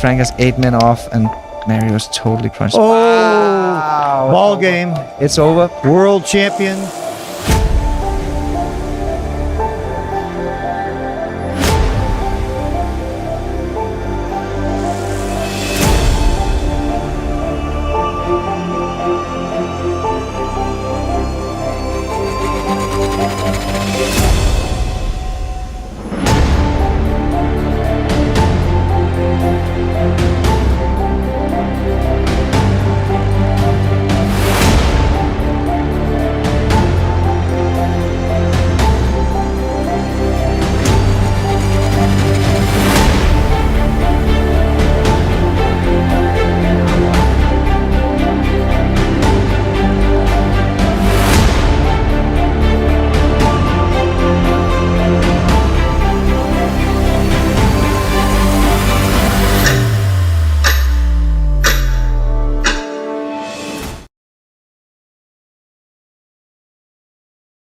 Frank has 8 men off, and Mario's totally crunched. Oh, Wow. ball game. It's over. World champion.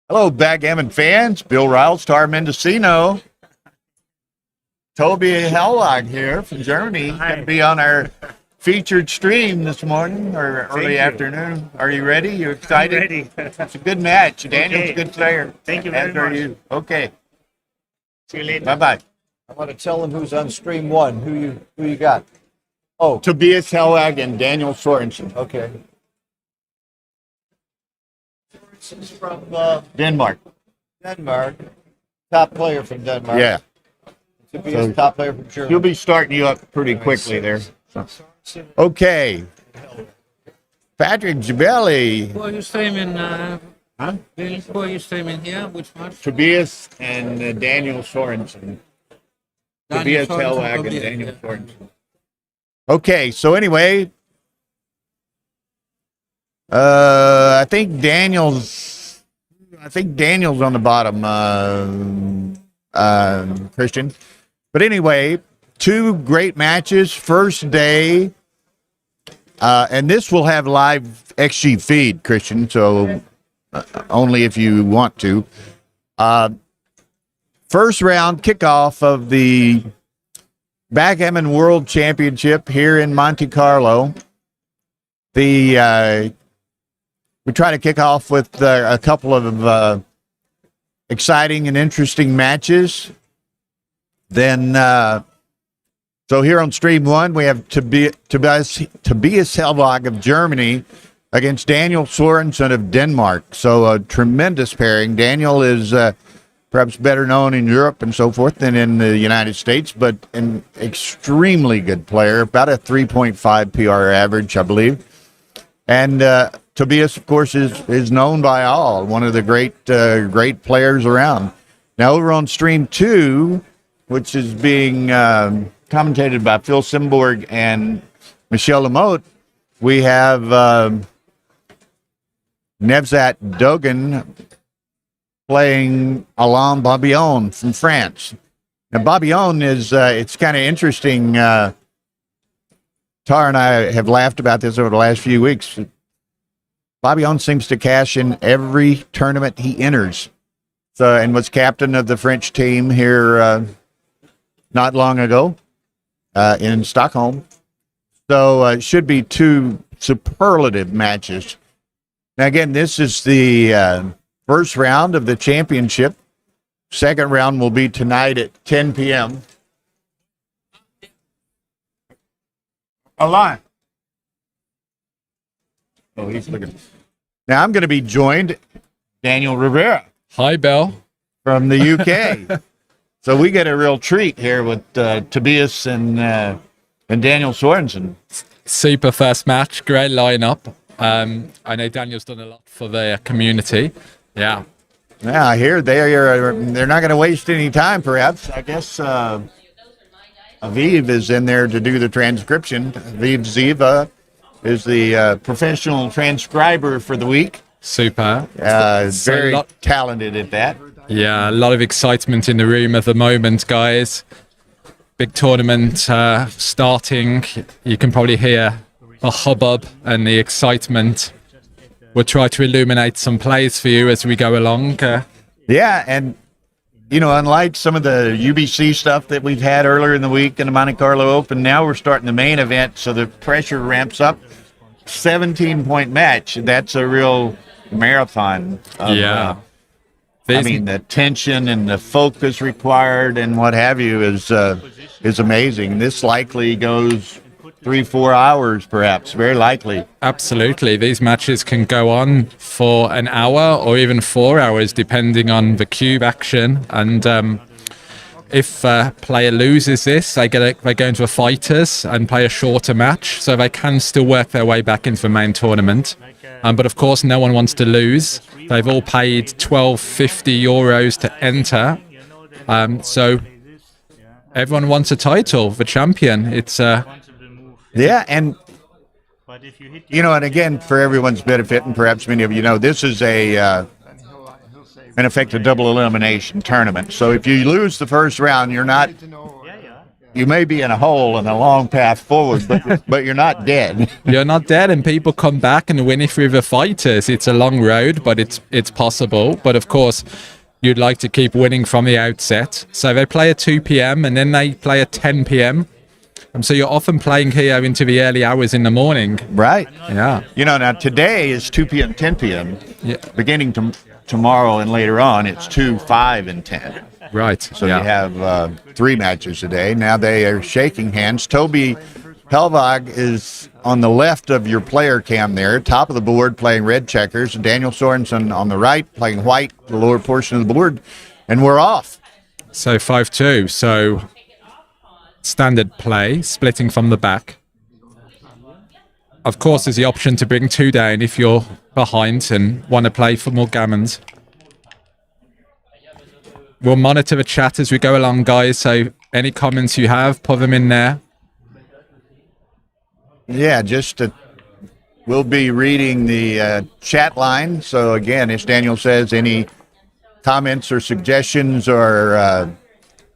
Hello, Backgammon fans. Bill Riles, Tar Mendocino. Toby Hellwag here from Germany. Going to be on our featured stream this morning or early afternoon. Are you ready? You excited? Ready. It's a good match. Daniel's a good player. Thank you very As are much. you. Okay. See you later. Bye-bye. I want to tell them who's on stream 1. Who you got? Oh, Tobias Hellwag and Daniel Sorensen. okay. From Denmark. Denmark. Top player from Denmark. Yeah. To be his top player from Germany. He'll be starting you up pretty quickly there. Okay. Patrick Gibelli. Who are you streaming? Huh? Who are you streaming here? Which one? Tobias and Daniel Sorensen. Tobias Hellwag and Daniel Sorensen. Okay, so anyway, I think Daniel's on the bottom, Christian. But anyway, 2 great matches, first day, and this will have live XG feed, Christian, so only if you want to. First round kickoff of the Backgammon World Championship here in Monte Carlo. We try to kick off with a couple of exciting and interesting matches. Then, so here on stream 1, we have Tobias Hellwag of Germany against Daniel Sorensen of Denmark. So a tremendous pairing. Daniel is perhaps better known in Europe and so forth than in the United States, but an extremely good player, about a 3.5 PR average, I believe. And Tobias, of course, is known by all, one of the great players around. Now, over on stream 2, which is being commentated by Phil Simborg and Michel Lamotte, we have Nevzat Dogan playing Alain Babillon from France. Now, Babillon is, it's kind of interesting. Tar and I have laughed about this over the last few weeks. Babillon seems to cash in every tournament he enters. So, and was captain of the French team here not long ago in Stockholm. So it should be 2 superlative matches. Now, again, this is the first round of the championship. Second round will be tonight at 10 p.m. Alain. Oh, he's looking. Now I'm going to be joined, Daniel Rivera. Hi, Bill. From the UK. So we get a real treat here with Tobias and Daniel Sorensen. Super first match, great lineup. I know Daniel's done a lot for the community. Yeah. Yeah, I hear they're not going to waste any time, perhaps. I guess Aviv is in there to do the transcription. Aviv Ziva is the professional transcriber for the week. Super. Very talented at that. Yeah, a lot of excitement in the room at the moment, guys. Big tournament starting. You can probably hear the hubbub and the excitement. We'll try to illuminate some plays for you as we go along. Yeah, and you know, unlike some of the UBC stuff that we've had earlier in the week in the Monte Carlo Open, now we're starting the main event, so the pressure ramps up. 17-point match. That's a real marathon. Yeah. I mean, the tension and the focus required and what have you is amazing. This likely goes 3-4 hours, perhaps, very likely. Absolutely. These matches can go on for an hour or even 4 hours, depending on the cube action. And if a player loses this, they go into a fighters and play a shorter match, so they can still work their way back into the main tournament. But of course, no one wants to lose. They've all paid €12.50 to enter. So everyone wants a title, the champion. It's yeah, and you know, and again, for everyone's benefit, and perhaps many of you know, this is in effect a double elimination tournament. So if you lose the first round, you may be in a hole and a long path forward, but you're not dead. You're not dead, and people come back and win it through the fighters. It's a long road, but it's possible. But of course, you'd like to keep winning from the outset. So they play at 2 p.m. and then they play at 10 p.m. So you're often playing here into the early hours in the morning. Right. Yeah. You know, now today is 2 p.m., 10 p.m. Yeah. Beginning tomorrow and later on, it's 2, 5, and 10. Right. So you have 3 matches a day. Now they are shaking hands. Toby Helvag is on the left of your player cam there, top of the board, playing red checkers. Daniel Sorensen on the right, playing white, the lower portion of the board. And we're off. So 5-2. So standard play, splitting from the back. Of course, there's the option to bring 2 down if you're behind and want to play for more gammons. We'll monitor the chat as we go along, guys, so any comments you have, put them in there. Yeah, we'll be reading the chat line. So again, as Daniel says, any comments or suggestions or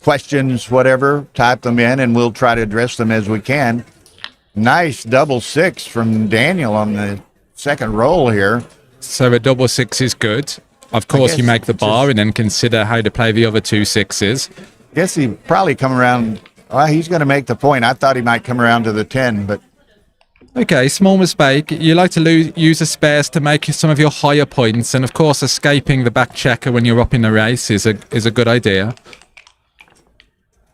questions, whatever, type them in and we'll try to address them as we can. Nice double 6 from Daniel on the second roll here. So a double 6 is good. Of course, you make the bar and then consider how to play the other 2 6s. I guess he probably come around. Well, he's going to make the point. I thought he might come around to the 10, but okay, small mistake. You like to use the spares to make some of your higher points, and of course, escaping the back checker when you're up in the race is a good idea.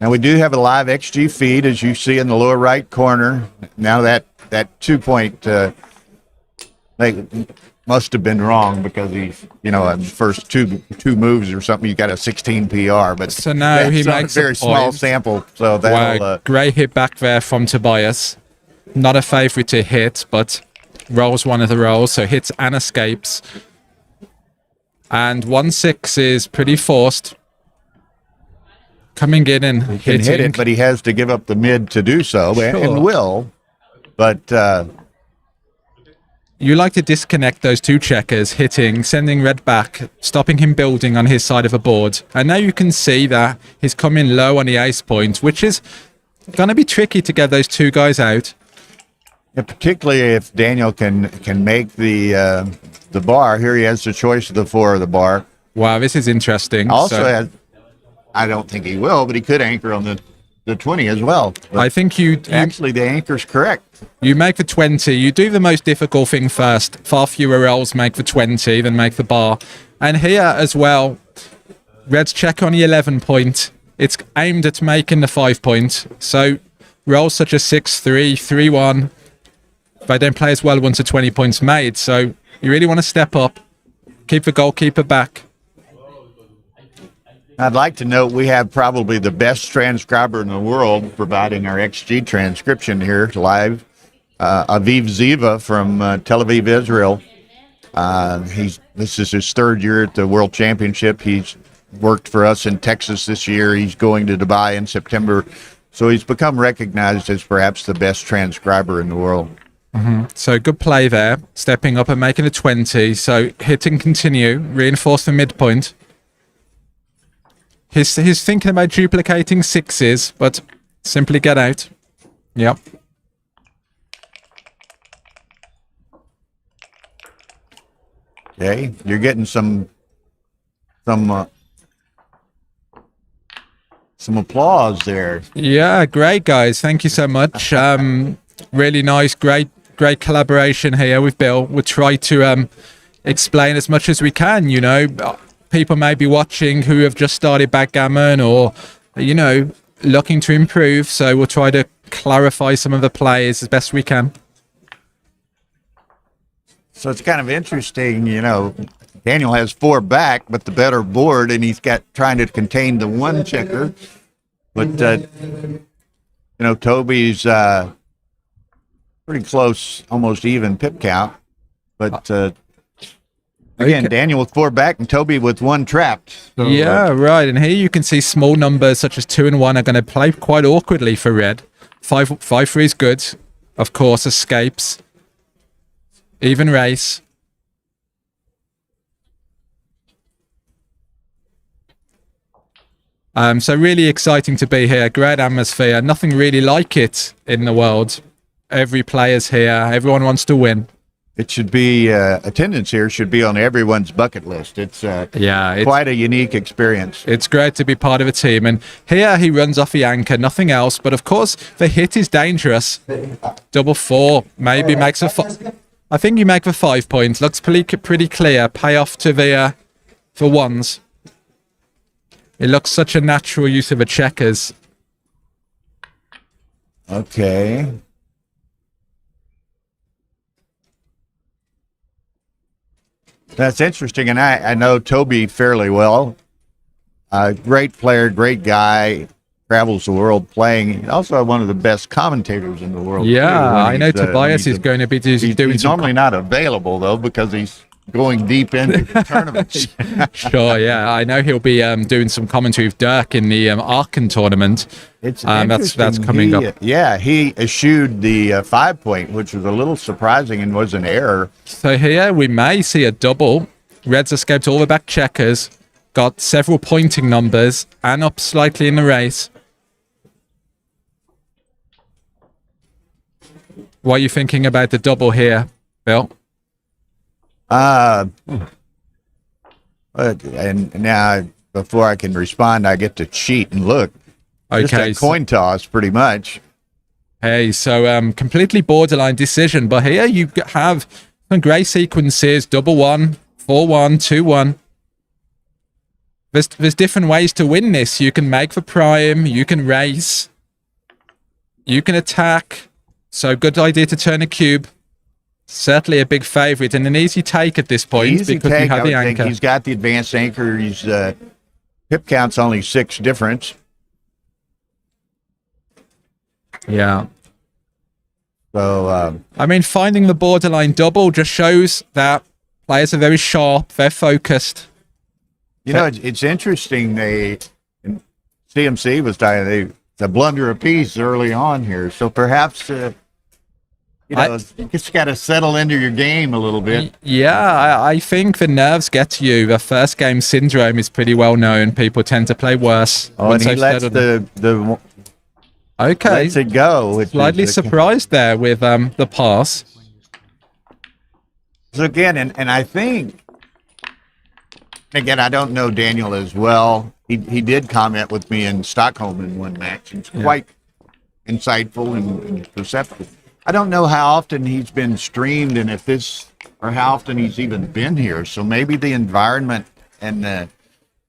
Now we do have a live XG feed, as you see in the lower right corner. Now that 2-point they must have been wrong because he's, you know, in the first two moves or something, you got a 16 PR. But so now he makes a very small sample. So that'll, wow, great hit back there from Tobias. Not a favorite to hit, but rolls one of the rolls, so hits and escapes. And 1-6 is pretty forced. Coming in and he can hit it, but he has to give up the mid to do so, and will. But you like to disconnect those 2 checkers, hitting, sending red back, stopping him building on his side of the board. And now you can see that he's coming low on the ace point, which is going to be tricky to get those 2 guys out. Yeah, particularly if Daniel can make the bar. Here he has the choice of the 4 of the bar. Wow, this is interesting. Also, I don't think he will, but he could anchor on the 20 as well. But I think you actually the anchor's correct. You make the 20. You do the most difficult thing first. Far fewer rolls make the 20 than make the bar. And here as well, Red's check on the 11 point. It's aimed at making the 5 point. So rolls such as 6-3, 3-1, they don't play as well once a 20 points made. So you really want to step up, keep the goalkeeper back. I'd like to note we have probably the best transcriber in the world providing our XG transcription here live. Aviv Ziva from Tel Aviv, Israel. This is his 3rd year at the World Championship. He's worked for us in Texas this year. He's going to Dubai in September. So he's become recognized as perhaps the best transcriber in the world. Mm-hmm. So good play there, stepping up and making a 20. So hit and continue, reinforce the midpoint. He's thinking about duplicating 6s, but simply get out. Yep. Okay, you're getting some some applause there. Yeah, great guys. Thank you so much. Really nice, great collaboration here with Bill. We'll try to explain as much as we can. You know, people may be watching who have just started backgammon or, you know, looking to improve. So we'll try to clarify some of the plays as best we can. So it's kind of interesting, you know, Daniel has 4 back, but the better board, and he's got trying to contain the 1 checker. But, you know, Toby's pretty close, almost even pip count. But, again, Okay. Daniel with 4 back and Toby with 1 trapped. So, Yeah, right. And here you can see small numbers such as 2 and 1 are going to play quite awkwardly for red. 5-3 is good. Of course, escapes. Even race. So really exciting to be here. Great atmosphere. Nothing really like it in the world. Every player's here. Everyone wants to win. it should be, attendance here should be on everyone's bucket list. It's quite a unique experience. It's great to be part of a team. And here he runs off the anchor, nothing else. But of course, the hit is dangerous. Double 4, maybe makes a... I think you make the 5 points. Looks pretty clear. Payoff to the for ones. It looks such a natural use of a checkers. Okay. That's interesting, and I know Toby fairly well. Great player, great guy, travels the world playing. Also one of the best commentators in the world. Yeah, too, I know Tobias is going to be doing He's some... normally not available, though, because he's going deep into the tournaments. Sure, yeah. I know he'll be doing some commentary with Dirk in the Aachen tournament. It's that's coming up. Yeah, he eschewed the 5 point, which was a little surprising and was an error. So here we may see a double. Reds escaped all the back checkers, got several pointing numbers, and up slightly in the race. What are you thinking about the double here, Bill? And now, before I can respond, I get to cheat and look. Just Okay, a coin toss, pretty much. hey, so completely borderline decision, but here you have some great sequences: 1-1, 4-1, 2-1. There's different ways to win this. You can make the prime, you can race, you can attack. So good idea to turn a cube. Certainly a big favorite and an easy take at this point Easy because take, you have I the would think. anchor. He's got the advanced anchor. He's pip count's only 6 difference. Yeah. So I mean, finding the borderline double just shows that players are very sharp, they're focused. you know, it's interesting. CMC was dying. A blunder apiece early on here. So perhaps you just got to settle into your game a little bit. Yeah, I think the nerves get to you. The first game syndrome is pretty well known. People tend to play worse. Oh, and he lets Okay. lets it go. Slightly surprised there with the pass. So again, and I think, again, I don't know Daniel as well. He did comment with me in Stockholm in one match. It's quite insightful and perceptive. I don't know how often he's been streamed and or how often he's even been here. So maybe the environment and the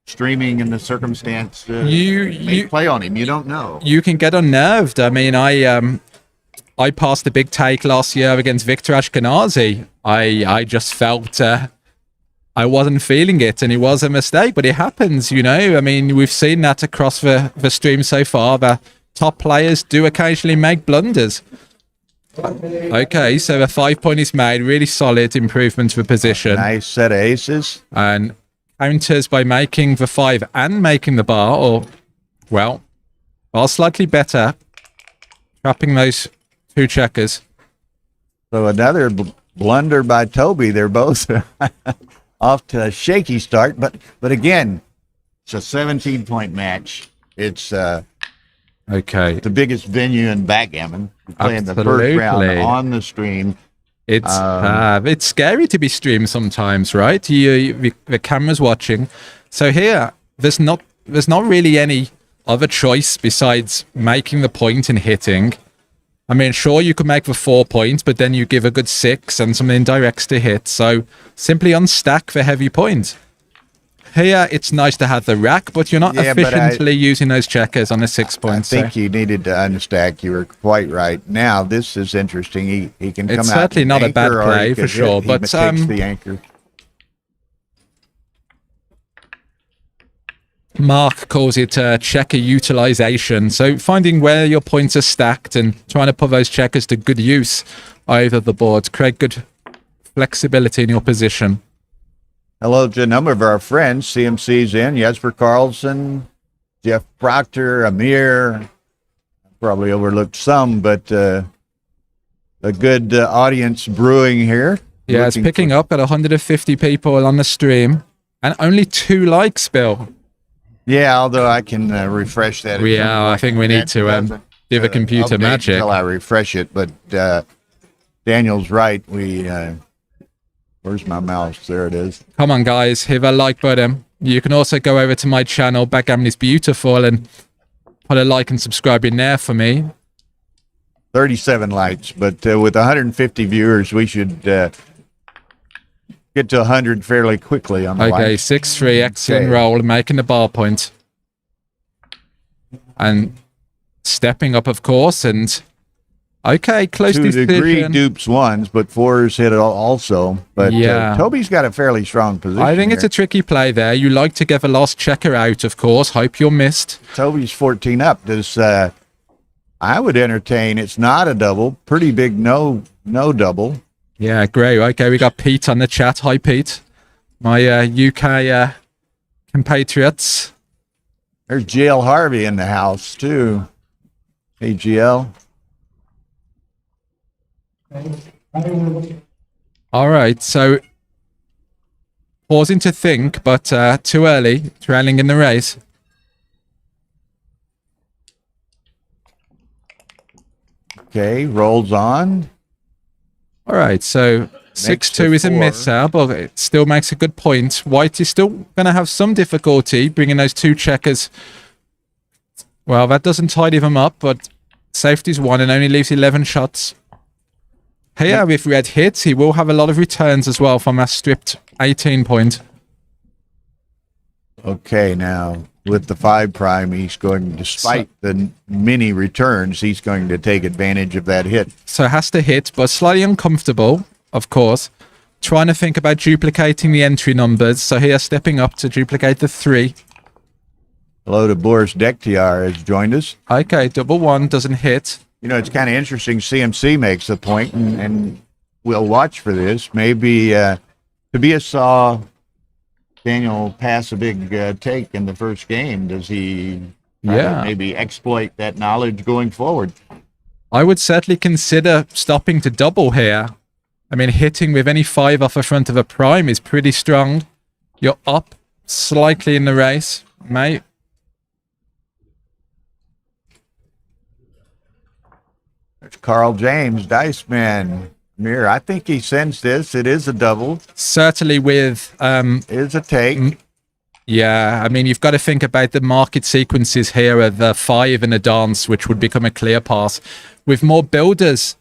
streaming and the circumstance may play on him. You don't know. You can get unnerved. I mean, I passed a big take last year against Victor Ashkenazi. I just felt I wasn't feeling it, and it was a mistake, but it happens, you know. I mean, we've seen that across the stream so far. The top players do occasionally make blunders. Okay, so the 5 point is made. Really solid improvement of position. Nice set of aces. And counters by making the 5 and making the bar, bar slightly better. Trapping those 2 checkers. So another blunder by Toby. They're both off to a shaky start, but again, it's a 17-point match. It's okay. the biggest venue in backgammon. We're playing the Absolutely. first round on the stream. It's scary to be streamed sometimes, right? The camera's watching. So here, there's not really any other choice besides making the point and hitting. I mean, sure, you could make the 4 points, but then you give a good 6 and some indirects to hit. So simply unstack the heavy point. Here, it's nice to have the rack, but you're not efficiently using those checkers on a 6 point. I think you needed to unstack. You were quite right. Now, this is interesting. He can come out. It's certainly not a bad play for sure, but takes the anchor. Mark calls it checker utilization. So finding where your points are stacked and trying to put those checkers to good use over the board. Create good flexibility in your position. Hello to a number of our friends. CMC's in. Jesper Carlson, Jeff Proctor, Amir. Probably overlooked some, but a good audience brewing here. Yeah, it's picking up at 150 people on the stream. And only 2 likes, Bill. Yeah, although I can refresh that. Yeah, I think we need to give a computer magic. Until I refresh it, but Daniel's right. Where's my mouse? There it is. Come on, guys, hit that like button. You can also go over to my channel, Backgammon is Beautiful, and put a like and subscribe in there for me. 37 likes, but with 150 viewers, we should get to 100 fairly quickly on the Okay, likes. 6-3, excellent roll, making the bar point. And stepping up, of course, and... Okay, close to degree dupes ones, but 4s hit it also. But yeah, Toby's got a fairly strong position. I think it's a tricky play there. You like to get the last checker out, of course. Hope you're missed. Toby's 14 up. Does I would entertain. It's not a double. Pretty big no double. Yeah, great. Okay, we got Pete on the chat. Hi, Pete. My UK compatriots. There's GL Harvey in the house too. Hey, GL. All right, so pausing to think, but too early, trailing in the race. Okay, rolls on. All right, so 6-2 is a miss out, but it still makes a good point. White is still going to have some difficulty bringing those 2 checkers. Well, that doesn't tidy them up, but safety's 1 and only leaves 11 shots. Here, if red hits, he will have a lot of returns as well from a stripped 18 point. Okay, now with the 5 prime, he's going, despite the many returns, he's going to take advantage of that hit. So has to hit, but slightly uncomfortable, of course. Trying to think about duplicating the entry numbers. So here, stepping up to duplicate the 3. Hello to Boris Dektiar has joined us. Okay, double 1 doesn't hit. You know, it's kind of interesting. CMC makes a point, and we'll watch for this. Maybe Tobias saw Daniel pass a big take in the first game. Does he maybe exploit that knowledge going forward? I would certainly consider stopping to double here. I mean, hitting with any 5 off the front of a prime is pretty strong. You're up slightly in the race, mate. There's Carl James, Dice Man. Mir, I think he sends this. It is a double. Certainly with... is a take. Yeah, I mean, you've got to think about the market sequences here of the 5 and a dance, which would become a clear pass. With more builders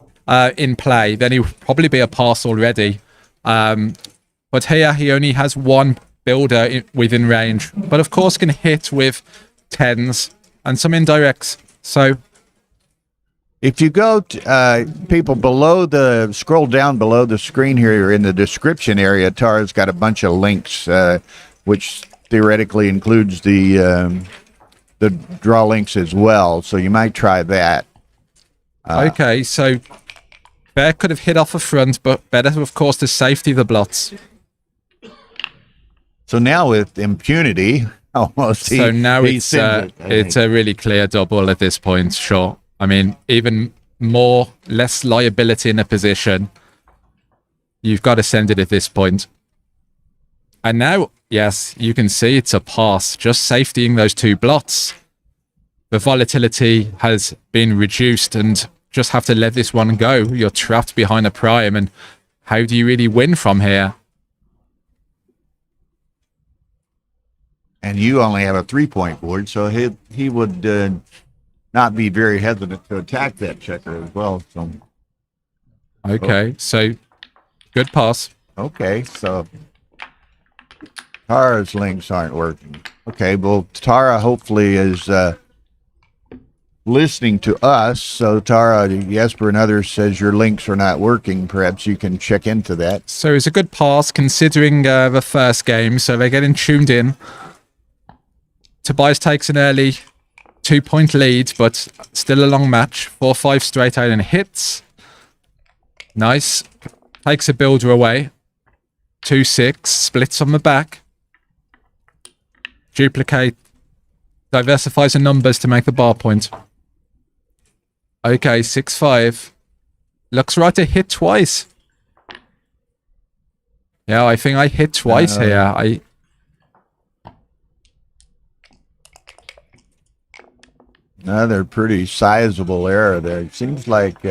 in play, then he would probably be a pass already. But here, he only has 1 builder within range. But of course, can hit with 10s and some indirects. So... If you go to people below scroll down below the screen here in the description area, Tara's got a bunch of links, which theoretically includes the draw links as well. So you might try that. Okay, so Bear could have hit off the front, but better, of course, to safety the blots. So now with impunity, almost. So now it's a really clear double at this point, sure. I mean, even less liability in a position. You've got to send it at this point. And now, yes, you can see it's a pass, just safetying those 2 blots. The volatility has been reduced and just have to let this one go. You're trapped behind a prime, and how do you really win from here? And you only have a 3-point board, so he would not be very hesitant to attack that checker as well. So Okay, so good pass. okay, so Tara's links aren't working. Okay, well, Tara hopefully is listening to us. So Tara, Jesper and others says your links are not working. Perhaps you can check into that. So it's a good pass considering the first game. So they're getting tuned in. Tobias takes an early 2-point lead, but still a long match. 4-5 straight out and hits. Nice. Takes a builder away. 2-6. Splits on the back. Duplicate. Diversifies the numbers to make the bar point. Okay, 6-5. Looks right to hit twice. Yeah, I think I hit twice here. Another pretty sizable error there. It seems like...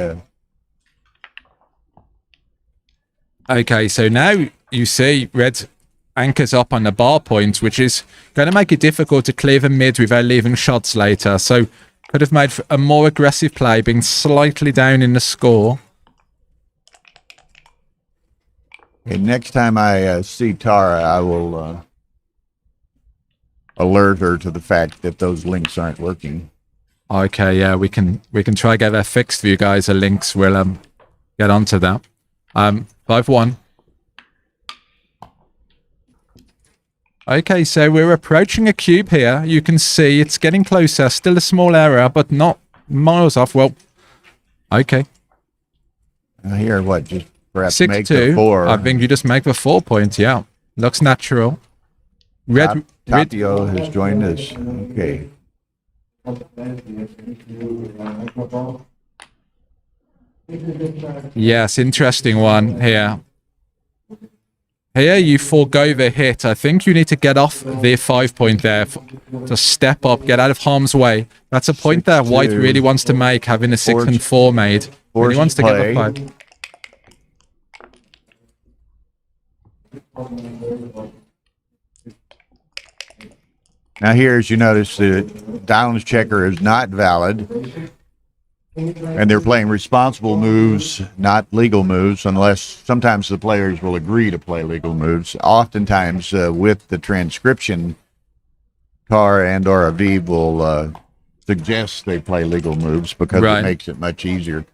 Okay, so now you see red anchors up on the bar point, which is going to make it difficult to clear the mid without leaving shots later. So could have made a more aggressive play, being slightly down in the score. Okay, next time I see Tara, I will alert her to the fact that those links aren't working. Okay, yeah, we can try get that fixed for you guys. The links will get onto that. 5-1. Okay, so we're approaching a cube here. You can see it's getting closer. Still a small error, but not miles off. Well, okay. Here, what? Just perhaps make 6-2. the 4. I think you just make the 4 point. Yeah, looks natural. Red. Tapio has joined us. Okay. Yes, interesting one here. Here you forego the hit. I think you need to get off the 5 point there to step up, get out of harm's way. That's a point that White really wants to make, having a 6 and 4 made. Really wants to get the 5. Now here, as you notice, the Downs checker is not valid. And they're playing responsible moves, not legal moves, unless sometimes the players will agree to play legal moves. Oftentimes, with the transcription, Tara and or Aviv will suggest they play legal moves because it makes it much easier.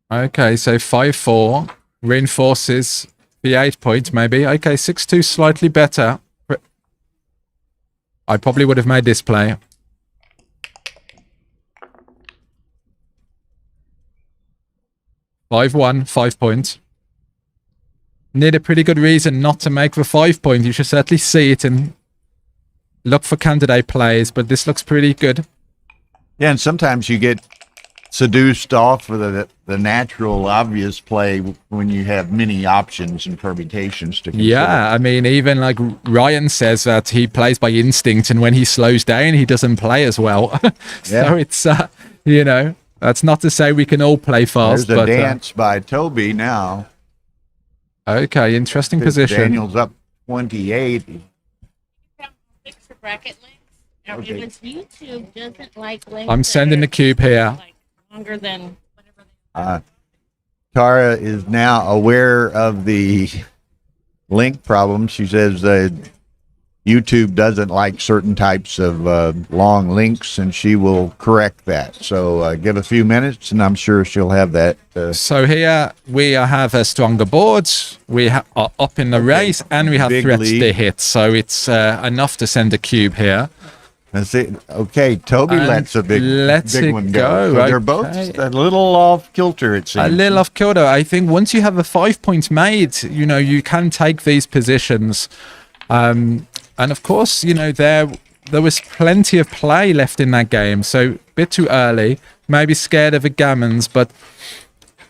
Okay, so 5-4 reinforces the 8 point, maybe. Okay, 6-2 slightly better. I probably would have made this play. 5-1, 5 points. Need a pretty good reason not to make the 5 point. You should certainly see it and look for candidate plays, but this looks pretty good. Yeah, and sometimes you get seduced off for the natural, obvious play when you have many options and permutations to consider. Yeah, I mean, even like Ryan says that he plays by instinct, and when he slows down, he doesn't play as well. So it's, you know, that's not to say we can all play fast. There's a dance by Toby now. Okay, interesting position. Daniel's up 28. Fix the bracket links. Now, if it's YouTube doesn't like links, I'm sending the cube here. Like longer than whatever. Tara is now aware of the link problem. She says YouTube doesn't like certain types of long links, and she will correct that. So give a few minutes, and I'm sure she'll have that. So here we have a stronger board. We are up in the race, and we have threats lead. to hit. So it's enough to send a cube here. That's it. Okay, Toby And lets a big one go. So they're both a little off kilter, it seems. A little off kilter. I think once you have a 5 point made, you know, you can take these positions. And of course, you know, there was plenty of play left in that game. So a bit too early. Maybe scared of the gammons, but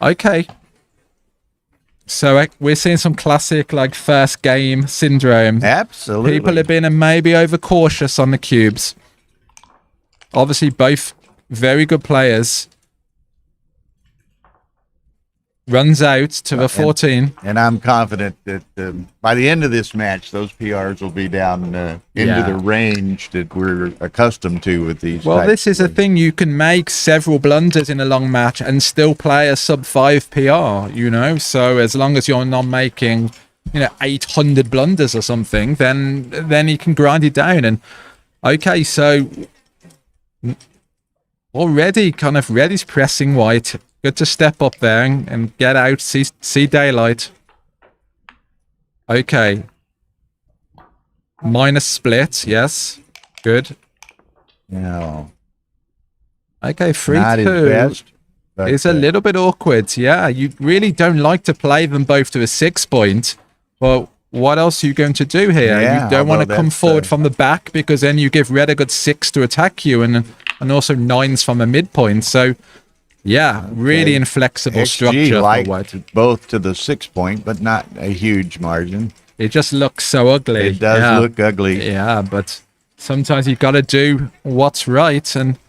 okay. So we're seeing some classic like first game syndrome. Absolutely. People have been maybe overcautious on the cubes. Obviously, both very good players. runs out to the 14. And I'm confident that by the end of this match, those PRs will be down into the range that we're accustomed to with these. Well, this is a thing. You can make several blunders in a long match and still play a sub 5 PR, you know? So as long as you're not making, 800 blunders or something, then you can grind it down. And okay, so already kind of Reddy's pressing white. Good to step up there and get out, see daylight. Okay. Minus split, yes. Good. No. Okay, 3-2 Not his best, but, is a little bit awkward. Yeah, you really don't like to play them both to a 6 point. Well, what else are you going to do here? Yeah, you don't want to come that's, forward from the back because then you give Red a good 6 to attack you and also 9s from a midpoint. So, yeah, really inflexible structure for white. Both to the 6 point, but not a huge margin. It just looks so ugly. It does look ugly. Yeah, but sometimes you got to do what's right. And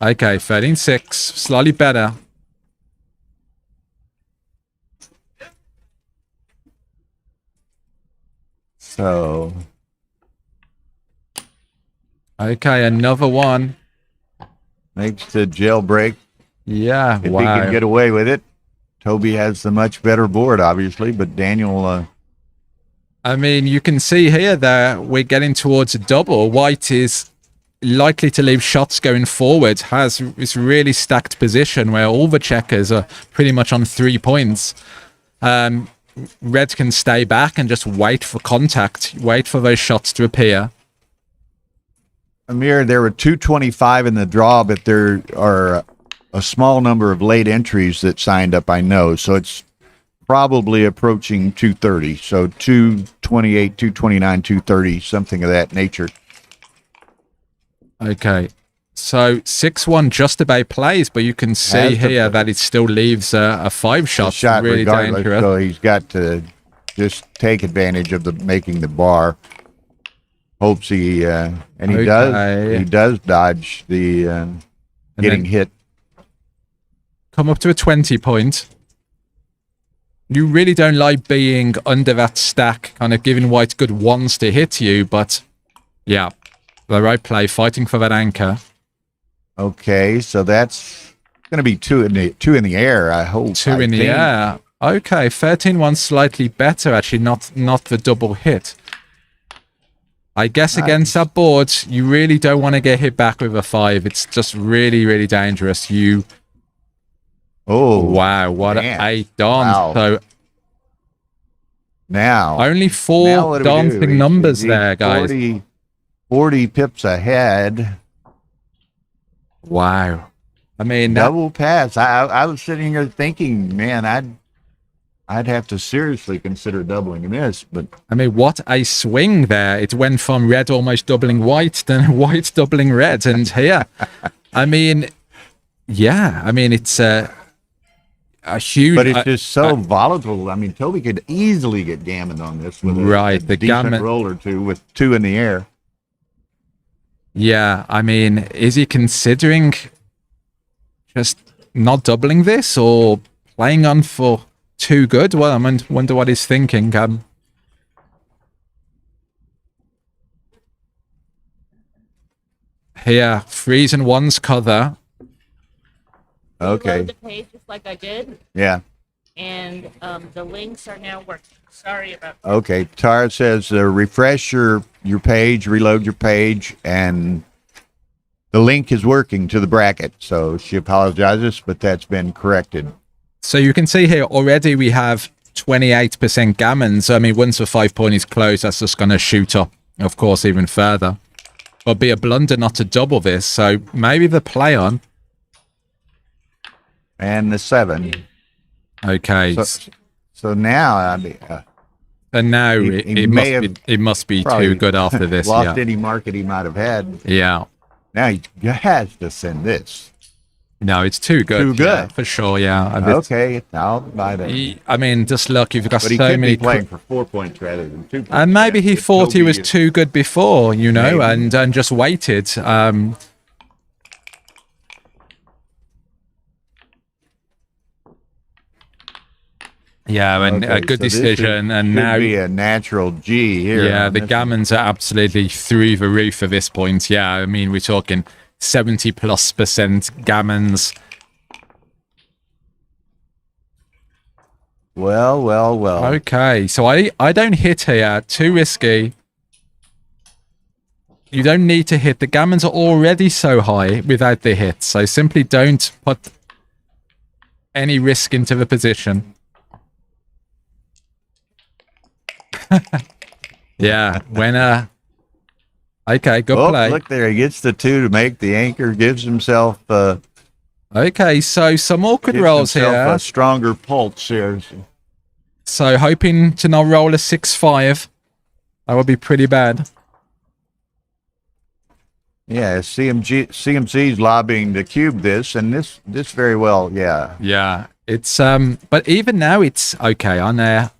okay, 13-6, slightly better. So, okay, another one. makes the jailbreak. Yeah, If wow. he can get away with it. Toby has the much better board, obviously, but Daniel... I mean, you can see here that we're getting towards a double. White is likely to leave shots going forward, has this really stacked position where all the checkers are pretty much on 3 points. Red can stay back and just wait for contact, wait for those shots to appear. Amir, there were 225 in the draw, but there are a small number of late entries that signed up, I know. So it's probably approaching 230. So 228, 229, 230, something of that nature. Okay. So 6-1 just about plays, but you can see here that it still leaves a 5 shot. Really regardless, dangerous. so he's got to just take advantage of making the bar. Hopes he and he does dodge the getting hit. Come up to a 20 point. You really don't like being under that stack, kind of giving white good ones to hit you, but yeah, the right play, fighting for that anchor. Okay, so that's going to be two in the air, I hope. 2 in the air. Okay, 13-1 slightly better, actually, not the double hit. I guess against that board, you really don't want to get hit back with a 5. It's just really, really dangerous. Oh, wow, what a dance. Wow. So now only 4 dancing numbers there, guys. 40 pips ahead. Wow. I mean, double pass. I was sitting here thinking, man, I'd have to seriously consider doubling this, but I mean, what a swing there. It went from red almost doubling white, then white doubling red, and here. I mean, yeah, I mean, it's a huge... But it's just so volatile. I mean, Toby could easily get gammoned on this with a the decent gammon roll or two with 2 in the air. Yeah, I mean, is he considering just not doubling this or playing on for too good? Well, I wonder what he's thinking. Here, 3s and 1s cover. Okay. Load the page just like I did, Yeah. and the links are now working. Sorry about that. Okay. Tara says refresh your page, reload your page, and the link is working to the bracket. So she apologizes, but that's been corrected. So you can see here already we have 28% gammon. So, I mean, once the 5 point is closed, that's just going to shoot up, of course, even further. It'll be a blunder not to double this. So maybe the play on. And the 7. Okay. So now, I mean, and now it must be too good after this. Lost any market he might have had. Yeah. Now he has to send this. No, it's too good. Too good. Yeah, for sure, yeah. Okay, I'll buy that. I mean, just look, you've got But he so could many... be playing for 4 points rather than 2 points. And maybe he thought he was too good before, you know, and just waited. Yeah, and a Okay, good so this decision. And should now, be a natural G here. yeah, on the this gammons are absolutely through the roof at this point. Yeah, I mean, we're talking 70+% gammons. one. Well. Okay, so I don't hit here. Too risky. You don't need to hit. The gammons are already so high without the hit. So simply don't put any risk into the position. Yeah, winner. Okay, good Oh, play. look there. He gets the 2 to make the anchor, gives himself Okay, so some awkward rolls here. a stronger pulse here. So hoping to not roll a 6-5. That would be pretty bad. Yeah, CMC's lobbying to cube this, and this very well, yeah. Yeah, it's but even now it's okay on a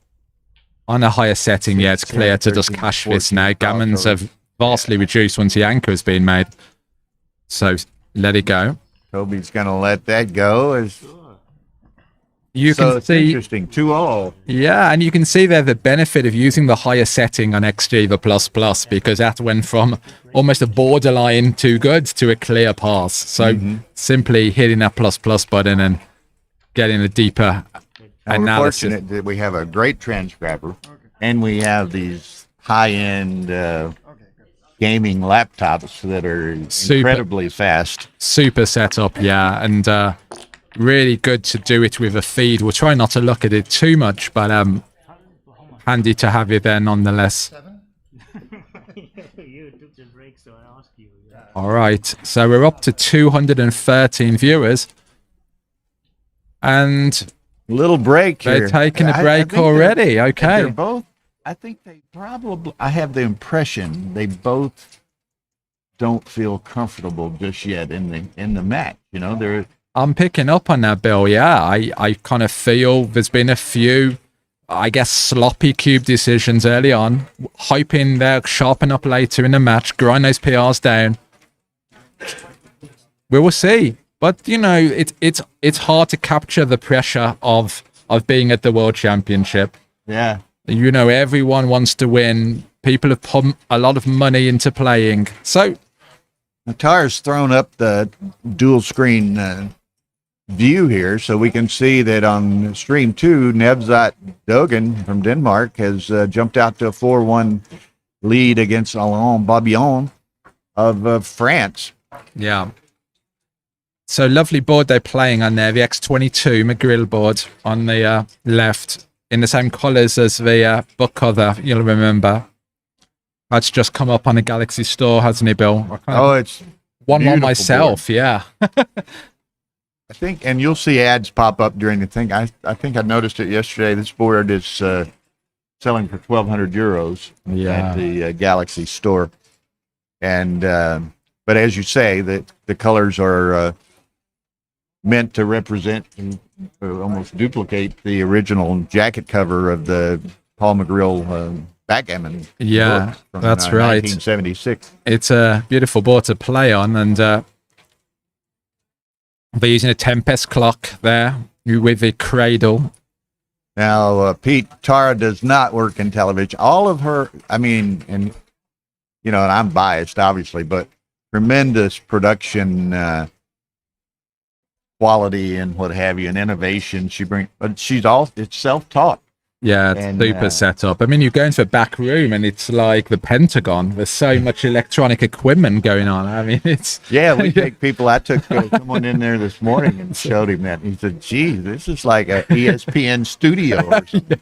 higher setting. Yeah, it's clear to just 13, cash this 14, now. Gammons have vastly reduced once the anchor has been made. So let it go. Kobe's gonna let that go. You So can it's see, interesting. 2-all. yeah, and you can see there the benefit of using the higher setting on XG, the plus, because that went from almost a borderline too good to a clear pass. So simply hitting that plus button and getting a deeper We're analysis. fortunate that we have a great transcriber, and we have these high-end gaming laptops that are incredibly fast. Super setup, yeah, and really good to do it with a feed. We'll try not to look at it too much, but handy to have it there nonetheless. You took the break, so I asked you. All right, so we're up to 213 viewers, and Little break here. they're taking a I break think already. they're Okay, both. I think they probably. I have the impression they both don't feel comfortable just yet in the match. You know, they're. I'm picking up on that, Bill. Yeah, I kind of feel there's been a few, I guess, sloppy cube decisions early on. Hoping they'll sharpen up later in the match, grind those PRs down. We will see. But you know, it's hard to capture the pressure of being at the World Championship. Yeah. You know, everyone wants to win. People have put a lot of money into playing. So Natar's thrown up the dual screen view here, so we can see that on stream 2, Nevzat Dogan from Denmark has jumped out to a 4-1 lead against Alain Babillon of France. yeah. So lovely board they're playing on there, the X22 McGrill board on the left, in the same colours as the book cover, you'll remember. That's just come up on the Galaxy store, hasn't it, Bill? It's One beautiful myself, yeah. I think, and you'll see ads pop up during the thing. I think I noticed it yesterday. This board is selling for 1,200 euros at the Galaxy store. And but as you say, the colors are meant to represent and almost duplicate the original jacket cover of the Paul McGrill Backgammon. Yeah, book from, that's right. 1976. It's a beautiful board to play on, and they're using a Tempest clock there with the cradle. Now, Pete, Tara does not work in television. All of her, I mean, and you know, and I'm biased, obviously, but tremendous production quality and what have you, and innovation she brings. But it's self-taught. Yeah, it's And, super setup. I mean, you go into a back room and it's like the Pentagon. There's so much electronic equipment going on. I mean, it's... Yeah, we take people. I took someone in there this morning and showed him that. He said, gee, this is like a ESPN studio or something.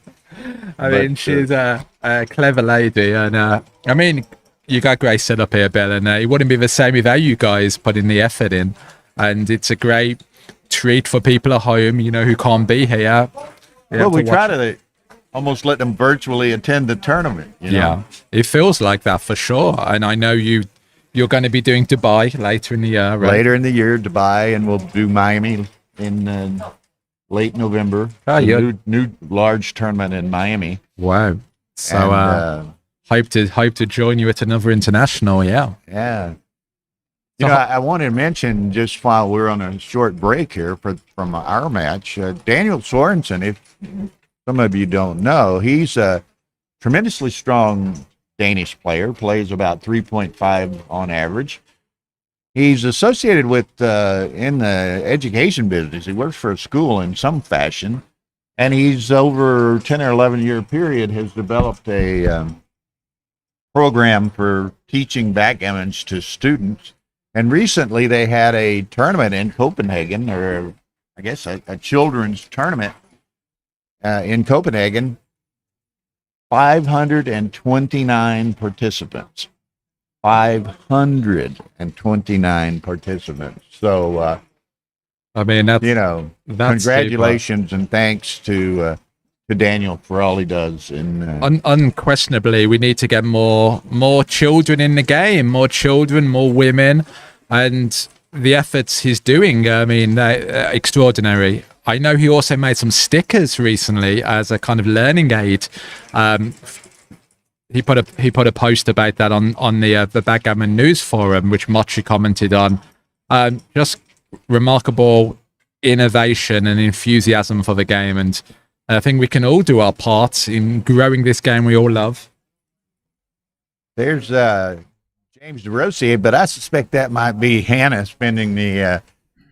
I mean, she's a clever lady. And I mean, you got great setup here, Bill, and it wouldn't be the same without you guys putting the effort in. And it's a great treat for people at home, you know, who can't be here. Well, we try to almost let them virtually attend the tournament. You know? Yeah, it feels like that for sure. And I know you're going to be doing Dubai later in the year, right? Later in the year, Dubai, and we'll do Miami in late November. Oh, yeah. New large tournament in Miami. Wow. So And, hope to join you at another international. Yeah. yeah. You know, I want to mention, just while we're on a short break here from our match, Daniel Sorensen, some of you don't know, he's a tremendously strong Danish player, plays about 3.5 on average. He's associated with in the education business. He works for a school in some fashion, and he's over 10 or 11 year period has developed a program for teaching backgammons to students. And recently they had a tournament in Copenhagen, or I guess a children's tournament in Copenhagen. 529 participants. 529 participants. So, I mean, that's, that's congratulations and thanks to Daniel for all he does. Unquestionably, we need to get more children in the game, more children, more women, and the efforts he's doing. I mean, extraordinary. I know he also made some stickers recently as a kind of learning aid. He put a post about that on the Backgammon news forum, which Mochi commented on. Just remarkable innovation and enthusiasm for the game, and I think we can all do our part in growing this game we all love. There's James DeRossi, but I suspect that might be Hannah spending the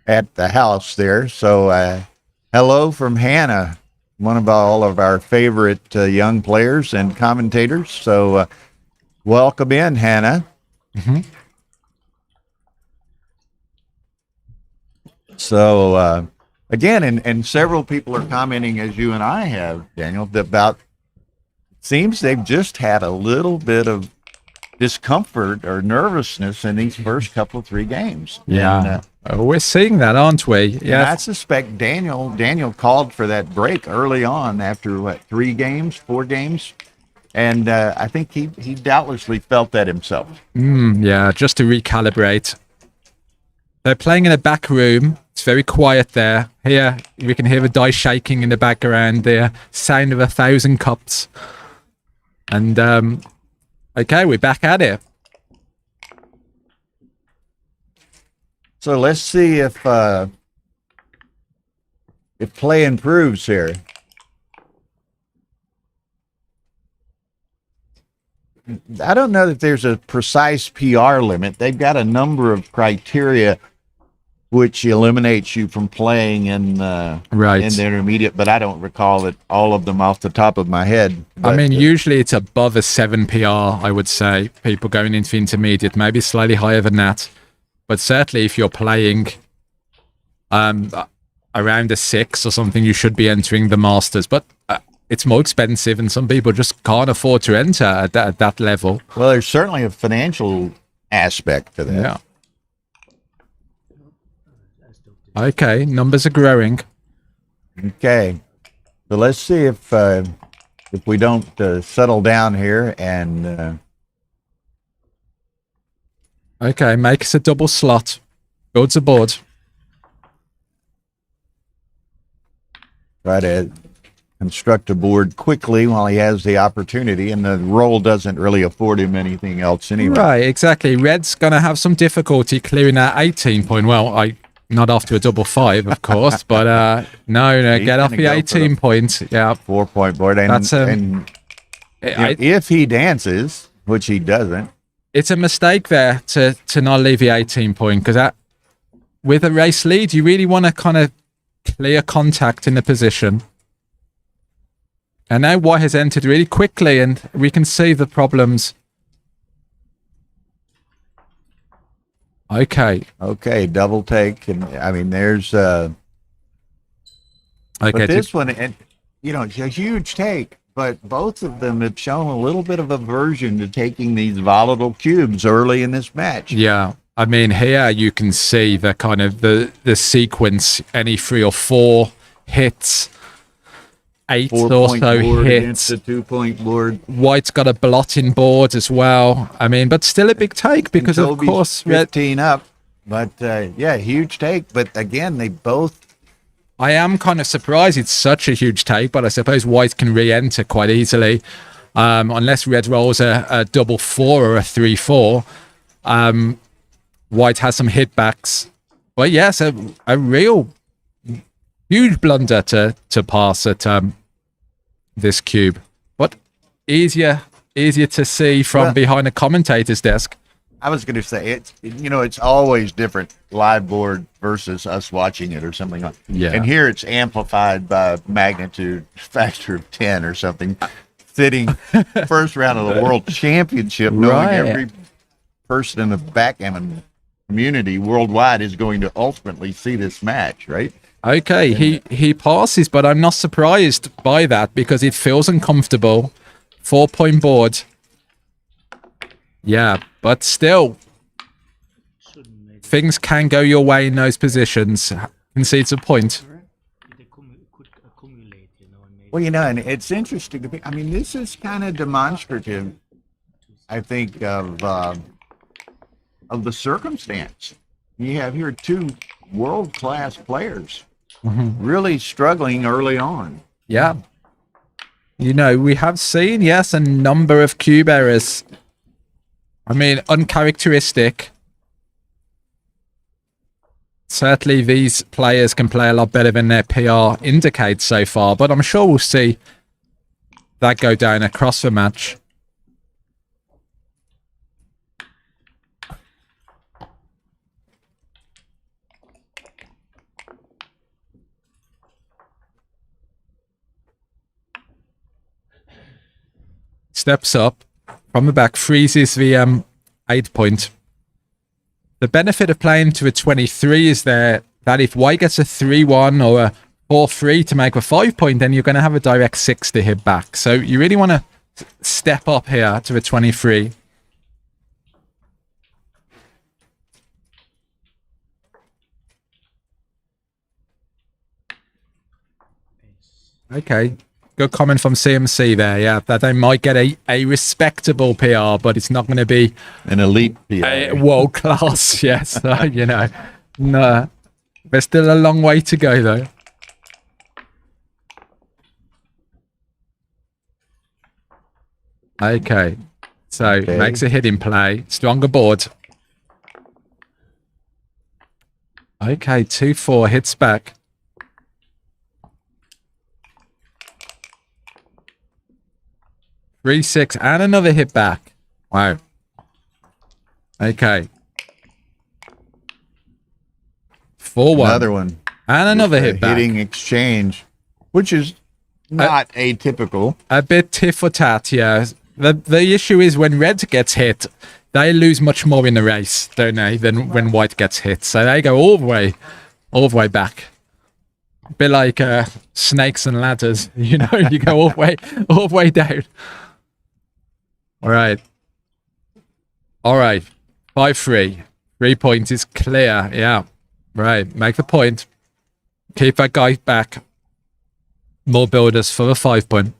at the house there. So hello from Hannah, one of all of our favorite young players and commentators. So welcome in, Hannah. Mm-hmm. So again, and several people are commenting, as you and I have, Daniel, about seems they've just had a little bit of discomfort or nervousness in these first couple of 3 games. Yeah, and, we're seeing that, aren't we? Yeah, I suspect Daniel called for that break early on after 4 games, and I think he doubtlessly felt that himself. Yeah, just to recalibrate. They're playing in a back room. It's very quiet there. Here, we can hear the dice shaking in the background, the sound of 1,000 cups. And, okay, we're back at it. So let's see if play improves here. I don't know that there's a precise PR limit. They've got a number of criteria which eliminates you from playing in the intermediate, but I don't recall it, all of them off the top of my head. But, I mean, usually it's above a 7 PR, I would say, people going into the intermediate, maybe slightly higher than that. But certainly if you're playing around a 6 or something, you should be entering the Masters. But it's more expensive, and some people just can't afford to enter at that level. Well, there's certainly a financial aspect to that. Yeah. Okay, numbers are growing. Okay, so let's see if we don't settle down here and. Okay, make us a double slot. Builds a board. Try to construct a board quickly while he has the opportunity, and the roll doesn't really afford him anything else anyway. Right, exactly. Red's going to have some difficulty clearing that 18 point. Well, not after a double 5, of course, but no, get off the 18 point. Yeah, 4-point board. And, if he dances, which he doesn't, it's a mistake there to not leave the 18 point, because with a race lead, you really want to kind of clear contact in the position. And now White has entered really quickly, and we can see the problems. Okay, double take, and I mean, there's okay. But this one, and it's a huge take. But both of them have shown a little bit of aversion to taking these volatile cubes early in this match. Yeah, I mean, here you can see the kind of the sequence. Any 3 or 4 hits, 8 or so hits. The 2-point board. White's got a blotting board as well. I mean, but still a big take because of course 15 up. But yeah, huge take. But again, they both. I am kind of surprised it's such a huge take, but I suppose White can re-enter quite easily, unless Red rolls a double 4 or a 3-4. White has some hitbacks, but yes, a real huge blunder to pass at this cube. But easier to see from Well- behind a commentator's desk. I was going to say it's always different live board versus us watching it or something like. Yeah. And here it's amplified by magnitude factor of 10 or something. Sitting first round of the World Championship, knowing Right. every person in the backgammon community worldwide is going to ultimately see this match, right? Okay, he passes, but I'm not surprised by that because it feels uncomfortable. 4-point board. Yeah, but still, things can go your way in those positions. Concedes a point. Could accumulate, you know, and maybe Well, and it's interesting to me. I mean, this is kind of demonstrative, I think, of the circumstance. You have here two world-class players really struggling early on. Yeah. We have seen, yes, a number of cube errors. I mean, uncharacteristic. Certainly, these players can play a lot better than their PR indicates so far, but I'm sure we'll see that go down across the match. Steps up from the back, freezes the 8-point. The benefit of playing to a 23 is that if white gets a 3-1 or a 4-3 to make a 5-point, then you're going to have a direct 6 to hit back. So you really want to step up here to a 23. Okay. Good comment from CMC there, yeah, that they might get a respectable PR, but it's not going to be An elite PR. a world class, yes. No. There's still a long way to go, though. Okay. So, makes a hit in play. Stronger board. Okay, 2-4 hits back. 3-6 and another hit back. Wow. Okay. 4-1. Another one. And another hit back. Hitting exchange, which is not atypical. A bit tit for tat, yeah. The issue is when red gets hit, they lose much more in the race, don't they, than when white gets hit. So they go all the way back. A bit like snakes and ladders, you go all the way down. All right. 5-3. 3 points is clear. Yeah. Right. Make the point. Keep that guy back. More builders for the 5-point.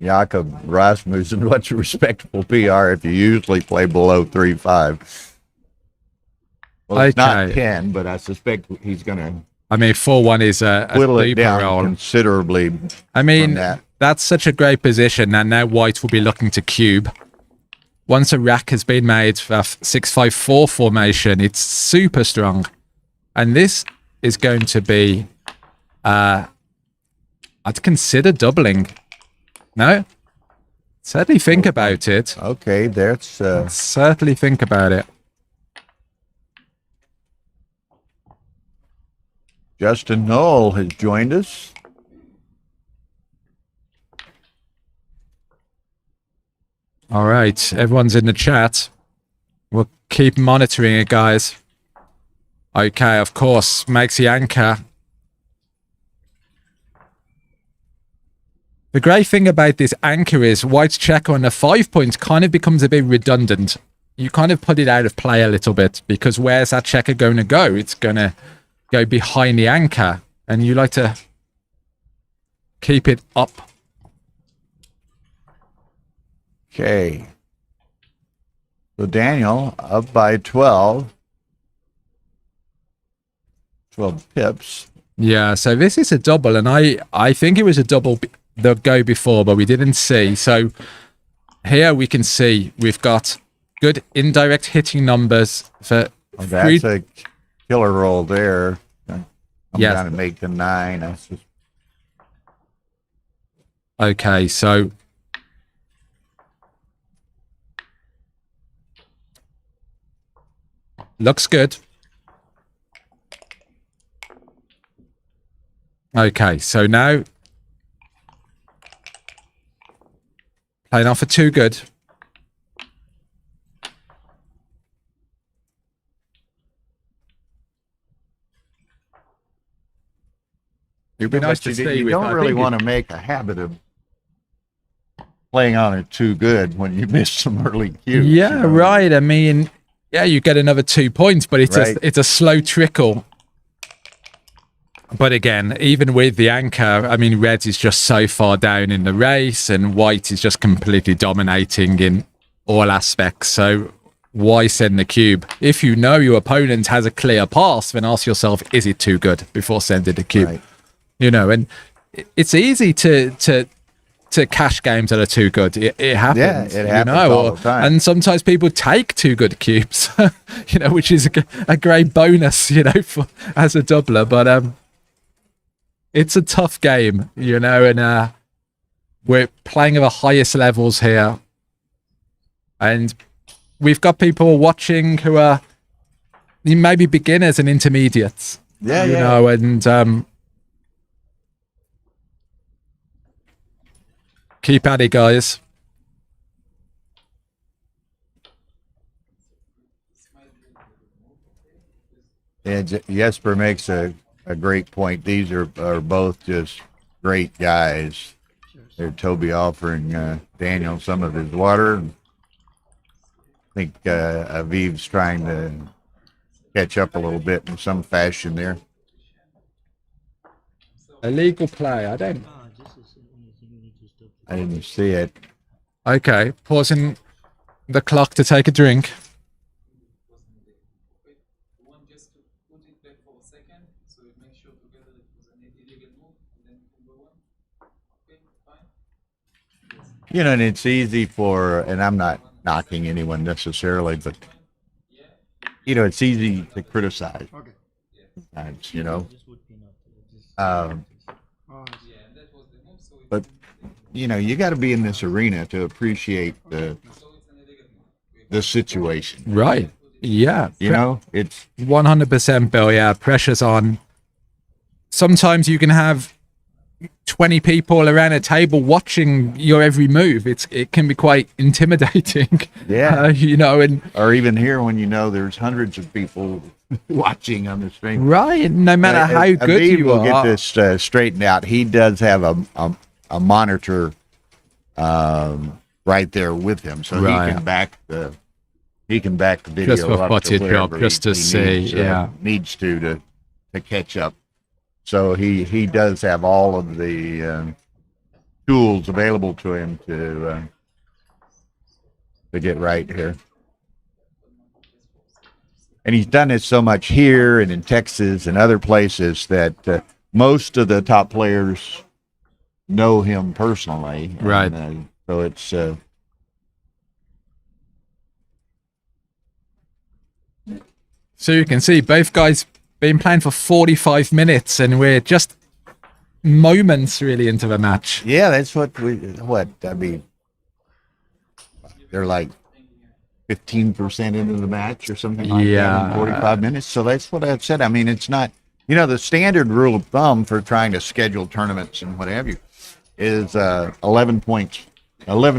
Jakob Rasmussen, what's a respectable PR if you usually play below 3-5? Well, it's not Okay. 10, but I suspect he's going to I mean, 4-1 is a whittle it super down roll. considerably. I mean, from that. that's such a great position, and now white will be looking to cube. Once a rack has been made for 6-5-4 formation, it's super strong. And this is going to be... I'd consider doubling. No? Certainly think about it. Okay, that's Certainly think about it. Justin Knoll has joined us. All right, everyone's in the chat. We'll keep monitoring it, guys. Okay, of course, makes the anchor. The great thing about this anchor is white's checker on the 5 points kind of becomes a bit redundant. You kind of put it out of play a little bit because where's that checker going to go? It's going to go behind the anchor, and you like to keep it up. Okay. So Daniel up by 12. 12 pips. Yeah, so this is a double, and I think it was a double the go before, but we didn't see. So here we can see we've got good indirect hitting numbers for Oh, that's a killer roll there. I'm Yes. going to make the 9. That's just, Okay, so looks good. Okay, so now playing off for 2 good. It'd be nice to see. you don't really want to make a habit of playing on it too good when you miss some early cues. Yeah, you know? right. I mean, yeah, you get another 2 points, but it's a slow trickle. But again, even with the anchor, I mean, red is just so far down in the race, and white is just completely dominating in all aspects. So why send the cube? If you know your opponent has a clear pass, then ask yourself, is it too good before sending the cube? Right. You know, and it's easy to cash games that are too good. It happens. Yeah, it happens you know, all the time. And sometimes people take 2 good cubes, you know, which is a great bonus, you know, as a doubler. But it's a tough game, you know, and we're playing at the highest levels here, and we've got people watching who are maybe beginners and intermediates. Yeah, you yeah. know, and keep at it, guys. And Jesper makes a great point. These are both just great guys. They're Toby offering Daniel some of his water. I think Aviv's trying to catch up a little bit in some fashion there. Illegal play. Ah, this is anything you need to stop. I didn't see it. Okay, pausing the clock to take a drink. You know, and it's easy for, and I'm not knocking anyone necessarily, but, you know, it's easy to criticize. Sometimes, you know. This would be not. But, you know, you got to be in this arena to appreciate the situation. Right. Yeah. You know, it's 100%, Bill. Yeah, pressure's on. Sometimes you can have 20 people around a table watching your every move. It can be quite intimidating. Yeah. You know, and or even here when you know there's hundreds of people watching on the stream. right, no matter how good Aviv you will are. get this straightened out. He does have a monitor right there with him, so Right. he can back the video Just for up footage to job, wherever just to see, needs to catch up. So he does have all of the tools available to him to get right here. And he's done it so much here and in Texas and other places that most of the top players know him personally. Right. And, so it's So you can see both guys been playing for 45 minutes, and we're just moments really into the match. yeah, that's I mean, they're like 15% into the match or something like that in 45 minutes. So that's what I said. I mean, it's not, you know, the standard rule of thumb for trying to schedule tournaments and what have you is 11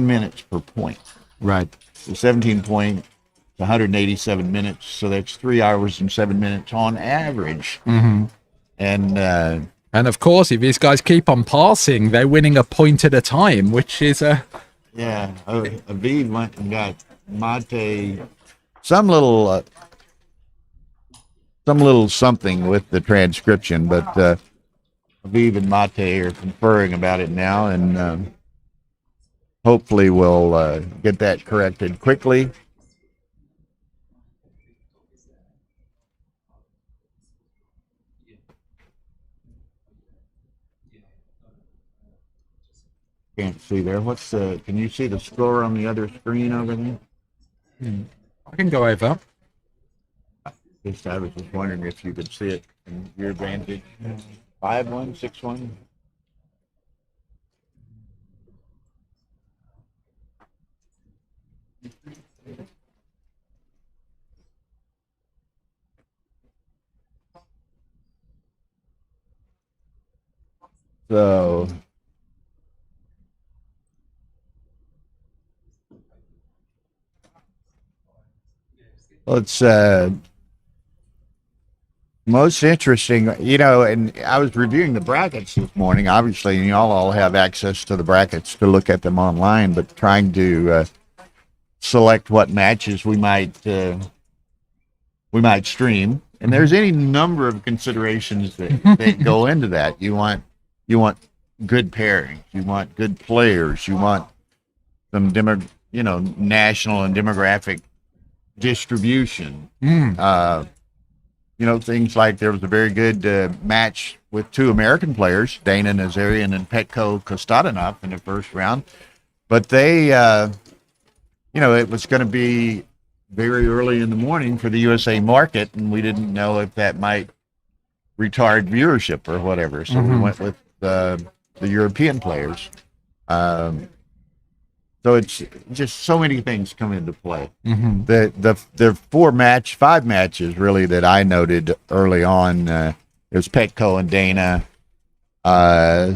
minutes per point. Right. So 17 points, 187 minutes. So that's 3 hours and 7 minutes on average. Mm-hmm. And of course, if these guys keep on passing, they're winning a point at a time, which is a yeah, Aviv went and got Mate some little something with the transcription, but Aviv and Mate are conferring about it now, and hopefully we'll get that corrected quickly. Can't see there. Can you see the score on the other screen over there? I can go over. Just I was just wondering if you could see it in your advantage. 5-1, 6-1. So let's most interesting, and I was reviewing the brackets this morning. Obviously, y'all all have access to the brackets to look at them online, but trying to select what matches we might stream. And there's any number of considerations that go into that. You want good pairings. You want good players. You want some national and demographic distribution. Things like there was a very good match with two American players, Dana Nazarian and Petko Kostadanov in the first round. But they, it was going to be very early in the morning for the USA market, and we didn't know if that might retard viewership or whatever. So we went with the European players. So it's just so many things come into play. The 5 matches really that I noted early on, it was Petko and Dana.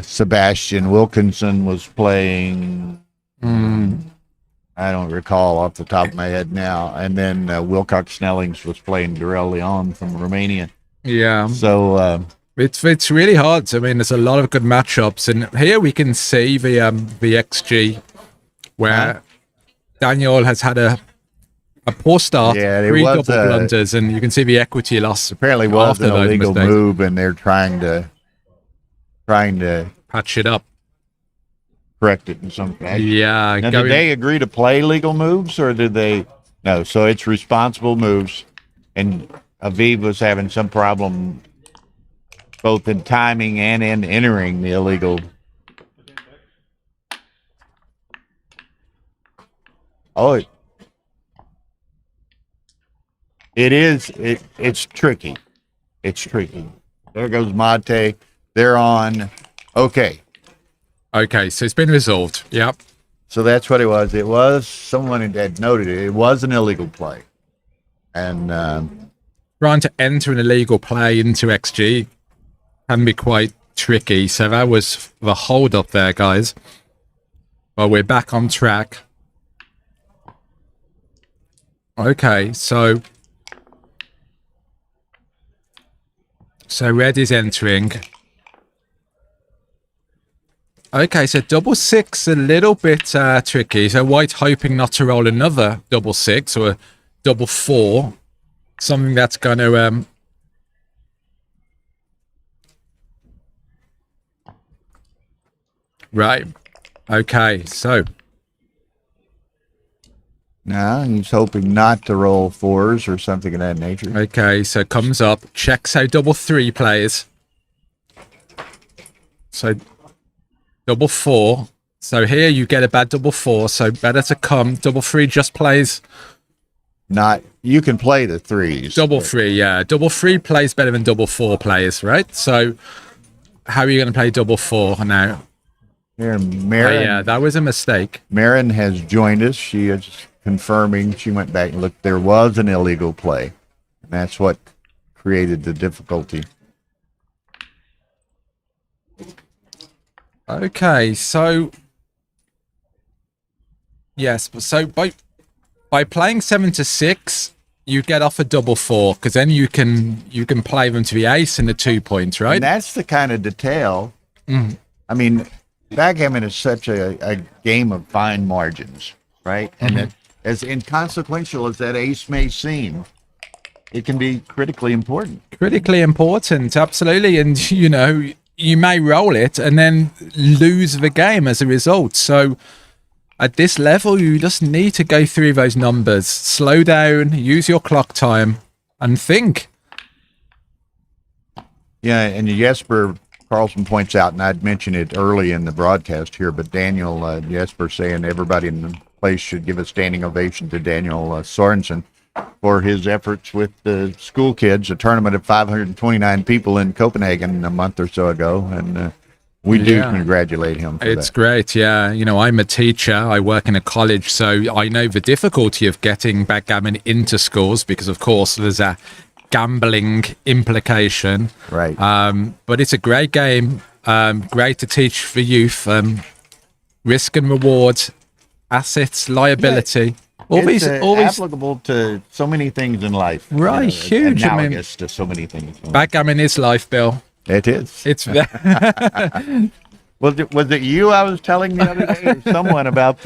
Sebastian Wilkinson was playing. I don't recall off the top of my head now. And then Wilcox Snellings was playing Durrell Leon from Romania. Yeah. So it's really hard. I mean, there's a lot of good matchups, and here we can see the XG where Daniel has had a poor start, Yeah, 3 double blunders, and you can see the equity loss. apparently was after an those illegal mistakes. move, and they're trying to Patch it up. correct it in some fashion. Yeah. Now, did they agree to play legal moves, or did they? No, so it's responsible moves, and Aviv was having some problem both in timing and in entering the illegal. Oh, it's tricky. It's tricky. There goes Mate. They're on. Okay. Okay, so it's been resolved. Yep. So that's what it was. It was, someone had noted it. It was an illegal play. And Trying to enter an illegal play into XG can be quite tricky. So that was the hold up there, guys. Well, we're back on track. Okay, so red is entering. Okay, so double 6 a little bit tricky. So white hoping not to roll another double 6 or a double 4. Something that's going to right. Okay, so no, he's hoping not to roll 4s or something of that nature. okay, so comes up, checks out double 3 plays. So double 4. So here you get a bad double 4. So better to come. Double 3 just plays. Not, you can play the 3s. Double 3, yeah. Double 3 plays better than double 4 plays, right? So how are you going to play double 4 now? Here, Oh, Marin, yeah, that was a mistake. Marin has joined us. She is confirming. She went back and looked. There was an illegal play. And that's what created the difficulty. Okay, so yes, so by playing 7 to 6, you get off a double 4 because then you can play them to the ace and the 2 points, right? And that's the kind of detail. I mean, backgammon is such a game of fine margins, right? And as inconsequential as that ace may seem, it can be critically important. Critically important, absolutely. And you may roll it and then lose the game as a result. So at this level, you just need to go through those numbers, slow down, use your clock time, and think. Yeah, and Jesper Carlson points out, and I'd mentioned it early in the broadcast here, but Daniel Jesper saying everybody in the place should give a standing ovation to Daniel Sorensen for his efforts with the school kids, a tournament of 529 people in Copenhagen a month or so ago, and we do congratulate him for It's that. great, yeah. You know, I'm a teacher. I work in a college, so I know the difficulty of getting backgammon into schools because, of course, there's a gambling implication. Right. But it's a great game. Great to teach the youth. Risk and reward, assets, liability. All It's these applicable to so many things in life. Right, huge. I mean, Analogous to so many things. backgammon is life, Bill. It is. It's Was it you I was telling the other day, or someone about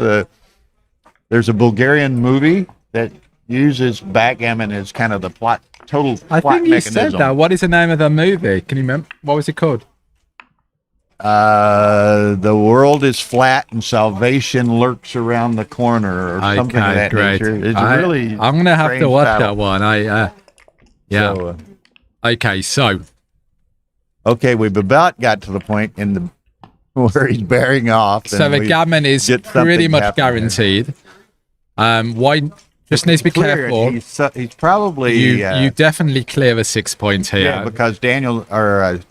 there's a Bulgarian movie that uses backgammon as kind of the total I plot think you mechanism. said that. What is the name of the movie? Can you remember? What was it called? The world is flat and salvation lurks around the corner, or something of that nature. It's really I'm gonna have to strange watch title. that one. Yeah. So, Okay, so okay, we've about got to the point in the where he's bearing off. so and the we gammon is get something pretty much happening there. guaranteed. White just needs to be Clear it. careful. He's probably You definitely clear a 6 point here. yeah, because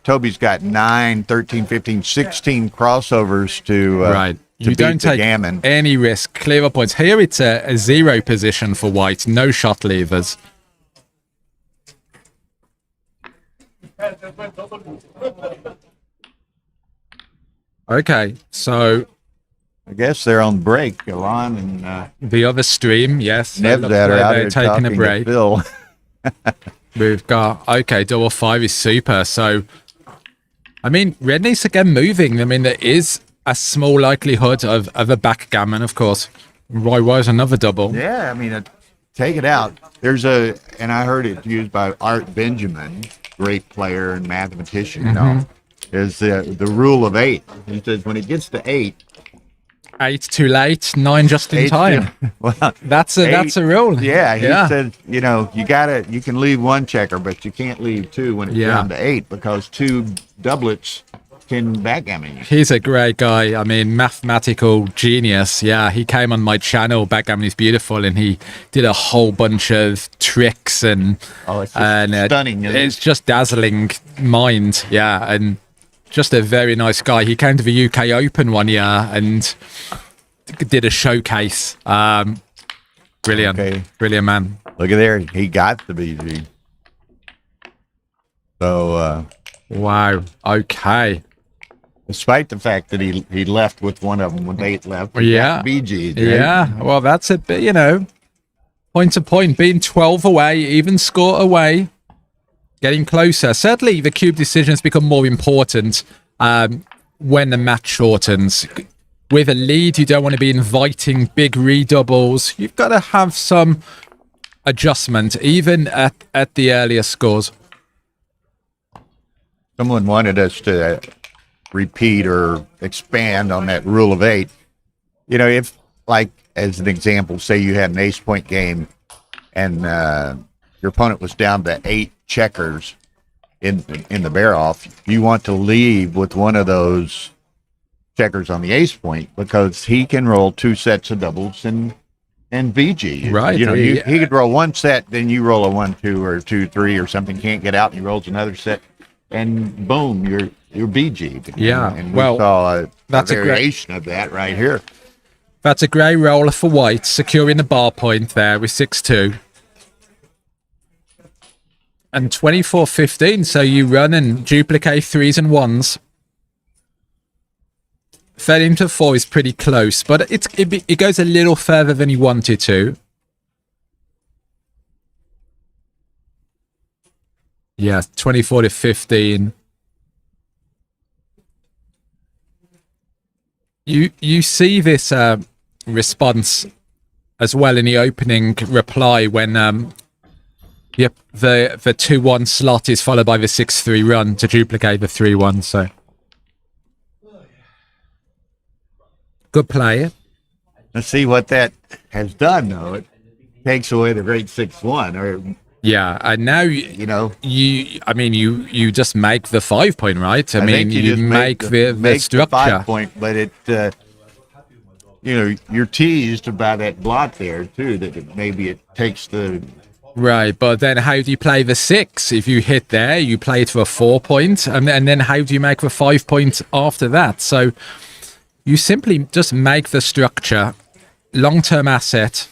Toby's got 9, 13, 15, 16 crossovers to Right. to You don't beat the take gammon. any risk. Clear up points. Here it's a 0 position for white. No shot levers. Okay, so I guess they're on break, Elon and the other stream, yes. it looks Nevzat are like out they're here taking talking a to break. Phil. We've got, okay, double 5 is super. So, I mean, red needs to get moving. I mean, there is a small likelihood of a backgammon, of course. Why was another double? Yeah, I mean, take it out. And I heard it used by Art Benjamin, great player and mathematician, you know, is the rule of 8. He says when it gets to 8, 8 too late, 9 just in 8 time. well, That's a rule. yeah, he said, you know, you can leave one checker, but you can't leave 2 when it's down to 8 because 2 doublets can backgammon you. He's a great guy. I mean, mathematical genius. Yeah, he came on my channel, Backgammon is Beautiful, and he did a whole bunch of tricks and It's just stunning. Isn't it's just dazzling mind. Yeah, and just a very nice guy. He came to the UK Open one year and did a showcase. Brilliant, Okay. brilliant man. Look at there, he got the BG. So, Wow. Okay. despite the fact that he left with one of them when 8 left, he Yeah. got BG. Right? Yeah. Well, that's a bit, point to point, being 12 away, even score away, getting closer. Certainly, the cube decisions become more important when the match shortens. With a lead, you don't want to be inviting big redoubles. You've got to have some adjustment, even at the earlier scores. Someone wanted us to repeat or expand on that rule of 8. You know, if, like, as an example, say you had an ace point game and your opponent was down to 8 checkers in the bear off, you want to leave with one of those checkers on the ace point because he can roll 2 sets of doubles and VG. Right. You know, he could roll 1 set, then you roll a 1-2 or 2-3 or something, can't get out, and he rolls another set, and boom, you're BG. Yeah, and we well, saw that's a great- variation of that right here. That's a great roller for white, securing the bar point there with 6-2. And 24-15, so you run and duplicate 3s and 1s. 13-4 is pretty close, but it goes a little further than he wanted to. Yeah, 24-15. You see this response as well in the opening reply when the 2-1 slot is followed by the 6-3 run to duplicate the 3-1. So good play. Let's see what that has done, though. It takes away the great 6-1, or Yeah, and now you know, you just make the 5 point, right? I mean, think you just make the make structure. 5 point, but it, you know, you're teased about that blot there too. That maybe it takes the Right, but then how do you play the 6? If you hit there, you play it for a 4 point, and then how do you make the 5 point after that? So you simply just make the structure long-term asset,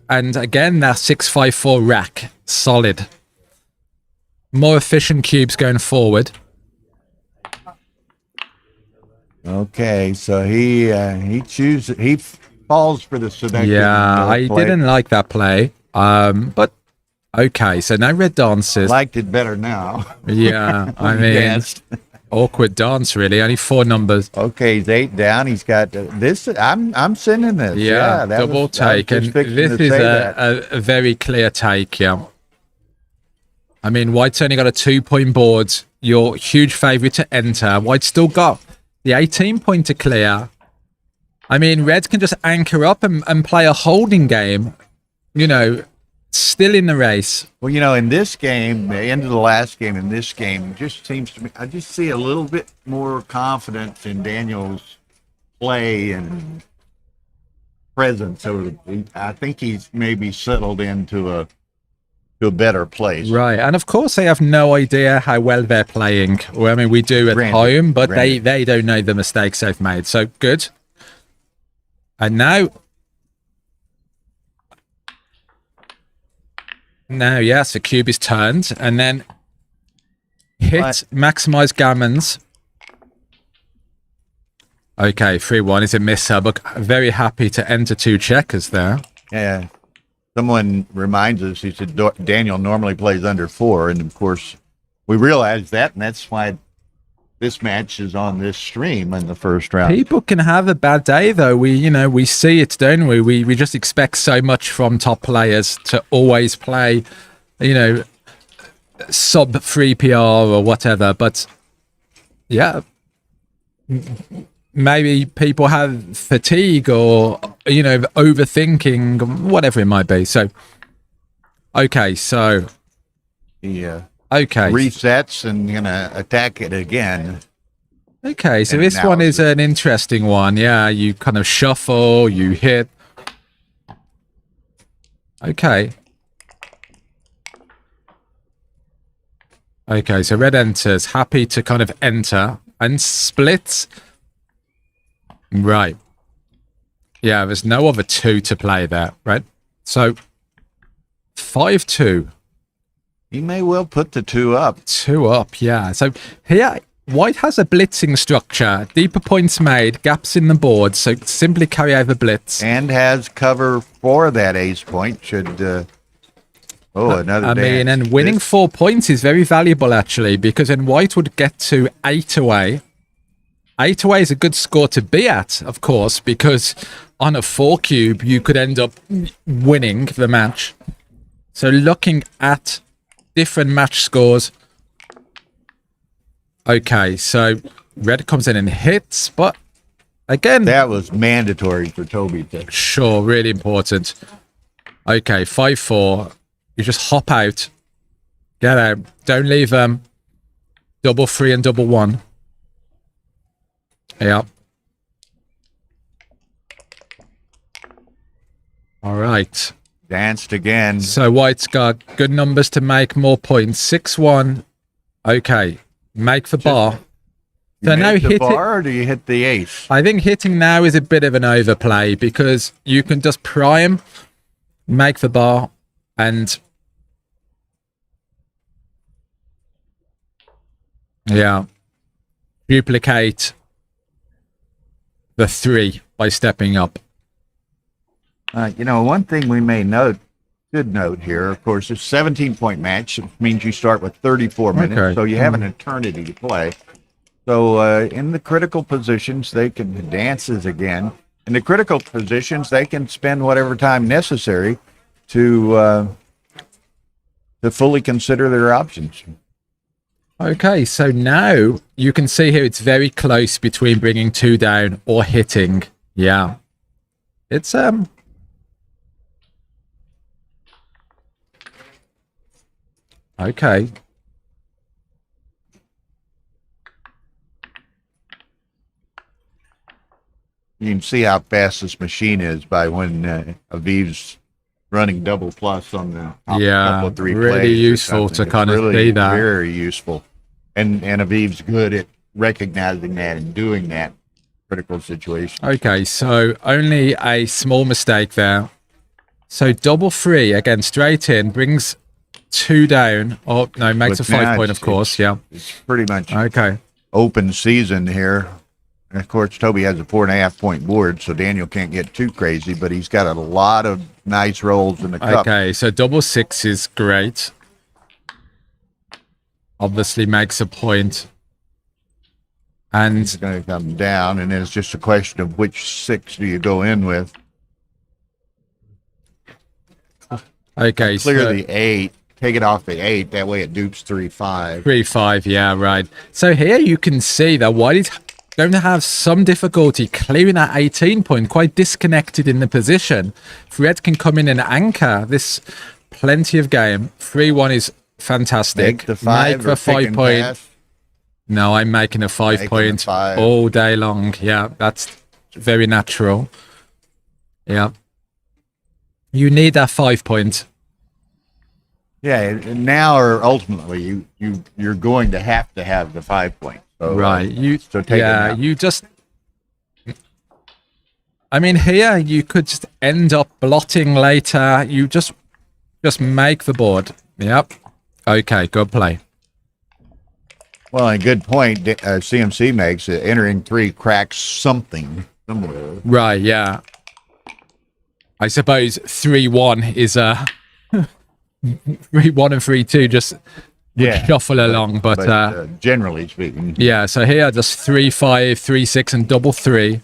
and again, that 6-5-4 rack, solid. More efficient cubes going forward. Okay, so he falls for the seductive. Yeah, I play. didn't like that play. But okay, so now red dances. Liked it better now. Yeah, I He mean, danced. awkward dance really. Only 4 numbers. Okay, he's 8 down. He's got this. I'm sending this. Yeah, that double was- take, I was and just fixing this to is say that. a very clear take. Yeah, I mean, White's only got a 2-point board. You're huge favourite to enter. White's still got the 18-point to clear. I mean, Red can just anchor up and play a holding game. You know, still in the race. Well, you know, in this game, the end of the last game, in this game, it just seems to me, I just see a little bit more confidence in Daniel's play and presence. So I think he's maybe settled into a better place. Right, and of course they have no idea how well they're playing. Well, I mean, we do at Granted, home, but granted. they don't know the mistakes they've made. So good. And now, yes, the cube is turned, and then hit, What? maximize gammons. Okay, 3-1 is a misser, but very happy to enter 2 checkers there. Yeah. Someone reminds us, he said, Daniel normally plays under 4. And of course, we realize that, and that's why this match is on this stream in the first round. People can have a bad day, though. We see it, don't we? We just expect so much from top players to always play, sub 3 PR or whatever. But yeah, maybe people have fatigue or overthinking, whatever it might be. So, okay, so He okay. resets and gonna attack it again. Okay, so And this one is analysis. an interesting one. Yeah, you kind of shuffle, you hit. Okay. Okay, so red enters, happy to kind of enter and splits. Right. Yeah, there's no other 2 to play there, right? So 5-2. He may well put the 2 up. 2 up, yeah. So here, White has a blitzing structure. Deeper points made, gaps in the board. So simply carry over blitz. And has cover for that ace point should another I mean, dance. and winning This- 4 points is very valuable, actually, because then White would get to 8 away. 8 away is a good score to be at, of course, because on a 4 cube, you could end up winning the match. So looking at different match scores. Okay, so red comes in and hits, but again, that was mandatory for Toby to sure, really important. Okay, 5-4. You just hop out. Get out. Don't leave them. Double 3 and double 1. Yeah. All right. danced again. So White's got good numbers to make more points. 6-1. Okay. Make the bar. You So now make the hit it. bar, or do you hit the ace? I think hitting now is a bit of an overplay because you can just prime, make the bar, and yeah, duplicate the 3 by stepping up. One thing we may should note here, of course, it's a 17-point match. It means you start with 34 minutes, Okay. so you have an eternity to play. So in the critical positions, they can dances again. In the critical positions, they can spend whatever time necessary to fully consider their options. Okay, so now you can see here it's very close between bringing 2 down or hitting. Yeah. It's okay. You can see how fast this machine is by when Aviv's running double plus on the top Yeah, couple of three really plays or useful to something. kind It's of really see that. Very useful. And Aviv's good at recognizing that and doing that critical situation. Okay, so only a small mistake there. So double three again, straight in, brings 2 down. Oh, no, makes But a now 5 point, it's- of course. Yeah. It's pretty much Okay. open season here. And of course, Toby has a 4.5 point board, so Daniel can't get too crazy, but he's got a lot of nice rolls in the cup. Okay, so double 6 is great. Obviously makes a point. And It's going to come down, and then it's just a question of which 6 do you go in with. okay, Clear so the 8, take it off the 8, that way it dupes 3-5. 3-5, yeah, right. So here you can see that White is going to have some difficulty clearing that 18 point, quite disconnected in the position. Red can come in and anchor this plenty of game. 3-1 is fantastic. Make the 5 Make the or 5 pick and point. pass. No, I'm making a 5 Making point a 5. all day long. Yeah, that's very natural. Yeah. You need that 5 point. Yeah, and now or ultimately you're going to have the 5 point. So, Right. You so take it yeah, now. you just I mean here you could just end up blotting later. You just make the board. Yep. Okay, good play. Well, a good point CMC makes, entering 3 cracks something somewhere. Right, yeah. I suppose 3-1 is 3-1 and 3-2 just shuffle along, but generally speaking, yeah, so here just 3-5, 3-6 and double 3.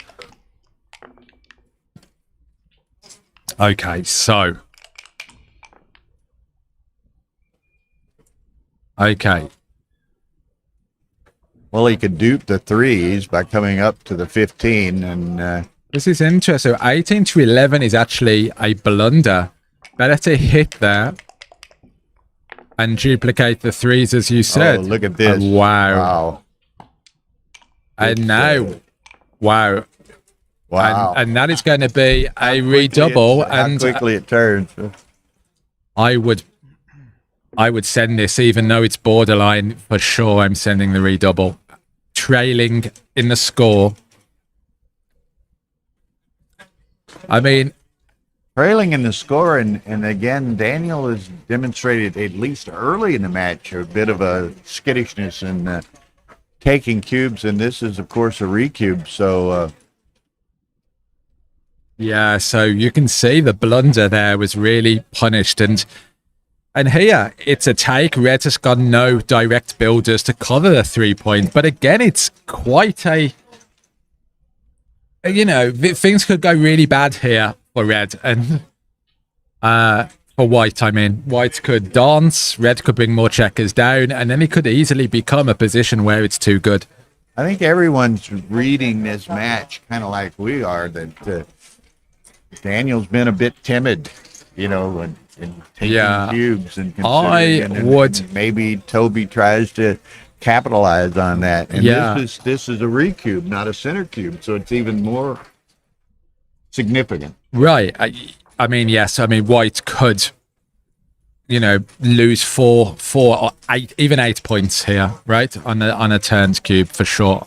Okay, so okay. well, he could dupe the 3s by coming up to the 15, and This is interesting. So 18 to 11 is actually a blunder. Better to hit there and duplicate the 3s as you said. oh, look at this! Wow. Wow! And now, wow. Wow! And that is going to be a Quickly redouble. how And quickly it turns. I would send this, even though it's borderline, for sure I'm sending the redouble. Trailing in the score. I mean, Trailing in the score, and again, Daniel has demonstrated, at least early in the match, a bit of a skittishness in taking cubes, and this is, of course, a recube, so... yeah, so you can see the blunder there was really punished. And here, it's a take. Red has got no direct builders to cover the 3 point. But again, it's quite a... You know, things could go really bad here for Red. And for White, I mean. White could dance. Red could bring more checkers down. And then it could easily become a position where it's too good. I think everyone's reading this match kind of like we are, that Daniel's been a bit timid, you know, and taking cubes and considering, and maybe Toby tries to capitalize on that. And this is a recube, not a center cube, so it's even more significant. Right. I mean, yes. I mean, White could, you know, lose 4 or 8, even 8 points here, right, on a turns cube for sure.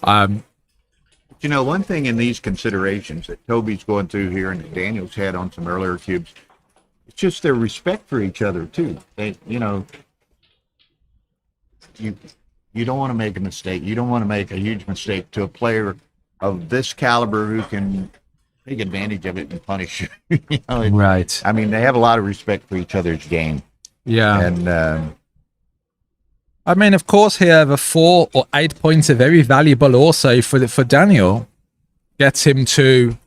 You know, one thing in these considerations that Toby's going through here and that Daniel's had on some earlier cubes, it's just their respect for each other too. They, you know, you don't want to make a mistake. You don't want to make a huge mistake to a player of this caliber who can take advantage of it and punish you. You know, Right. I mean, they have a lot of respect for each other's game. Yeah. And I mean, of course, here the 4 or 8 points are very valuable also for Daniel. Gets him to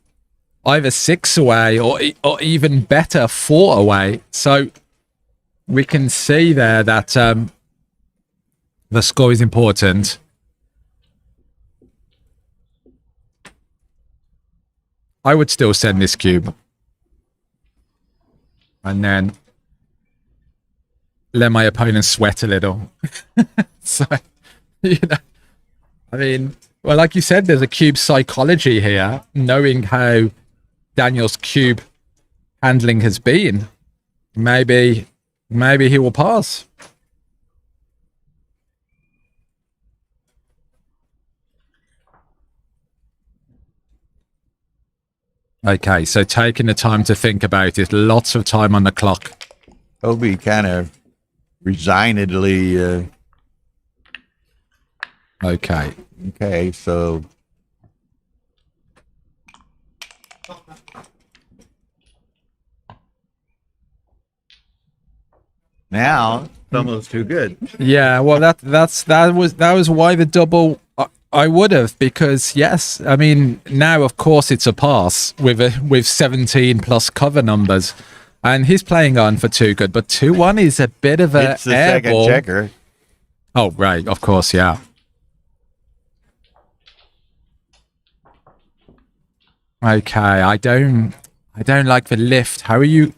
either 6 away or even better 4 away. So we can see there that the score is important. I would still send this cube. And then let my opponent sweat a little. So, you know, I mean, well, like you said, there's a cube psychology here, knowing how Daniel's cube handling has been. maybe he will pass. Okay, so taking the time to think about it, lots of time on the clock. Toby kind of resignedly. Okay. Okay, so now it's almost too good. Yeah, well, that was why the double I would have, because yes, I mean now of course it's a pass with 17 plus cover numbers, and he's playing on for too good, but 2-1 is a bit of a It's the air second ball. checker. Oh right, of course, yeah. Okay, I don't like the lift. How are you?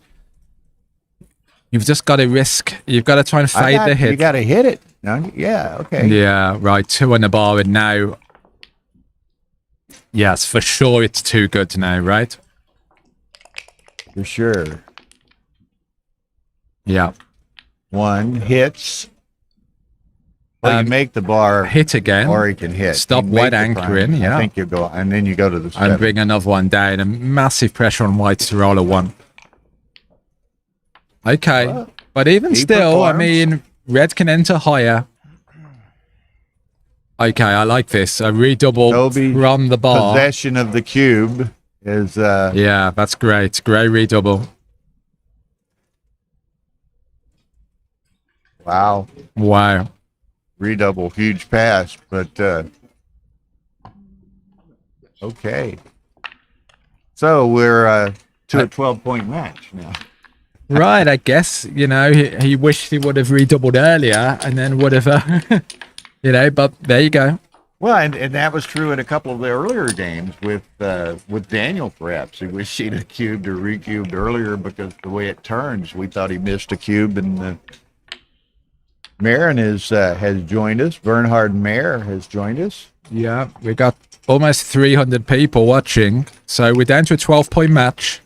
You've just got to risk. You've got to try and fade the hit. You got to hit it. No, yeah, okay. Yeah, right. 2 on the bar, and now, yes, for sure, it's too good now, right? For sure. Yeah. 1 hits. Well, you make the bar hit again, or you can hit. Stop You white make the anchoring. prime. Yeah, I think you go, and then you go to the and 7. bring another one down. And massive pressure on white to roll a 1. Okay, Well, but even he still, I performs. mean, red can enter higher. Okay, I like this. A redouble Toby from the bar. Possession of the cube is Yeah, that's great. Great redouble. wow. Wow. Redouble, huge pass, but okay. So we're to a 12-point match now. Right, I guess, you know, he wished he would have redoubled earlier and then would have, you know, but there you go. Well, and that was true in a couple of the earlier games with Daniel, perhaps. He wished he'd have cubed or recubed earlier because the way it turns, we thought he missed a cube. And Marin has joined us. Bernhard Mayer has joined us. Yeah, we got almost 300 people watching. So we're down to a 12-point match.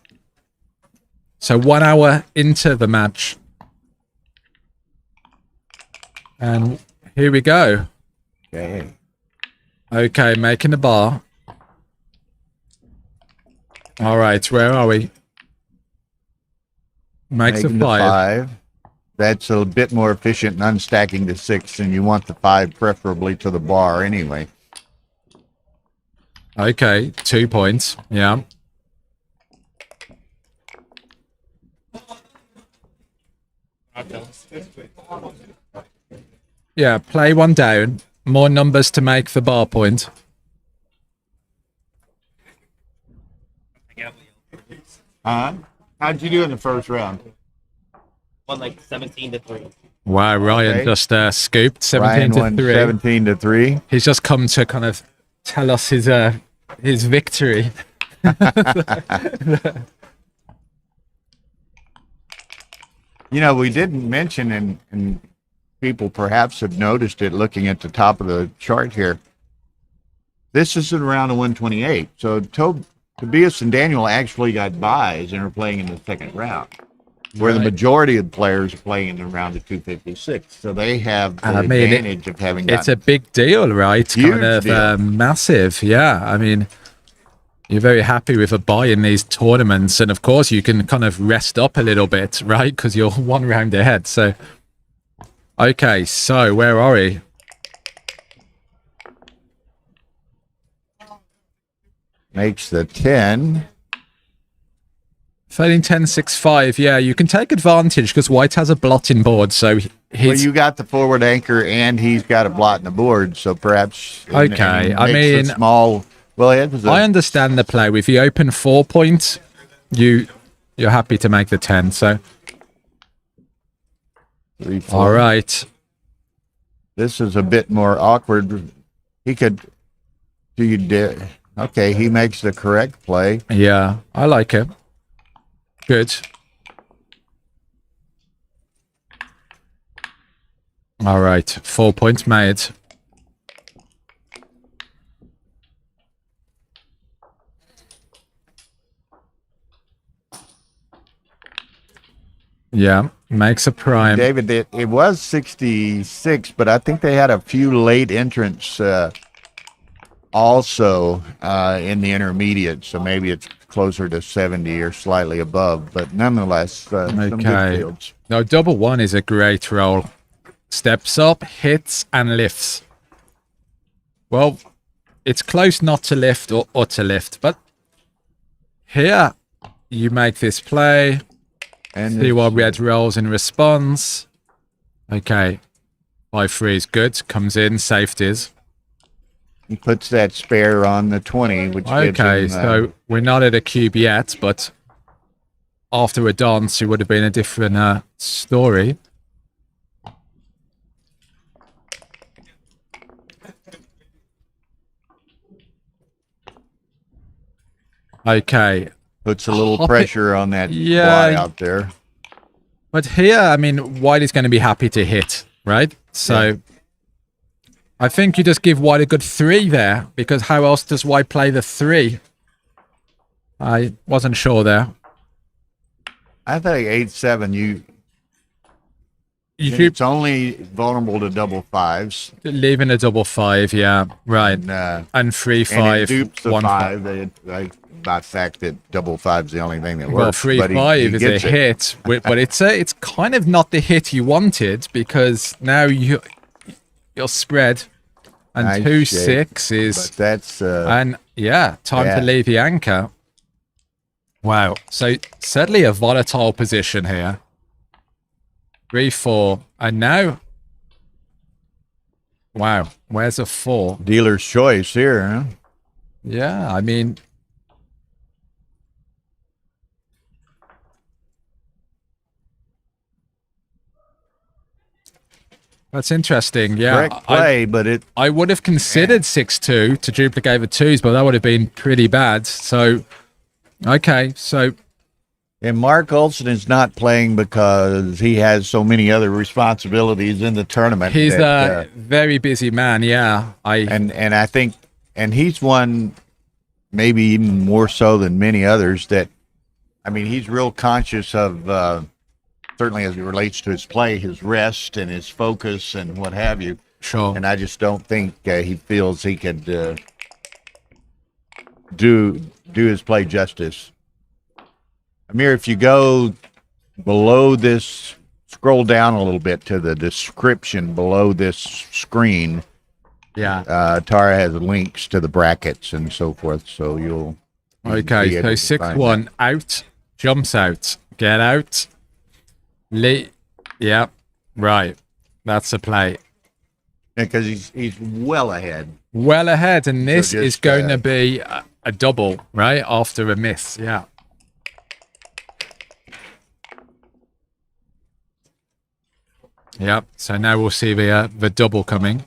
So 1 hour into the match. And here we go. Okay. Okay, making the bar. All right, where are we? Makes Making a the 5. 5. That's a bit more efficient in unstacking the 6, and you want the 5 preferably to the bar anyway. Okay, 2 points. Yeah. Yeah, play 1 down. More numbers to make the bar point. How'd you do in the first round? Won like 17-3. Wow, Ryan Okay. just scooped 17 Ryan to won 3. 17 to 3. He's just come to kind of tell us his victory. You know, we didn't mention, and people perhaps have noticed it looking at the top of the chart here. This is around a 128. So Tobias and Daniel actually got buys and are playing in the second round, where the Right. majority of the players are playing in the round of 256. So they have the I mean, advantage of having It's gotten a big deal, right? Huge Kind of deal. massive. Yeah, I mean, you're very happy with a buy in these tournaments, and of course you can kind of rest up a little bit, right? Because you're 1 round ahead. So, okay, so where are we? makes the 10. Failing 10-6-5. Yeah, you can take advantage because White has a blotting board, so Well, he's you got the forward anchor, and he's got a blot in the board, so perhaps. Okay, he I makes a mean, small. Well, it was I understand the play. If you open 4 points, you're happy to make the 10. So, 3, 4. all right. This is a bit more awkward. He could. Do you dare? Okay, he makes the correct play. Yeah, I like it. Good. All right, 4 points made. Yeah, makes a prime. David, it was 66, but I think they had a few late entrants also in the intermediate, so maybe it's closer to 70 or slightly above, but nonetheless, some good Okay. fields. No, double one is a great roll. Steps up, hits, and lifts. Well, it's close not to lift or to lift, but here you make this play. And See what red rolls in response. Okay. 5-3 is good. Comes in, safeties. he puts that spare on the 20, which gives Okay, him, so we're not at a cube yet, but after a dance, it would have been a different story. Okay. puts a little Hop it- pressure on that Yeah. fly out there. But here, I mean, White is going to be happy to hit, right? So I think you just give White a good 3 there, because how else does White play the 3? I wasn't sure there. I think 8-7, You it's only vulnerable to double fives. leaving a double 5, yeah, right. And 3 And 5, it dupes the 1 5. By fact that double five's the only thing that works. Well, 3 but he 5 is a gets it. hit, but it's kind of not the hit you wanted, because now you're spread, and Nice 2 shape. 6 But is that's and yeah, time yeah. to leave the anchor. Wow, so certainly a volatile position here. 3 4, and now, wow, where's a 4? dealer's choice here, huh? Yeah, I mean, that's interesting. Yeah, Correct play, but it I would have considered 6-2 to duplicate the 2s, but that would have been pretty bad. So, okay, so and Mark Olson is not playing because he has so many other responsibilities in the tournament. he's that, a very busy man. Yeah, and I think he's one maybe even more so than many others that I mean he's real conscious of certainly as it relates to his play, his rest and his focus and what have you. sure. And I just don't think he feels he could do his play justice. Amir, if you go below this, scroll down a little bit to the description below this screen. Yeah. Tara has links to the brackets and so forth, so you'll. be Okay, able so to find 6-1 out, jumps out, get out. Yeah, right. That's a play. because he's well ahead. Well ahead, and this So is just, going to be a double, right? After a miss, yeah. Yep, so now we'll see the double coming.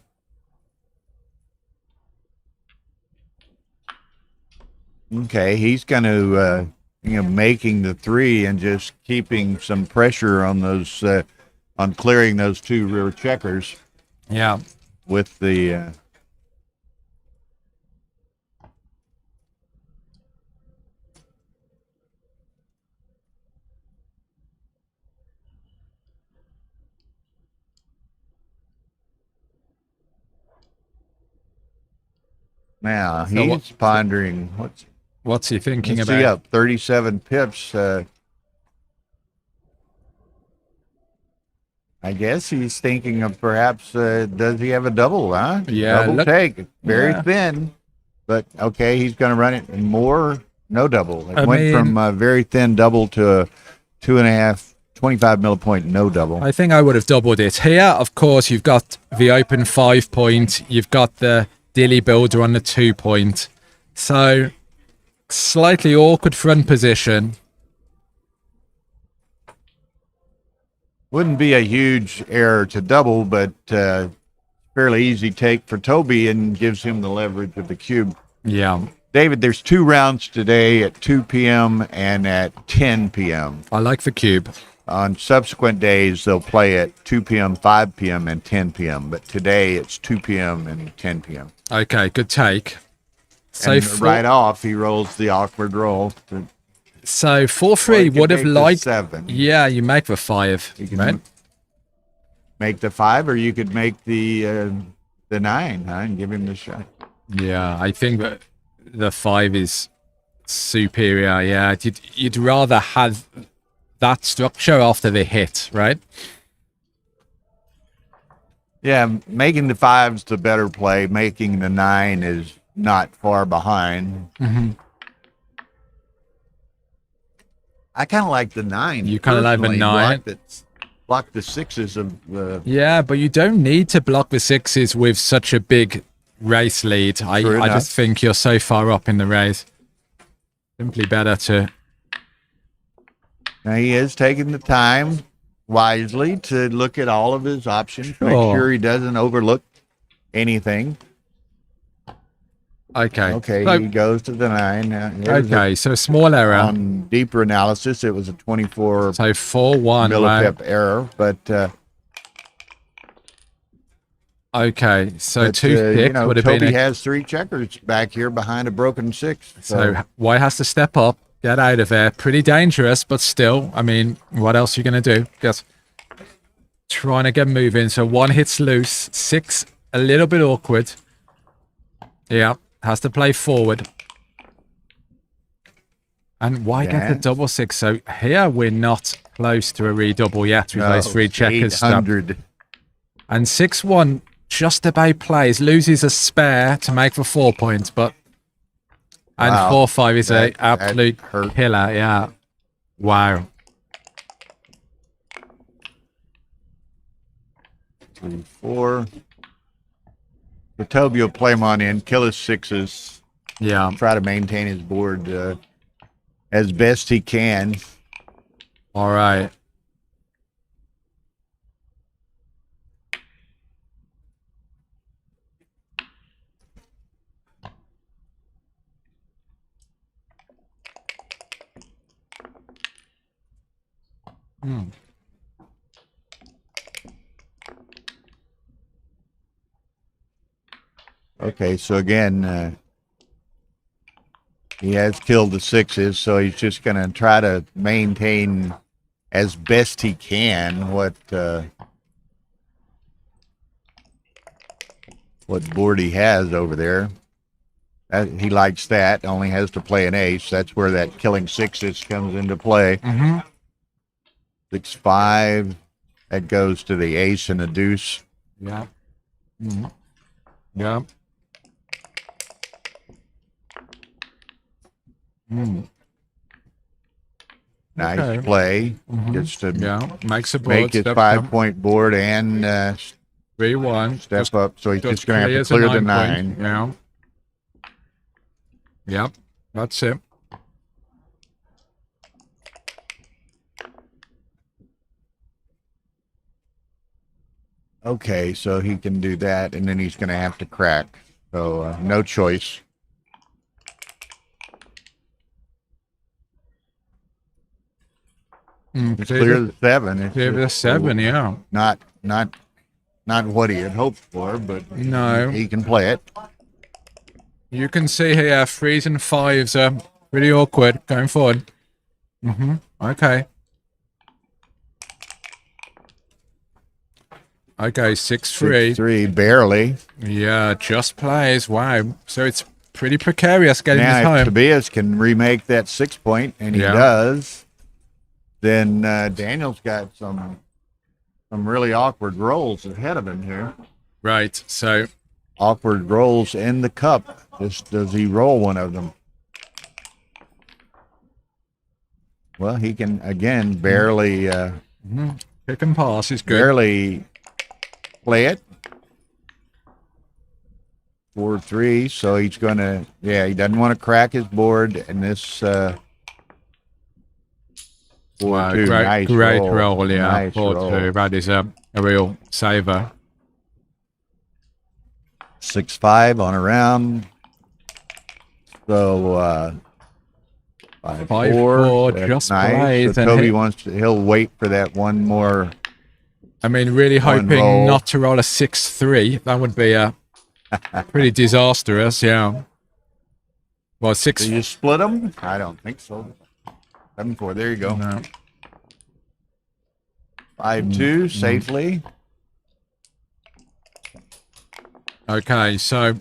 Okay, he's going to making the 3 and just keeping some pressure on those on clearing those 2 rear checkers Yeah. with the now So he's pondering What's he thinking let's about? see up 37 pips. I guess he's thinking of perhaps does he have a double, huh? Yeah, Double look- take. Very yeah. thin. But okay, he's gonna run it more, no double. It I went mean- from a very thin double to a 2.5, 25 millipoint no double. I think I would have doubled it. Here, of course, you've got the open 5 point. You've got the dilly builder on the 2 point. So, slightly awkward front position. Wouldn't be a huge error to double, but fairly easy take for Toby and gives him the leverage of the cube. Yeah, David, there's 2 rounds today at 2 p.m. and at 10 p.m. I like the cube. On subsequent days, they'll play at 2 p.m., 5 p.m., and 10 p.m. But today, it's 2 p.m. and 10 p.m. Okay, good take. So And right off, he rolls the awkward roll. So Or 4-3 you could would have make the liked. 7. Yeah, you make the 5, You can right? make the 5, or you could make the 9, huh, and give him the shot. Yeah, I think that the 5 is superior. Yeah, you'd rather have that structure after the hit, right? Yeah, making the 5's the better play. Making the 9 is not far behind. Mm-hmm. I kind of like the 9. You kinda like the personally. 9? Block the 6s of the. Yeah, but you don't need to block the 6s with such a big race lead. I enough. just think you're so far up in the race. Simply better to. Now he is taking the time wisely to look at all of his options, make Sure. sure he doesn't overlook anything. Okay. Okay, So, he goes to the 9. Now, here's okay, so small error. on deeper analysis, it was a 24 So 4-1. millipip error, but Okay, so 2 you pick know, would have Toby been. has 3 checkers back here behind a broken 6. So White has to step up, get out of there. Pretty dangerous, but still, I mean, what else are you going to do? Just trying to get moving. So 1 hits loose, 6 a little bit awkward. Yeah, has to play forward. And why get the Yeah. double 6? So here we're not close to a redouble yet with those 3 checkers stuck. 800. And 6-1 just about plays, loses a spare to make for 4 points, but and Wow. 4-5 is That a absolute hurt. killer. Yeah, wow. 3, 4. So Toby will play him on in, kill his 6s, Yeah, try to maintain his board as best he can. all right. Okay, so again, he has killed the 6s, so he's just going to try to maintain as best he can what board he has over there. He likes that. Only has to play an ace. That's where that killing 6s comes into play. Mm-hmm. 6-5. That goes to the ace and the deuce. Yeah. Mm-hmm. Yeah. Mm. Nice Okay. play. Mhm. Just to Yeah. Makes a board. make his Step 5-point board and 3-1. step up. So he's just going to have clears to a clear the 9 9. point. Yeah. Yep. That's it. Okay, so he can do that, and then he's going to have to crack. So no choice. Clear the 7. It's Clear the just 7, yeah. not what he had hoped for, but No. he can play it. You can see here 3s and 5s are pretty awkward going forward. Mm-hmm. Okay. Okay, 6-3. 6-3, barely. Yeah, just plays. Wow. So it's pretty precarious getting this Now, if home. Tobias can remake that 6-point, and he Yeah. does, then Daniel's got some really awkward rolls ahead of him here. Right. So Awkward rolls in the cup. Just does he roll one of them? Well, he can again barely pick and pass is good. barely play it. 4-3, so he's gonna he doesn't want to crack his board, and this 4-2, Wow, nice great roll. roll, yeah. Nice 4-2. roll. That is a real saver. 6-5 on a round. So 5-4, 5-4, that's just nice. plays, So and Toby he'll wait for that one more. I mean, really One hoping roll. not to roll a 6-3. That would be pretty disastrous, yeah. Well, Do you split them? I don't think so. 7-4. There you go. No. 5-2 safely. Okay, so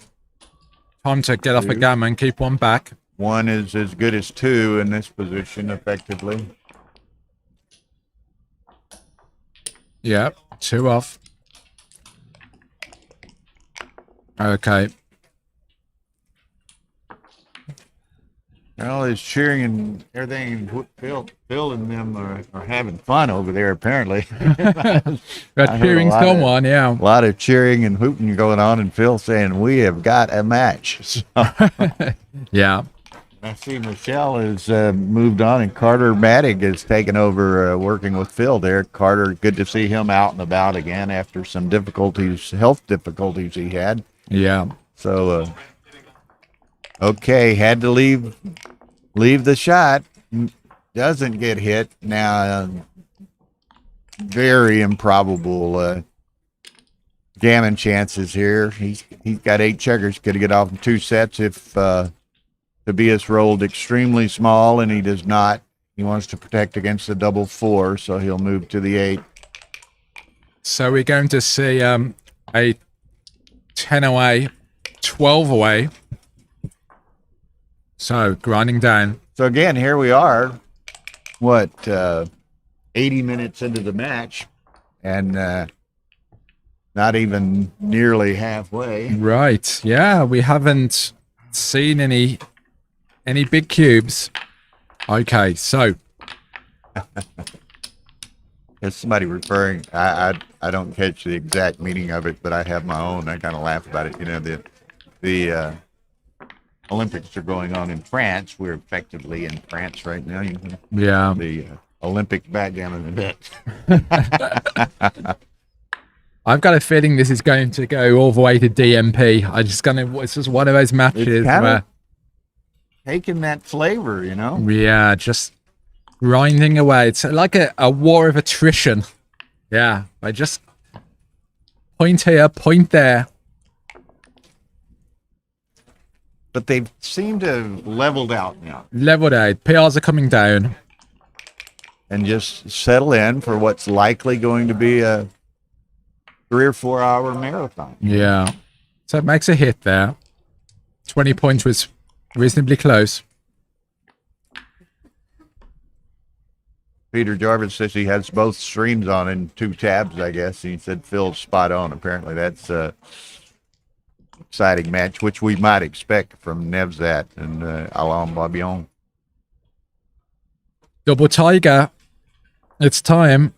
time to get off a gammon, keep one back. 1 is as good as 2 in this position, effectively. Yep, 2 off. Okay. Well, his cheering and everything. Phil and them are having fun over there, apparently. We're cheering someone, yeah. A lot of cheering and hooting going on, and Phil saying, "We have got a match." So, Yeah. I see Michelle has moved on, and Carter Maddig has taken over working with Phil there. Carter, good to see him out and about again after some health difficulties he had. Yeah. So, okay, had to leave the shot. Doesn't get hit. Now, very improbable gammon chances here. He's got 8 checkers. Could get off in 2 sets if Tobias rolled extremely small, and he does not. He wants to protect against the double 4, so he'll move to the 8. So we're going to see a 10 away, 12 away. So grinding down. So again, here we are, 80 minutes into the match, and not even nearly halfway. Right. Yeah, we haven't seen any big cubes. Okay, so There's somebody referring. I don't catch the exact meaning of it, but I have my own. I kind of laugh about it. You know, the Olympics are going on in France. We're effectively in France right now. yeah. The Olympic backgammon event. I've got a feeling this is going to go all the way to DMP. It's just one of those matches where taking that flavor, you know. Yeah, just grinding away. It's like a war of attrition. Yeah, I just point here, point there. But they seem to have leveled out now. Leveled out. PRs are coming down. And just settle in for what's likely going to be a 3 or 4 hour marathon. Yeah. So it makes a hit there. 20 points was reasonably close. Peter Jarvis says he has both streams on in 2 tabs, I guess. He said Phil's spot on. Apparently that's exciting match, which we might expect from Nevzat and Alain Babion. Double Tiger. It's time.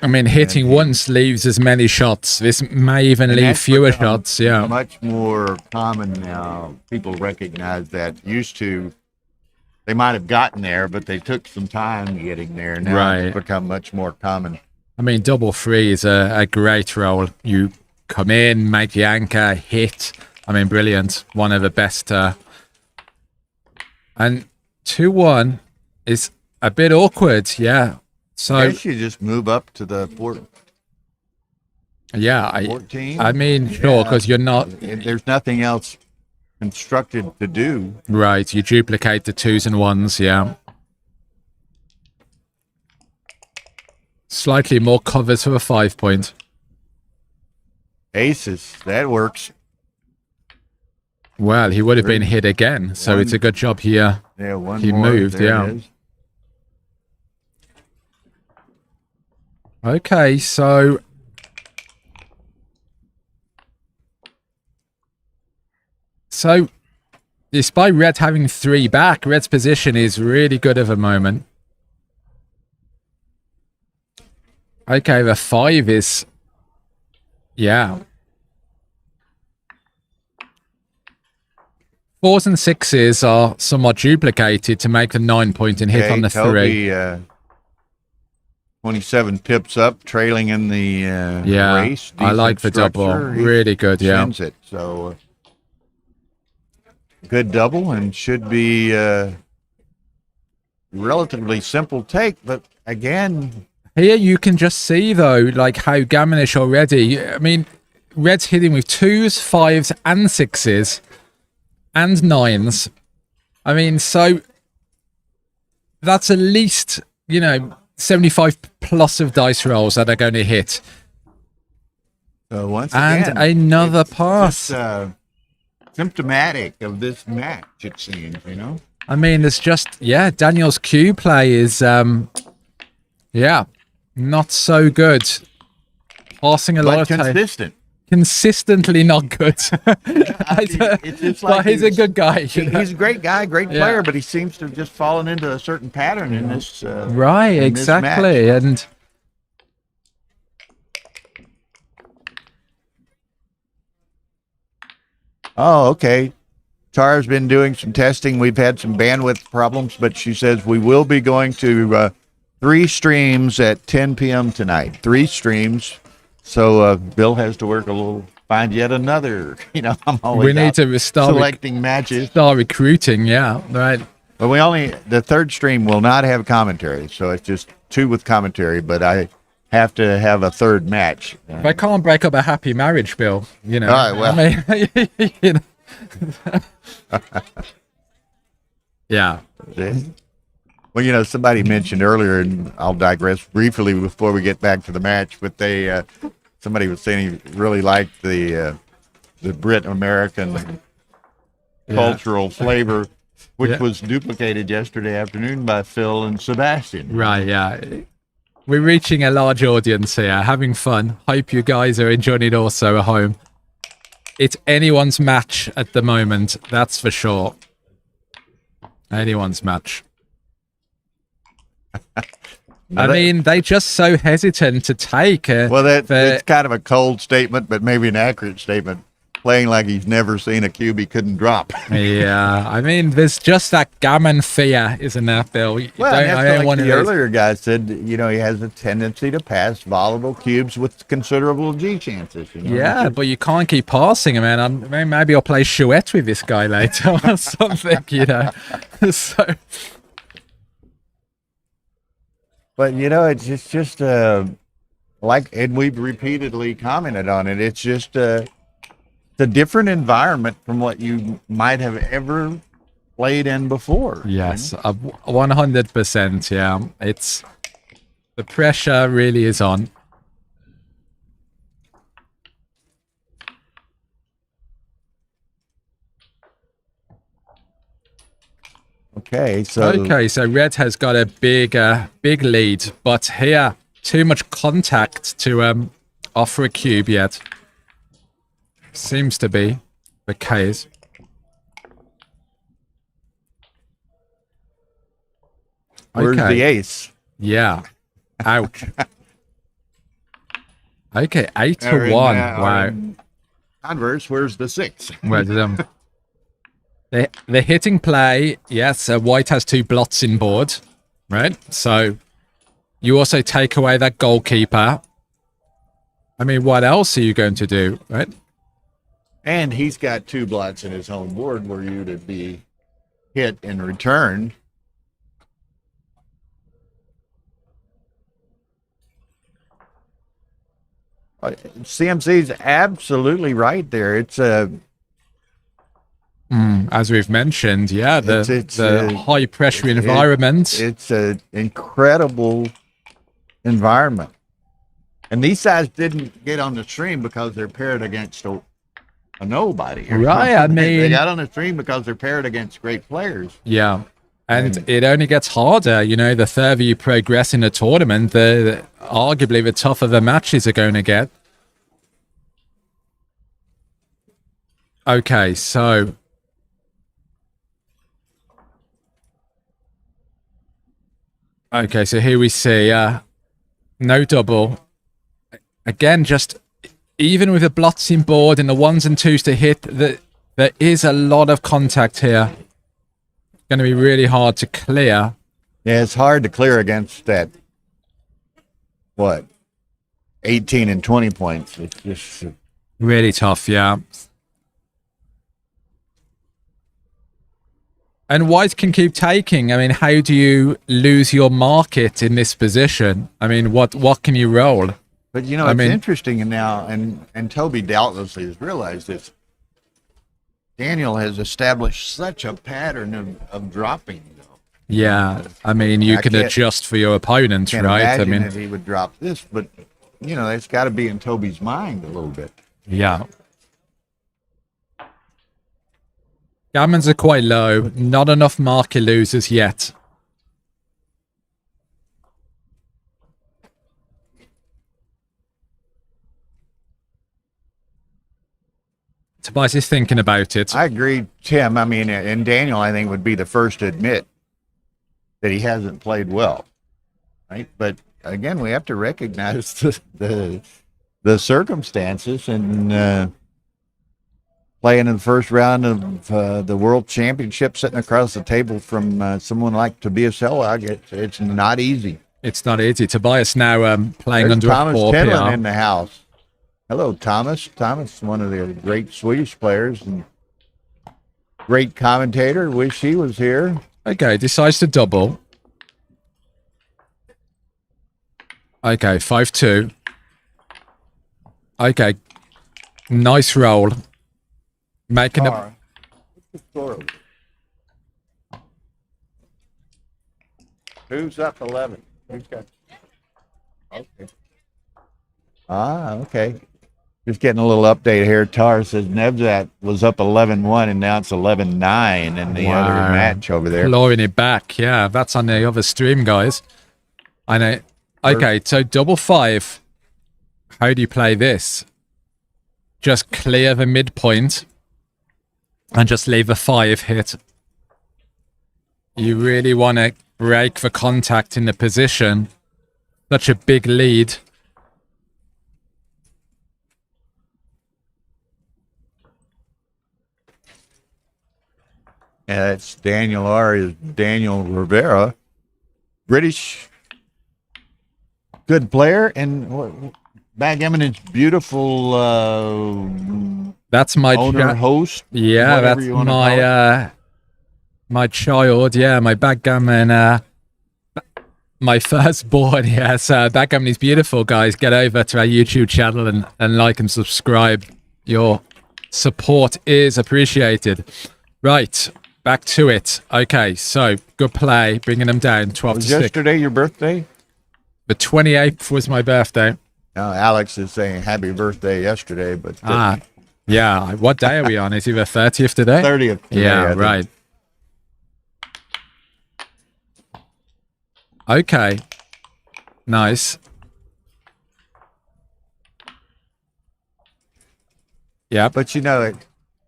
I mean, hitting once leaves as many shots. This may even leave fewer shots. Yeah. Much more common now. People recognize that. Used to, they might have gotten there, but they took some time getting there. Now it's become much more common. I mean, double 3 is a great roll. You come in, make the anchor, hit. I mean, brilliant. One of the best. And 2-1 is a bit awkward. Yeah. So I guess you just move up to the 14. Yeah, 14. I mean, sure, because you're not. There's nothing else constructed to do. Right, you duplicate the 2s and 1s. Yeah. Slightly more covers for a 5-point. Aces, that works. Well, he would have been hit again, so it's a good job here. Yeah, one he more. Moved. There Yeah. it is. Okay, so despite Red having 3 back, Red's position is really good at the moment. Okay, the 5 is, yeah. 4s and 6s are somewhat duplicated to make the 9-point and hit on the 3. Toby, 27 pips up, trailing in the race. I like the double. Really good, yeah. Sends it, so good double, and should be relatively simple take, but again, here you can just see though, like how gammonish already. I mean, Red's hitting with 2s, 5s, and 6s, and 9s. I mean, so that's at least, 75 plus of dice rolls that are going to hit. So once And again, another it's pass. just, symptomatic of this match, it seems, I mean, it's just, Daniel's Q play is, not so good. Passing a lot But of time. consistent. Consistently not good. It's just But like he's a good guy. He's a great guy, great Yeah. player, but he seems to have just fallen into a certain pattern in this. Right, in this exactly. match. And Oh, okay. Tara's been doing some testing. We've had some bandwidth problems, but she says we will be going to 3 streams at 10 p.m. tonight. 3 streams. So Bill has to work a little, find yet another. I'm always we need out to start selecting matches. start recruiting, right. But the third stream will not have commentary. So it's just 2 with commentary, but I have to have a third match. They can't break up a happy marriage, Bill. All right, well. I mean, yeah. Well, somebody mentioned earlier, and I'll digress briefly before we get back to the match, but somebody was saying he really liked the Brit American cultural flavor, which was duplicated yesterday afternoon by Phil and Sebastian. Right, yeah. We're reaching a large audience here, having fun. Hope you guys are enjoying it also at home. It's anyone's match at the moment, that's for sure. Anyone's match. I mean, they just so hesitant to take. Well, that's kind of a cold statement, but maybe an accurate statement. Playing like he's never seen a cube he couldn't drop. Yeah, I mean, there's just that gammon fear, isn't there, Bill? Well, that's like the earlier guy said, he has a tendency to pass volatile cubes with considerable G chances. Yeah, but you can't keep passing him, man. Maybe I'll play chouette with this guy later or something, So... But it's just and we've repeatedly commented on it. It's just a different environment from what you might have ever played in before. Yes, 100%. Yeah, it's the pressure really is on. Okay, so Red has got a big lead, but here too much contact to offer a cube yet. Seems to be the case. Where's the ace? Yeah. Ouch. Okay, 8-1. Wow. Converse, where's the 6? Well, the hitting play, yes, White has 2 blots in board, right? So you also take away that goalkeeper. I mean, what else are you going to do, right? And he's got 2 blots in his home board where you to be hit in return. CMC's absolutely right there. It's a as we've mentioned, yeah, the high pressure environment. It's an incredible environment. And these guys didn't get on the stream because they're paired against a nobody. Right, I mean... They got on the stream because they're paired against great players. Yeah. And it only gets harder, the further you progress in a tournament, arguably the tougher the matches are going to get. Okay, so... Okay, so here we see no double. Again, just even with the blots in board and the 1s and 2s to hit, there is a lot of contact here. Going to be really hard to clear. Yeah, it's hard to clear against that, 18 and 20 points. It's just... really tough, yeah. And White can keep taking. I mean, how do you lose your market in this position? I mean, what can you roll? But, it's interesting now, and Toby doubtlessly has realized this. Daniel has established such a pattern of dropping, Yeah, I mean, you I can can't- adjust for your opponent, Can't right? I imagine mean, that he would drop this, but it's got to be in Toby's mind a little bit. yeah. Gammons are quite low. Not enough market losers yet. Tobias is thinking about it. I agree, Tim. I mean, and Daniel, I think, would be the first to admit that he hasn't played well, right? But again, we have to recognize the circumstances, and playing in the first round of the World Championship, sitting across the table from someone like Tobias Helwag, it's not easy. It's not easy. Tobias now playing There's under Thomas a 4 Tinlin PR. in the house. Hello, Thomas. Thomas, one of the great Swedish players and great commentator. Wish he was here. Okay, decides to double. Okay, 5-2. Okay, nice roll. Making a... Who's up 11? Who's got? Okay. Okay. Just getting a little update here. Tar says Nevzat was up 11-1 and now it's 11-9 in the other Wow. match over there. Clawing it back. Yeah, that's on the other stream, guys. I know. Okay, so double 5. How do you play this? Just clear the midpoint and just leave a 5 hit. You really want to break the contact in the position. Such a big lead. It's Daniel R. is Daniel Rivera. British good player and Backgammon is beautiful That's my owner, host. yeah, whatever that's you wanna call it. my child. Yeah, my backgammon. My firstborn. Yes, backgammon is beautiful, guys. Get over to our YouTube channel and like and subscribe. Your support is appreciated. Right, back to it. Okay, so good play, bringing them down 12 to Was 6. yesterday your birthday? The 28th was my birthday. Now, Alex is saying happy birthday yesterday, but Yeah. What day are we on? Is it the 30th today? 30th. today, I Yeah, think. right. Okay. Nice. Yeah, But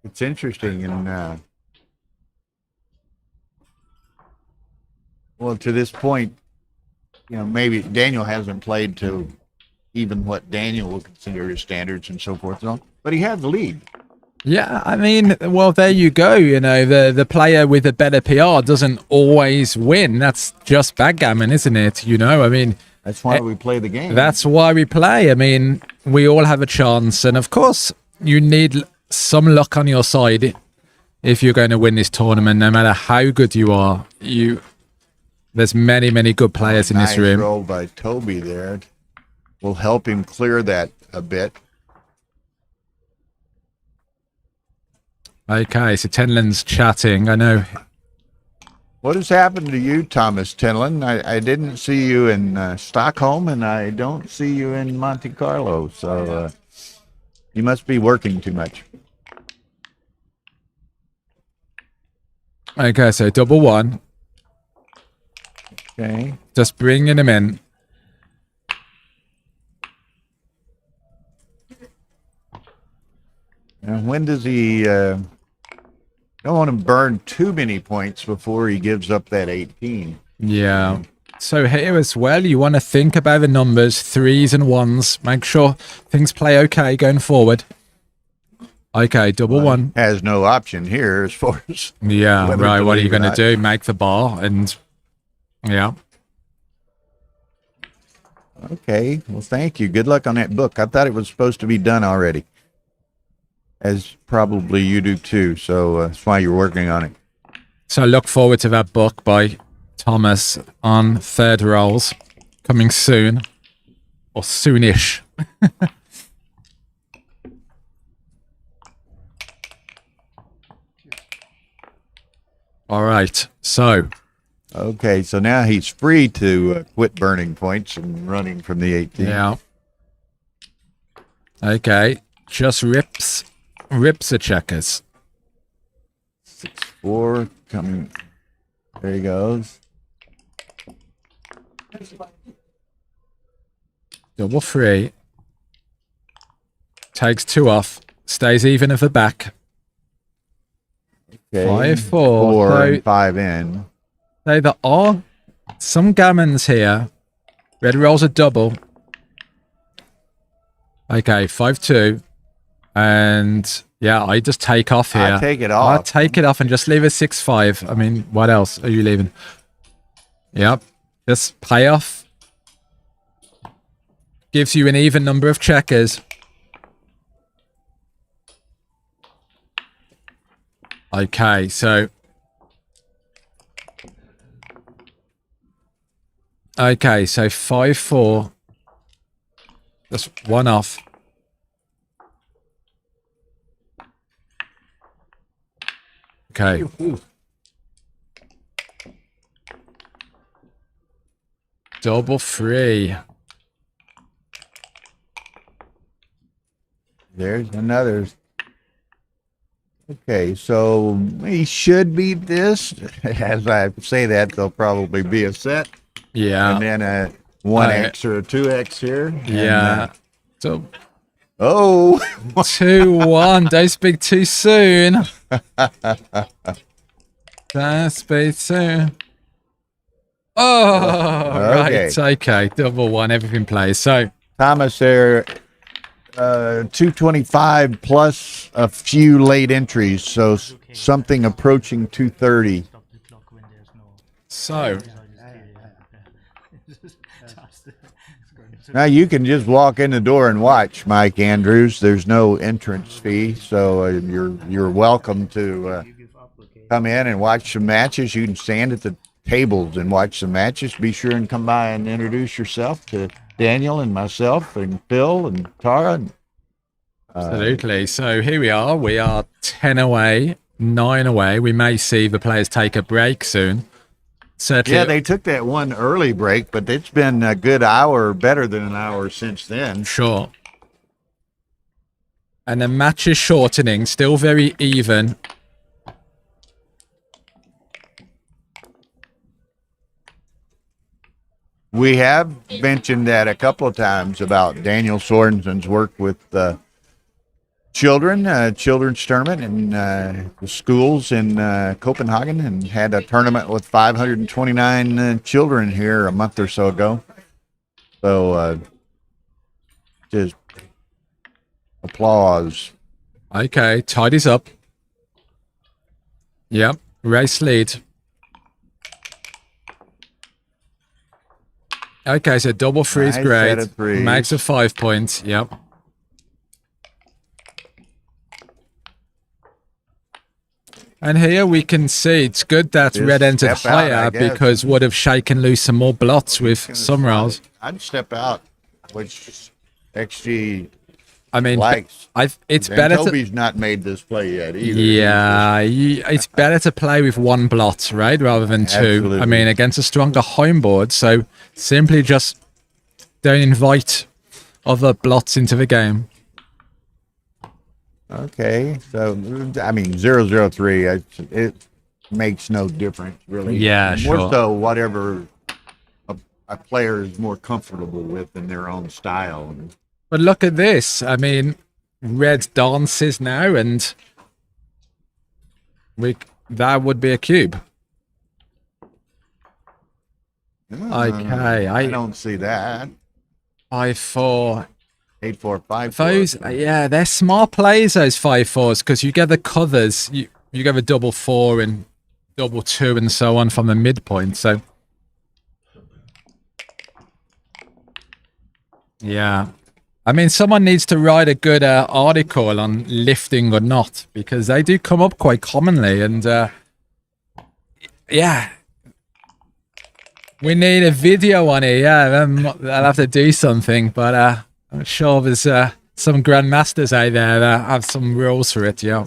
it's interesting, and well, to this point, maybe Daniel hasn't played to even what Daniel will consider his standards and so forth, but he had the lead. yeah. I mean, well, there you go. The player with a better PR doesn't always win. That's just backgammon, isn't it? I mean, That's why we play the game. that's why we play. I mean, we all have a chance, and of course, you need some luck on your side if you're going to win this tournament. No matter how good you are, there's many, many good players in this Nice room. roll by Toby there. Will help him clear that a bit. Okay, so Tenlin's chatting. I know. What has happened to you, Thomas Tinlin? I didn't see you in Stockholm, and I don't see you in Monte Carlo, so you must be working too much. Okay, so double 1. Okay. Just bringing him in. And when does he don't want to burn too many points before he gives up that 18? Yeah. So here as well, you want to think about the numbers, 3s and 1s. Make sure things play okay going forward. Okay, double 1. Has no option here as far as Yeah, whether right. to What are you leave or going to not. do? Make the bar and... Yeah. Okay. Well, thank you. Good luck on that book. I thought it was supposed to be done already, as probably you do too. So that's why you're working on it. So look forward to that book by Thomas on third rolls coming soon or soonish. All right. So Okay, so now he's free to quit burning points and running from the 18. Yeah. Okay. Just rips the checkers. 6-4 coming. There he goes. Double free. Takes 2 off. Stays even at the back. Okay. 5-4. 4 So and 5 in. there are some gammons here. Red rolls a double. Okay, 5-2. And yeah, I just take off here. I take it I off. take it off and just leave a 6-5. I mean, what else are you leaving? Yep. Just pay off. Gives you an even number of checkers. Okay, so... Okay, so 5-4. Just 1 off. Okay. Double free. There's another. Okay, so he should beat this. As I say that, there'll probably be a set. Yeah. And then a 1x or a 2x here. Yeah. And, So oh. 2-1. Don't speak too soon. Don't speak soon. Oh, Okay. right. Okay. Double 1. Everything plays. So Thomas there, 225 plus a few late entries, so something approaching 230. Stop the clock when there's no. So Now you can just walk in the door and watch, Mike Andrews. There's no entrance fee, so you're welcome to come in and watch some matches. You can stand at the tables and watch some matches. Be sure and come by and introduce yourself to Daniel and myself and Phil and Tara. And, absolutely. So here we are. We are 10 away, 9 away. We may see the players take a break soon. Certainly. yeah, they took that one early break, but it's been a good hour, better than an hour since then. Sure. And the match is shortening, still very even. We have mentioned that a couple of times about Daniel Sorensen's work with children's tournament in the schools in Copenhagen, and had a tournament with 529 children here a month or so ago. So just applause. Okay, tidies up. Yep, race lead. Okay, so double free is Nice great. set of threes. Makes a 5 points. Yep. And here we can see it's good that Just red entered step out, I higher guess. because would have shaken loose some more blots with some rolls. I'd step out, which XG I mean, likes. it's And better to... Toby's not made this play yet either. Yeah, it's better to play with 1 blot, right, rather than 2. Absolutely. I mean, against a stronger home board, so simply just don't invite other blots into the game. Okay, so I mean 003, it makes no difference really. Yeah, More sure. so whatever a player is more comfortable with in their own style. But look at this. I mean, red dances now, and that would be a cube. Okay, I don't see that. 5-4. 8-4-5. Those, yeah, they're smart plays, those 5-4s, because you get the covers. You get a double 4 and double 2 and so on from the midpoint. So, yeah. I mean, someone needs to write a good article on lifting or not, because they do come up quite commonly. And, yeah. We need a video on it. Yeah, I'll have to do something, but I'm sure there's some grandmasters out there that have some rules for it. Yeah.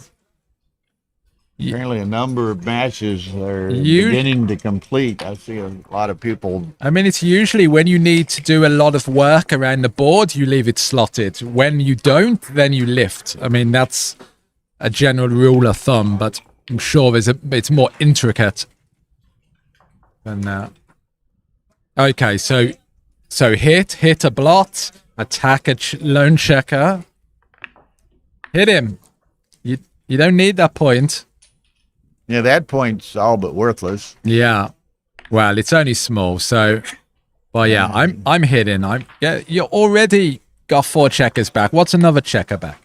Apparently, a number of matches are You- beginning to complete. I see a lot of people. I mean, it's usually when you need to do a lot of work around the board, you leave it slotted. When you don't, then you lift. I mean, that's a general rule of thumb, but I'm sure it's more intricate than that. Okay, so hit a blot, attack a lone checker. Hit him. You don't need that point. Yeah, that point's all but worthless. Yeah. Well, it's only small, so. Well, yeah, I'm hitting. You already got 4 checkers back. What's another checker back?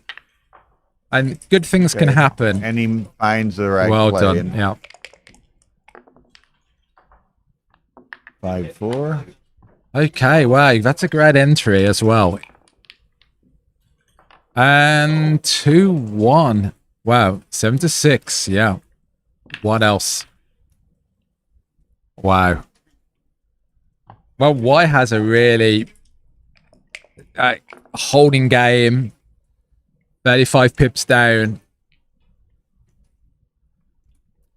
And good things can happen. And he finds the right Well play. done. And Yeah. 5-4. Okay. Wow, that's a great entry as well. And 2-1. Wow, 7-6. Yeah. What else? Wow. Well, White has a really holding game. 35 pips down.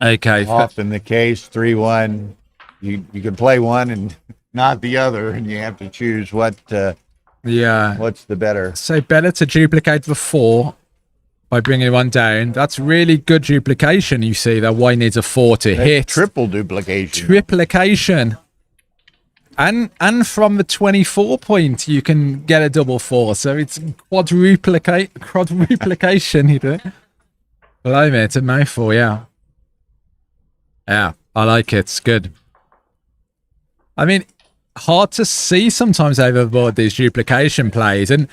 Okay. Often the case, 3-1. You can play one and not the other, and you have to choose what's the better. So better to duplicate the 4 by bringing one down. That's really good duplication. You see that White needs a 4 to hit. Triple duplication. Triplication. And from the 24 point, you can get a double 4. So it's quadruplication, you do. Blimey, it's a mouthful, yeah. Yeah, I like it. It's good. I mean, hard to see sometimes overboard these duplication plays. And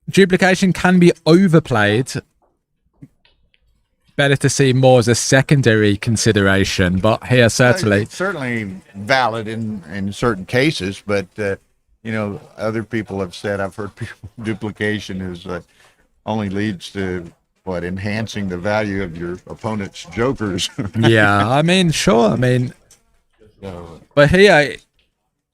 duplication can be overplayed. Better to see more as a secondary consideration, but here certainly. It's certainly valid in certain cases, but other people have said, I've heard people, duplication is only leads to enhancing the value of your opponent's jokers. Yeah, I mean, sure. I mean, but here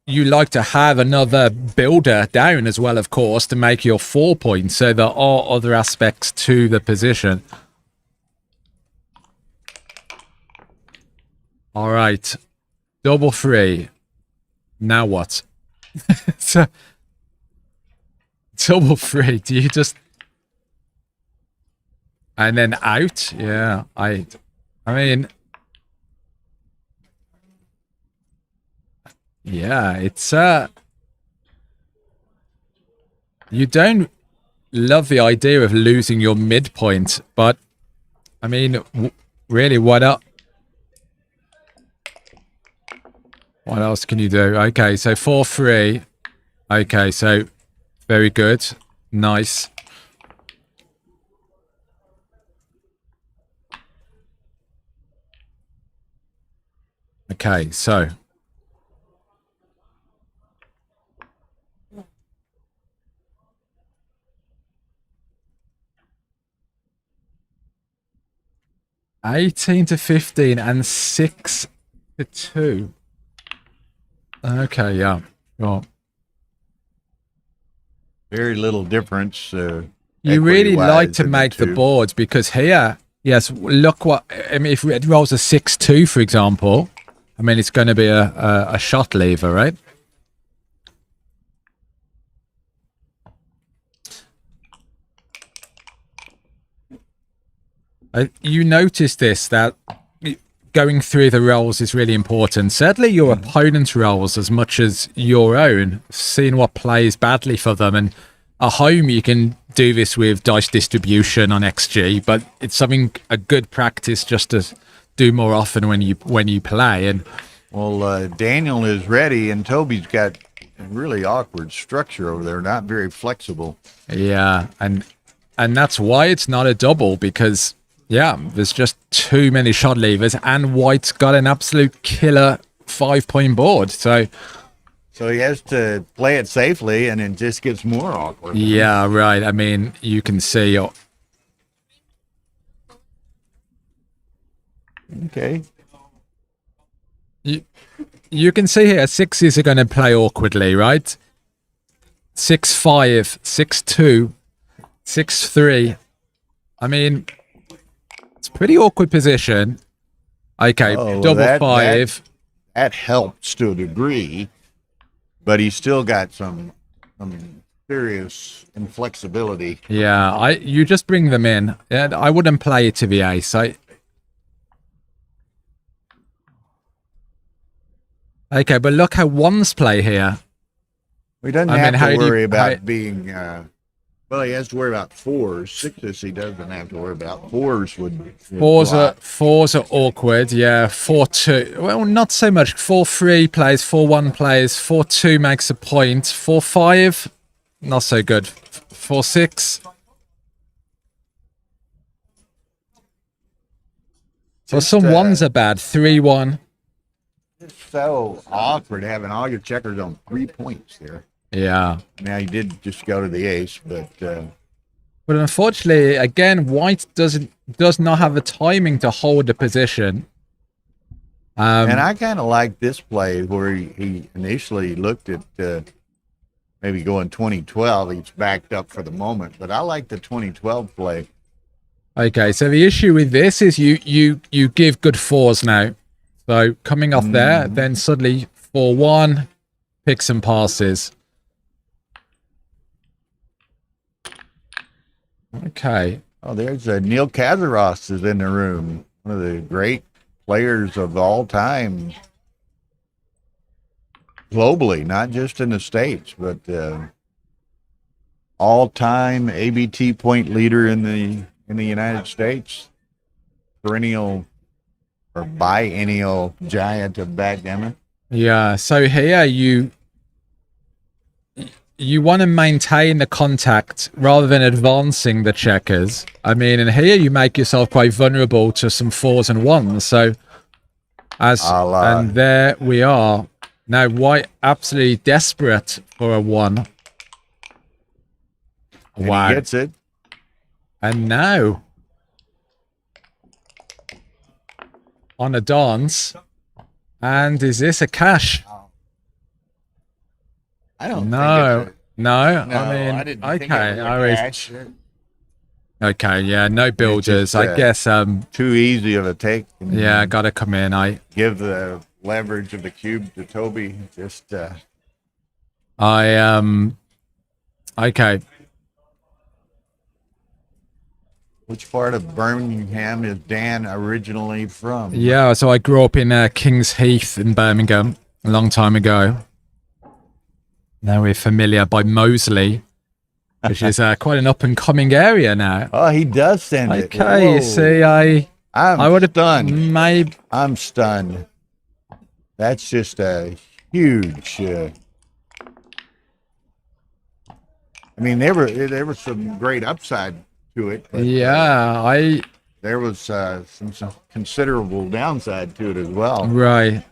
you like to have another builder down as well, of course, to make your 4 points. So there are other aspects to the position. All right, double 3. Now what? So, double 3. Do you just and then out? Yeah, I mean, yeah, it's you don't love the idea of losing your midpoint, but I mean, really, what up? What else can you do? Okay, so 4-3. Okay, so very good. Nice. Okay, so. (18-15) and 6-2. Okay, yeah. Well, Very little difference. you really like to equity-wise make the two. boards because here, yes, look what I mean. If it rolls a 6-2, for example, I mean it's going to be a shot lever, right? You notice this, that going through the rolls is really important. Certainly your opponent's rolls as much as your own, seeing what plays badly for them. And at home, you can do this with dice distribution on XG, but it's something, a good practice just to do more often when you play. And Well, Daniel is ready, and Toby's got a really awkward structure over there, not very flexible. yeah, and that's why it's not a double, because yeah, there's just too many shot levers, and White's got an absolute killer 5-point board. So he has to play it safely, and it just gets more awkward. yeah, right. I mean, you can see. Okay. You can see here, 6s are going to play awkwardly, right? 6-5, 6-2, 6-3. I mean, it's It's a pretty awkward position. Okay, Oh, double that- five. That helps to a degree, but he's still got some serious inflexibility. Yeah, you just bring them in. Yeah, I wouldn't play it to the ace. Okay, but look how ones play here. He doesn't I mean, have how to do you- worry about how- being. Well, he has to worry about fours. Sixes he doesn't have to worry about. Fours would. Fours block. are awkward. Yeah, 4-2. Well, not so much. 4-3 plays, 4-1 plays, 4-2 makes a point. 4-5, not so good. 4-6. Well, Just, some ones are bad. 3-1. It's so awkward having all your checkers on 3 points there. Yeah. Now, he did just go to the ace, but But unfortunately, again, white does not have the timing to hold the position. and I kind of like this play where he initially looked at maybe going 2012. He's backed up for the moment, but I like the 2012 play. Okay, so the issue with this is you give good fours now. So coming off there, then suddenly 4-1, picks and passes. Okay. Oh, there's Neil Kazaros is in the room. One of the great players of all time. Globally, not just in the States, but all-time ABT point leader in the United States. Perennial or biennial giant of backgammon. Yeah, so here you want to maintain the contact rather than advancing the checkers. I mean, and here you make yourself quite vulnerable to some 4s and 1s. So and there we are. Now white absolutely desperate for a 1. And Wow. he gets it. And now on a dance. And is this a cash? I don't No. think No, I mean, didn't okay, think it was I was, cash. okay, yeah, no builders. just, I guess, Too easy of a take. And yeah, gotta come in. give the leverage of the cube to Toby. Just Okay. which part of Birmingham is Dan originally from? Yeah, so I grew up in Kings Heath in Birmingham a long time ago. Now we're familiar by Moseley, which is quite an up-and-coming area now. Oh, he does send it. Okay, Whoa. you see, I would have stunned. maybe. I'm stunned. That's just a huge. I mean, there was some great upside to it. But, Yeah, there was some considerable downside to it as well. right.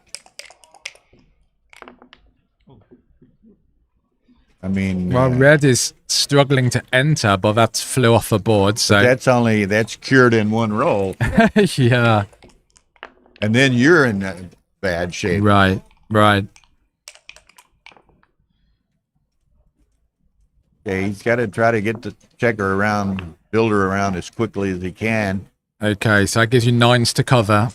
I mean, Well, red is struggling to enter, but that flew off the board. So that's cured in one roll, yeah, and then you're in bad shape. right. Okay, he's got to try to get the checker around, builder around as quickly as he can. Okay, so that gives you 9s to cover.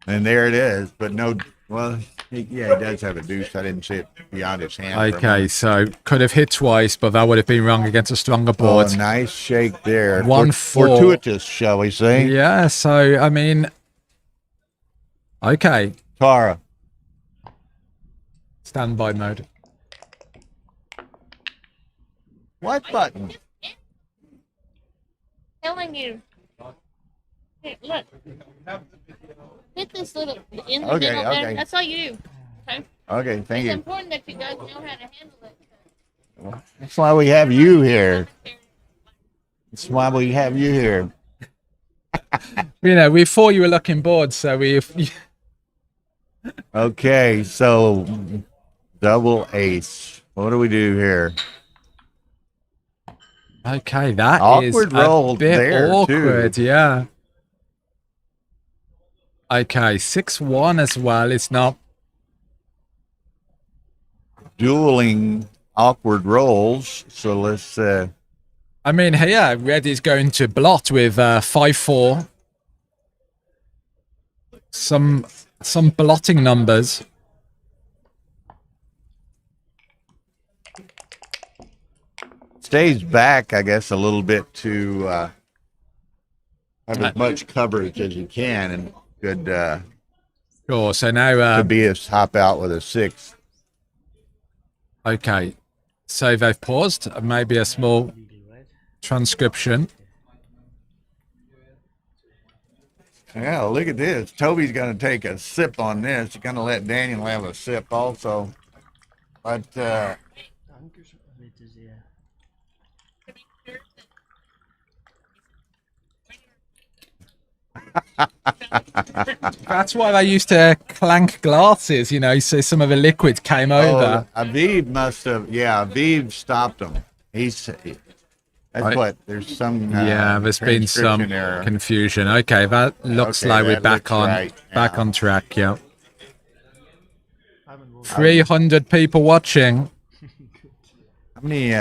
And there it is, but no. Well, he does have a deuce. I didn't see it beyond his hand. for a Okay, moment. so could have hit twice, but that would have been wrong against a stronger board. Oh, nice shake there. 1-4. Fortuitous, shall we say? Yeah, so I mean, okay, Tara. standby mode. What button? Telling you. Here, look. Hit this little in the Okay, middle there. okay. That's all you do. Okay. Okay, thank It's you. important that you guys know how to handle it. That's why we have you here. That's why we have you here. You know, we thought you were looking bored, so we. Okay, so double ace. What do we do here? Okay, that is Awkward a roll bit there, awkward. too. Yeah. Okay, 6-1 as well. It's not. Dueling awkward rolls. So let's. I mean, here, red is going to blot with 5-4. Some blotting numbers. Stays back, I guess, a little bit to have as much coverage as you can, and could Sure. So now, Tobias hop out with a 6. okay. So they've paused. Maybe a small transcription. Yeah, look at this. Toby's going to take a sip on this. He's going to let Daniel have a sip also. But That's why they used to clank glasses, you know, so some of the liquid came over. Aviv must have. Yeah, Aviv stopped him. That's what. There's some. Yeah, there's been some transcription error. confusion. Okay, that looks Okay, like we're that back looks on right, back yeah. on track. Yeah, 300 people watching. How many?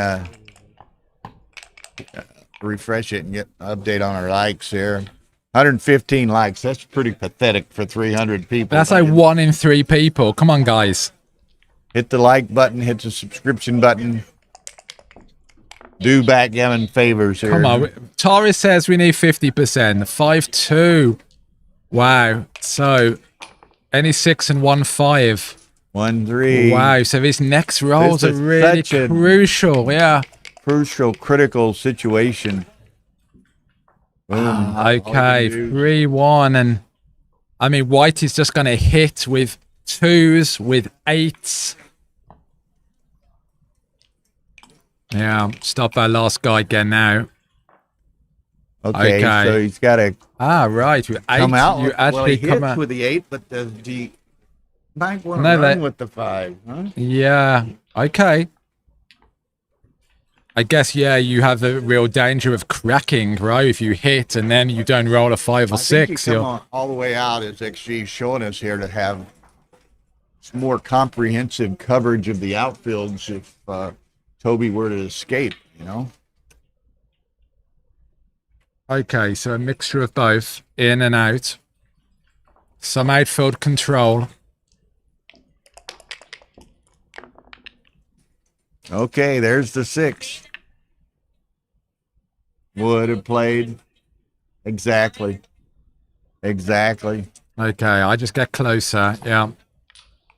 Refresh it and get an update on our likes here. 115 likes. That's pretty pathetic for 300 people. That's like 1 in 3 people. Come on, guys. Hit the like button. Hit the subscription button. Do Backgammon favors here. Come on. Taurus says we need 50%. 5-2. Wow. So any 6 and 1 5. 1-3. Wow. So these next rolls This are is really such a- crucial. Yeah. Crucial, critical situation. Boom. Okay. 3-1. And I mean, white is just going to hit with 2s, with 8s. Yeah. Stop that last guy again now. Okay, Okay. so he's got to Right. With 8. come out. You Well, actually he come hits out. with the 8, but does he might want to No, run that- with the 5, huh? Yeah. Okay. I guess, yeah, you have the real danger of cracking, right? If you hit and then you don't roll a 5 or I think 6. you come You're... on all the way out, as XG's showing us here, to have some more comprehensive coverage of the outfields if Toby were to escape, you know? Okay, so a mixture of both, in and out. Some outfield control. Okay, there's the 6. Would have played. Exactly. Okay, I just get closer. Yeah.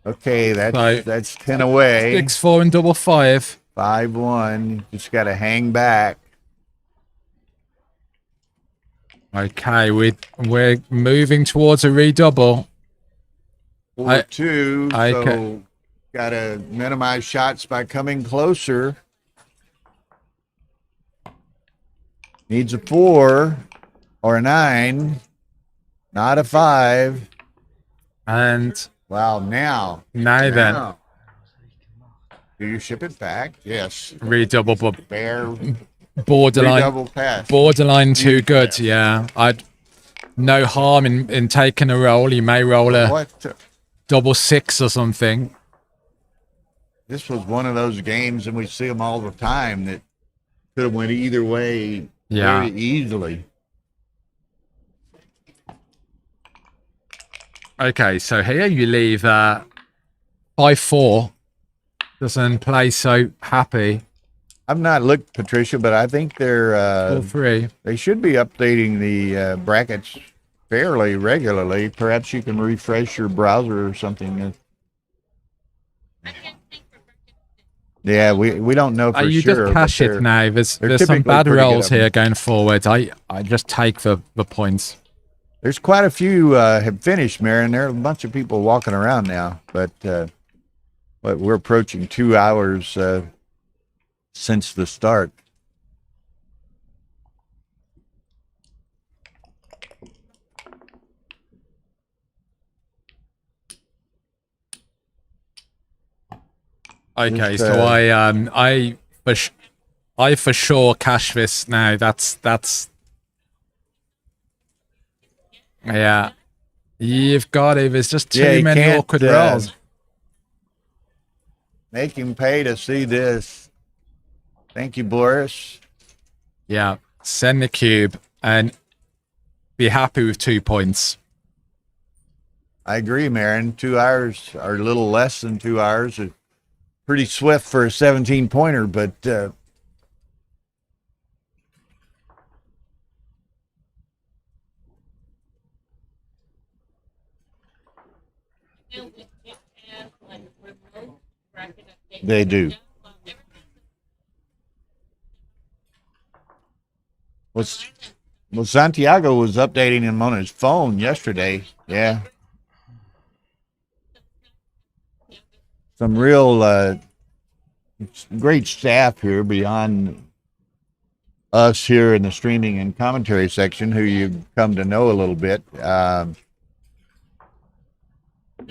Okay, So- that's 10 away. 6-4 and double 5. 5-1. Just got to hang back. Okay, we're moving towards a redouble. 4-2. Okay. So got to minimize shots by coming closer. Needs a 4 or a 9, not a 5. And Wow, now. now then, Now. Do you ship it back? Yes. redouble, but Bear borderline. double pass. Borderline too good, yeah. I'd no harm in taking a roll. You may roll a What? double 6 or something. This was one of those games, and we see them all the time, that could have went either way Yeah. very easily. Okay, so here you leave 5-4. Doesn't play so happy. I've not looked, Patricia, but I think they're 4-3. they should be updating the brackets fairly regularly. Perhaps you can refresh your browser or something. Yeah, we don't know for You sure. just cash but it now. There's some typically bad pretty good rolls at 'em. here going forward. I just take the points. There's quite a few have finished, Marion. There are a bunch of people walking around now, but we're approaching 2 hours since the start. Okay, Just, so I for sure cash this now. That's yeah. You've got it. There's just too Yeah, you many can't, awkward rolls. Make him pay to see this. Thank you, Boris. Yeah, send the cube and be happy with 2 points. I agree, Marin. 2 hours, or a little less than 2 hours, is pretty swift for a 17-pointer, but they do. Well, Santiago was updating him on his phone yesterday. Yeah. Some real great staff here beyond us here in the streaming and commentary section, who you've come to know a little bit.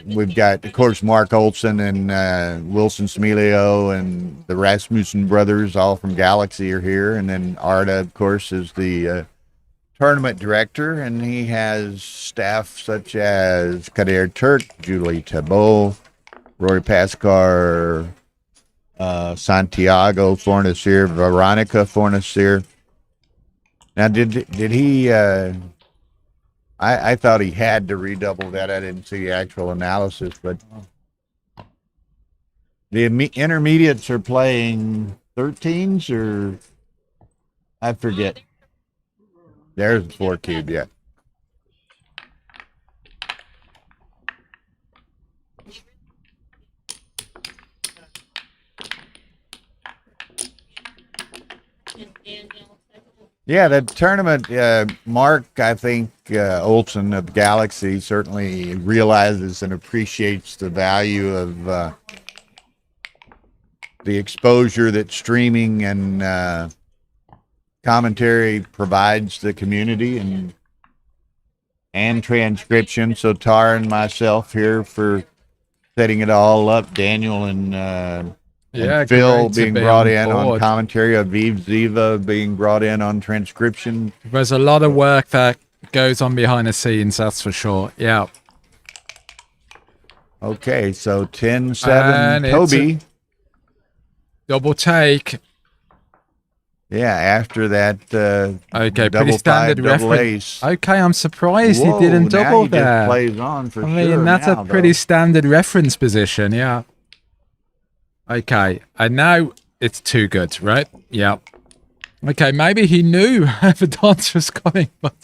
We've got, of course, Mark Olson and Wilson Smilio and the Rasmussen brothers, all from Galaxy, are here. And then Arda, of course, is the tournament director, and he has staff such as Kader Turk, Julie Tabot, Roy Pascar, Santiago Fornacier, Veronica Fornacier. Now, did he? I thought he had to redouble that. I didn't see the actual analysis, but the intermediates are playing 13s, or I forget. There's the 4 cube, yeah. Yeah, the tournament, Mark, I think Olson of Galaxy certainly realizes and appreciates the value of the exposure that streaming and commentary provides the community, and transcription. So Tara and myself here for setting it all up. Daniel and Phil being brought in on commentary. Aviv Ziva being brought in on transcription. There's a lot of work that goes on behind the scenes, that's for sure. Yeah. Okay, so 10-7 Toby. Double take. Yeah, after that okay, double pretty standard reference. Okay, I'm surprised he didn't double he there. Just plays on for I mean, sure that's now, a pretty though. standard reference position, yeah. Okay, and now it's too good, right? Yeah. Okay, maybe he knew the dance was coming, but...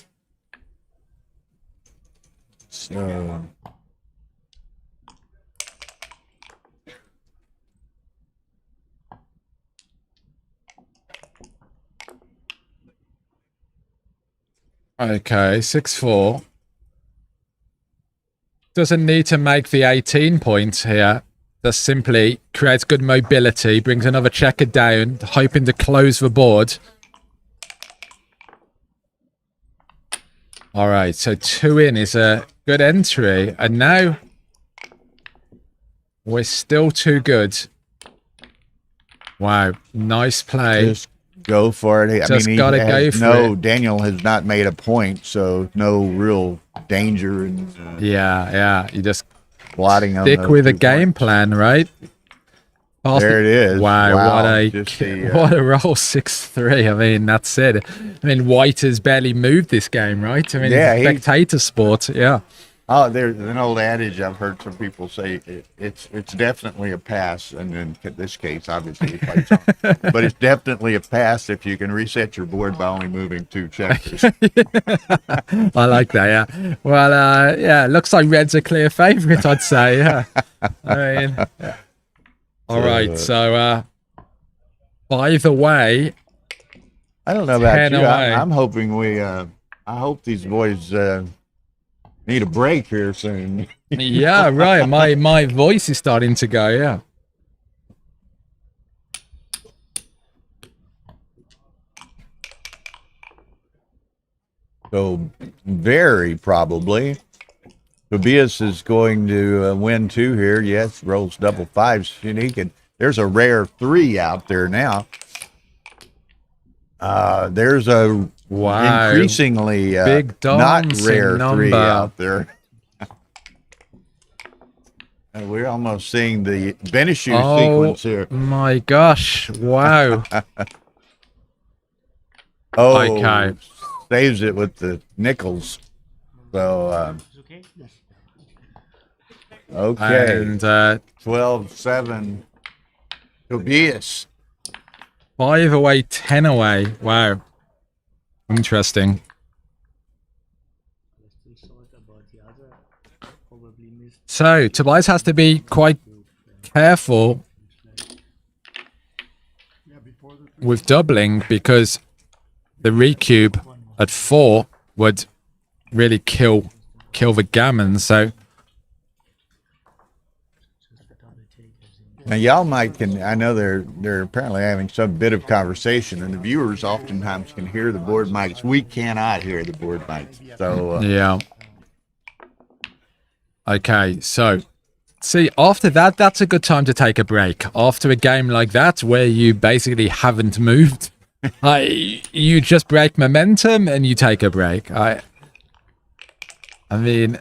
So... Okay, 6-4. Doesn't need to make the 18 points here. Just simply creates good mobility, brings another checker down, hoping to close the board. All right, so 2 in is a good entry. And now we're still too good. Wow, nice play. Just go for it. Just gotta go for it. Daniel has not made a point, so no real danger. Yeah. You just blotting on stick with a points. game plan, right? There it is. Wow, what a roll, 6-3. I mean, that's it. I mean, White has barely moved this game, right? I mean, spectator sport, yeah. Oh, there's an old adage I've heard some people say, it's definitely a pass, and in this case, obviously, he plays on. But it's definitely a pass if you can reset your board by only moving 2 checkers. I like that, yeah. Well, yeah, looks like Red's a clear favourite, I'd say, yeah. I mean, yeah. All right, so by the way, I don't know about you. I'm hoping I hope these boys need a break here soon. Yeah, right. My voice is starting to go, yeah. So very probably Tobias is going to win 2 here. Yes, rolls double 5s. Unique, and there's a rare 3 out there now. There's a increasingly big not rare number. 3 out there. We're almost seeing the finishing Oh sequence here. my gosh! Wow. Oh, Okay. saves it with the nickels. So, It's okay. Yes. okay. And 12-7. Tobias. 5 away, 10 away. Wow. Interesting. I still thought about the other. Probably missed. So Tobias has to be quite careful with doubling because the recube at 4 would really kill the gammon. So Now, y'all might I know they're apparently having some bit of conversation, and the viewers oftentimes can hear the board mics. We cannot hear the board mics. So, yeah. Okay, so see, after that, that's a good time to take a break. After a game like that, where you basically haven't moved, you just break momentum and you take a break. I mean,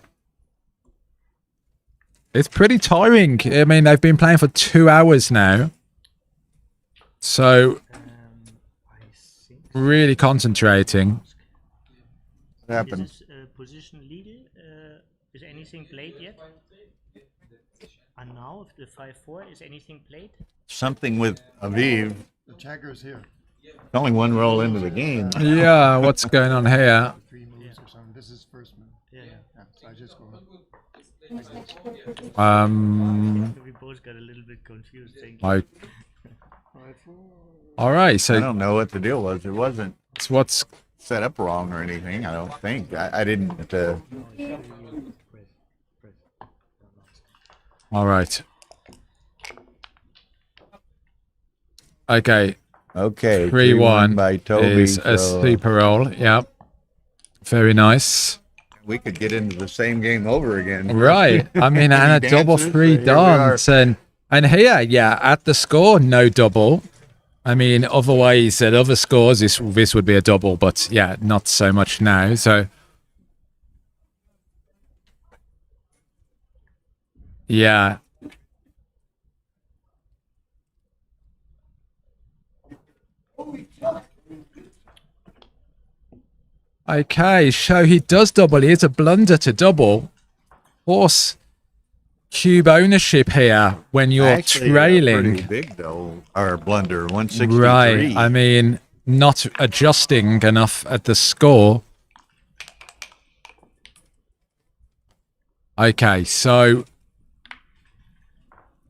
it's pretty tiring. I mean, they've been playing for 2 hours now. So, I think. really concentrating. what happened? Is this position legal? Is anything played yet? And now, if the 5-4, is anything played? Something with Aviv. The checker's here. Only one roll into the game. Yeah, what's going on here? 3 moves or something. This is first move. Yeah. Yeah, so I just go. We both got a little bit confused. Thank you. Like, 5-4. all right, I so don't know what the deal was. It wasn't it's what's set up wrong or anything. I don't think. I didn't. all right. Okay, Okay. 3-1 by Toby. is a so super roll. Yep, very nice. we could get into the same game over again. Right. I mean, and a Dances, double so 3 here we dance, and here, yeah, at the score, no double. I mean, otherwise at other scores, this would be a double, but yeah, not so much now. So, yeah. Okay, so he does double. He is a blunder to double. Horse cube ownership here when you're Actually, trailing. pretty big though. Or blunder 163. Right. I mean, not adjusting enough at the score. Okay, so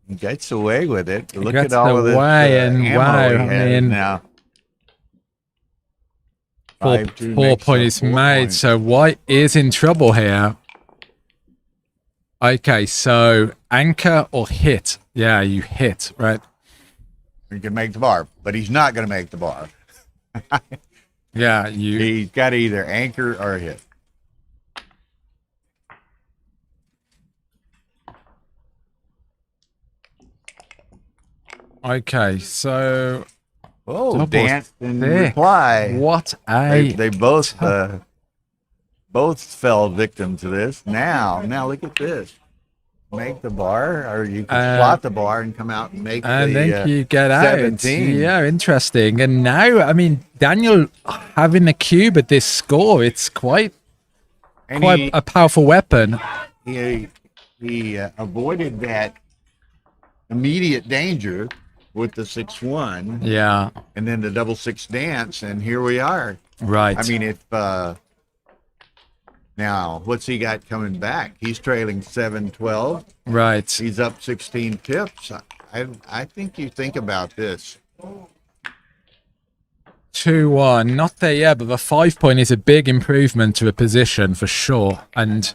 He gets away with it. Look gets at all of this away and ammo wow, he I has mean, now. 4 makes points up 4 made. points. So White is in trouble here. Okay, so anchor or hit? Yeah, you hit, right? He can make the bar, but he's not going to make the bar. Yeah, you. He's got to either anchor or hit. Okay, so Oh, Double danced in thick. reply. what a They both fell victim to this. Now look at this. Make the bar, or you can slot the bar and come out and make and the then you get out. 17. Yeah, interesting. And now, I mean, Daniel having the cube at this score, it's quite And a powerful weapon. he avoided that immediate danger with the 6-1 Yeah, and then the double 6 dance, and here we are. right. I mean, if now what's he got coming back? He's trailing 7-12. right. He's up 16 pips. I think you think about this. 2-1. Not there yet, but the 5 point is a big improvement to a position for sure. And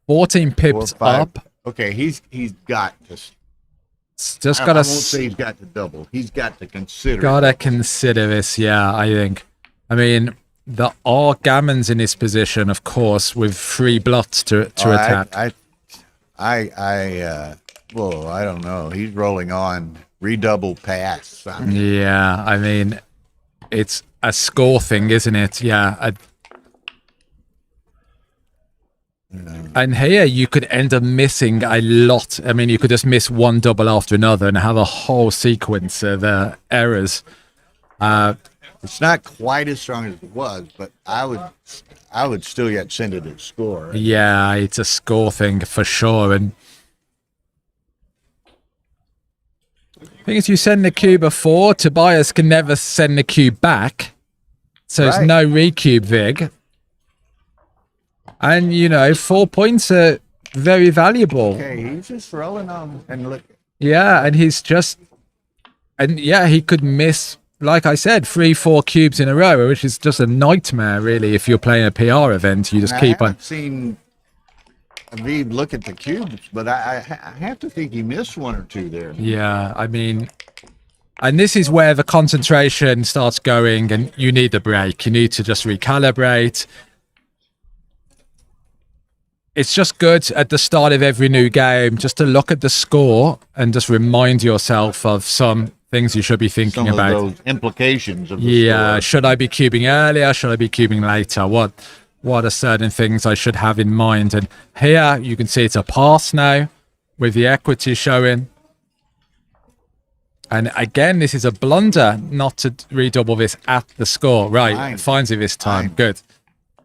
14 pips 4, 5. up. Okay, he's got to. It's just I got won't to say he's got to double. He's got to consider. gotta consider this. Yeah, I think. I mean, there are gammons in this position, of course, with 3 blots to attack. Well, I don't know. He's rolling on redouble pass. Yeah, I mean, it's a score thing, isn't it? Yeah. And here you could end up missing a lot. I mean, you could just miss one double after another and have a whole sequence of errors. It's not quite as strong as it was, but I would still yet send it as score. Yeah, it's a score thing for sure. And the thing is, you send the cube before, Tobias can never send the cube back. So there's no recube Vig. And, you know, 4 points are very valuable. Okay, he's just rolling on and look. Yeah, and he's just... And, yeah, he could miss, like I said, 3-4 cubes in a row, which is just a nightmare, really, if you're playing a PR event. You just keep I on... haven't seen Aviv look at the cubes, but I have to think he missed one or two there. Yeah, I mean... And this is where the concentration starts going, and you need a break. You need to just recalibrate. It's just good at the start of every new game just to look at the score and just remind yourself of some things you should be thinking Some about. of those implications of the Yeah, score. should I be cubing earlier? Should I be cubing later? What are certain things I should have in mind? And here you can see it's a pass now with the equity showing. And again, this is a blunder not to redouble this at the score. Right, Fine. finds it this time. Fine. Good.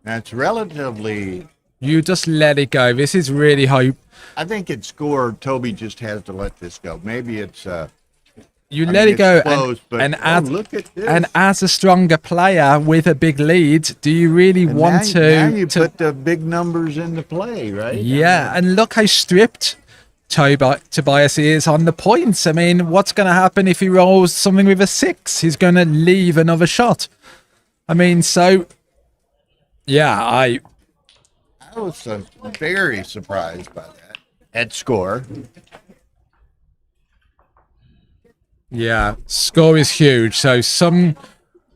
That's relatively... You just let it go. This is really how I think at score, Toby just has to let this go. Maybe it's... you I let mean, it go. it's close, but look at this. And as a stronger player with a big lead, do you really And want now to... you put the big numbers into play, right? Yeah, and look how stripped Tobias is on the points. I mean, what's going to happen if he rolls something with a 6? He's going to leave another shot. I mean, so... Yeah, I was very surprised by that at score. Yeah, score is huge. So some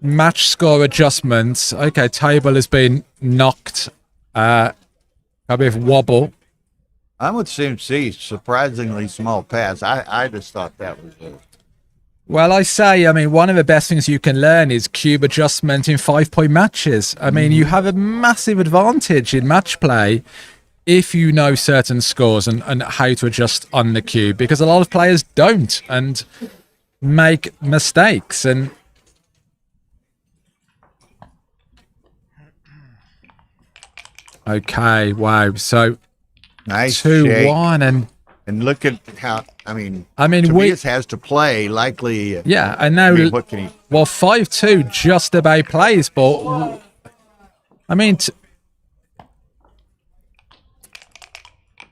match score adjustments. Okay, table has been knocked. A bit of wobble. I'm with CMC. Surprisingly small pass. I just thought that was a... Well, I mean, one of the best things you can learn is cube adjustment in 5-point matches. I mean, you have a massive advantage in match play if you know certain scores and how to adjust on the cube, because a lot of players don't and make mistakes. And okay, wow. So nice 2-1 and look at how I mean Tobias has to play likely. Yeah, and now what can he? Well, 5-2 just about plays, but I mean,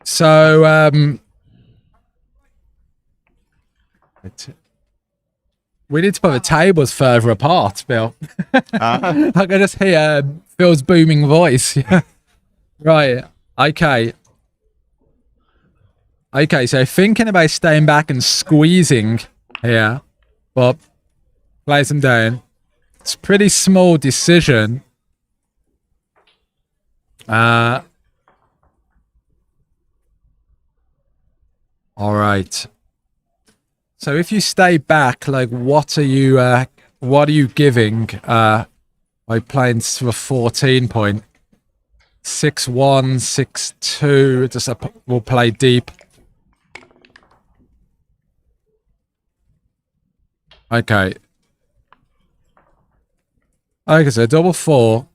so we need to put the tables further apart, Bill. I can just hear Phil's booming voice. Right. Okay. Okay, so thinking about staying back and squeezing here, but plays them down. It's a pretty small decision. All right. So if you stay back, like, what are you giving by playing for 14 point? 6-1, 6-2. Just we'll play deep. Okay. Okay, so double 4.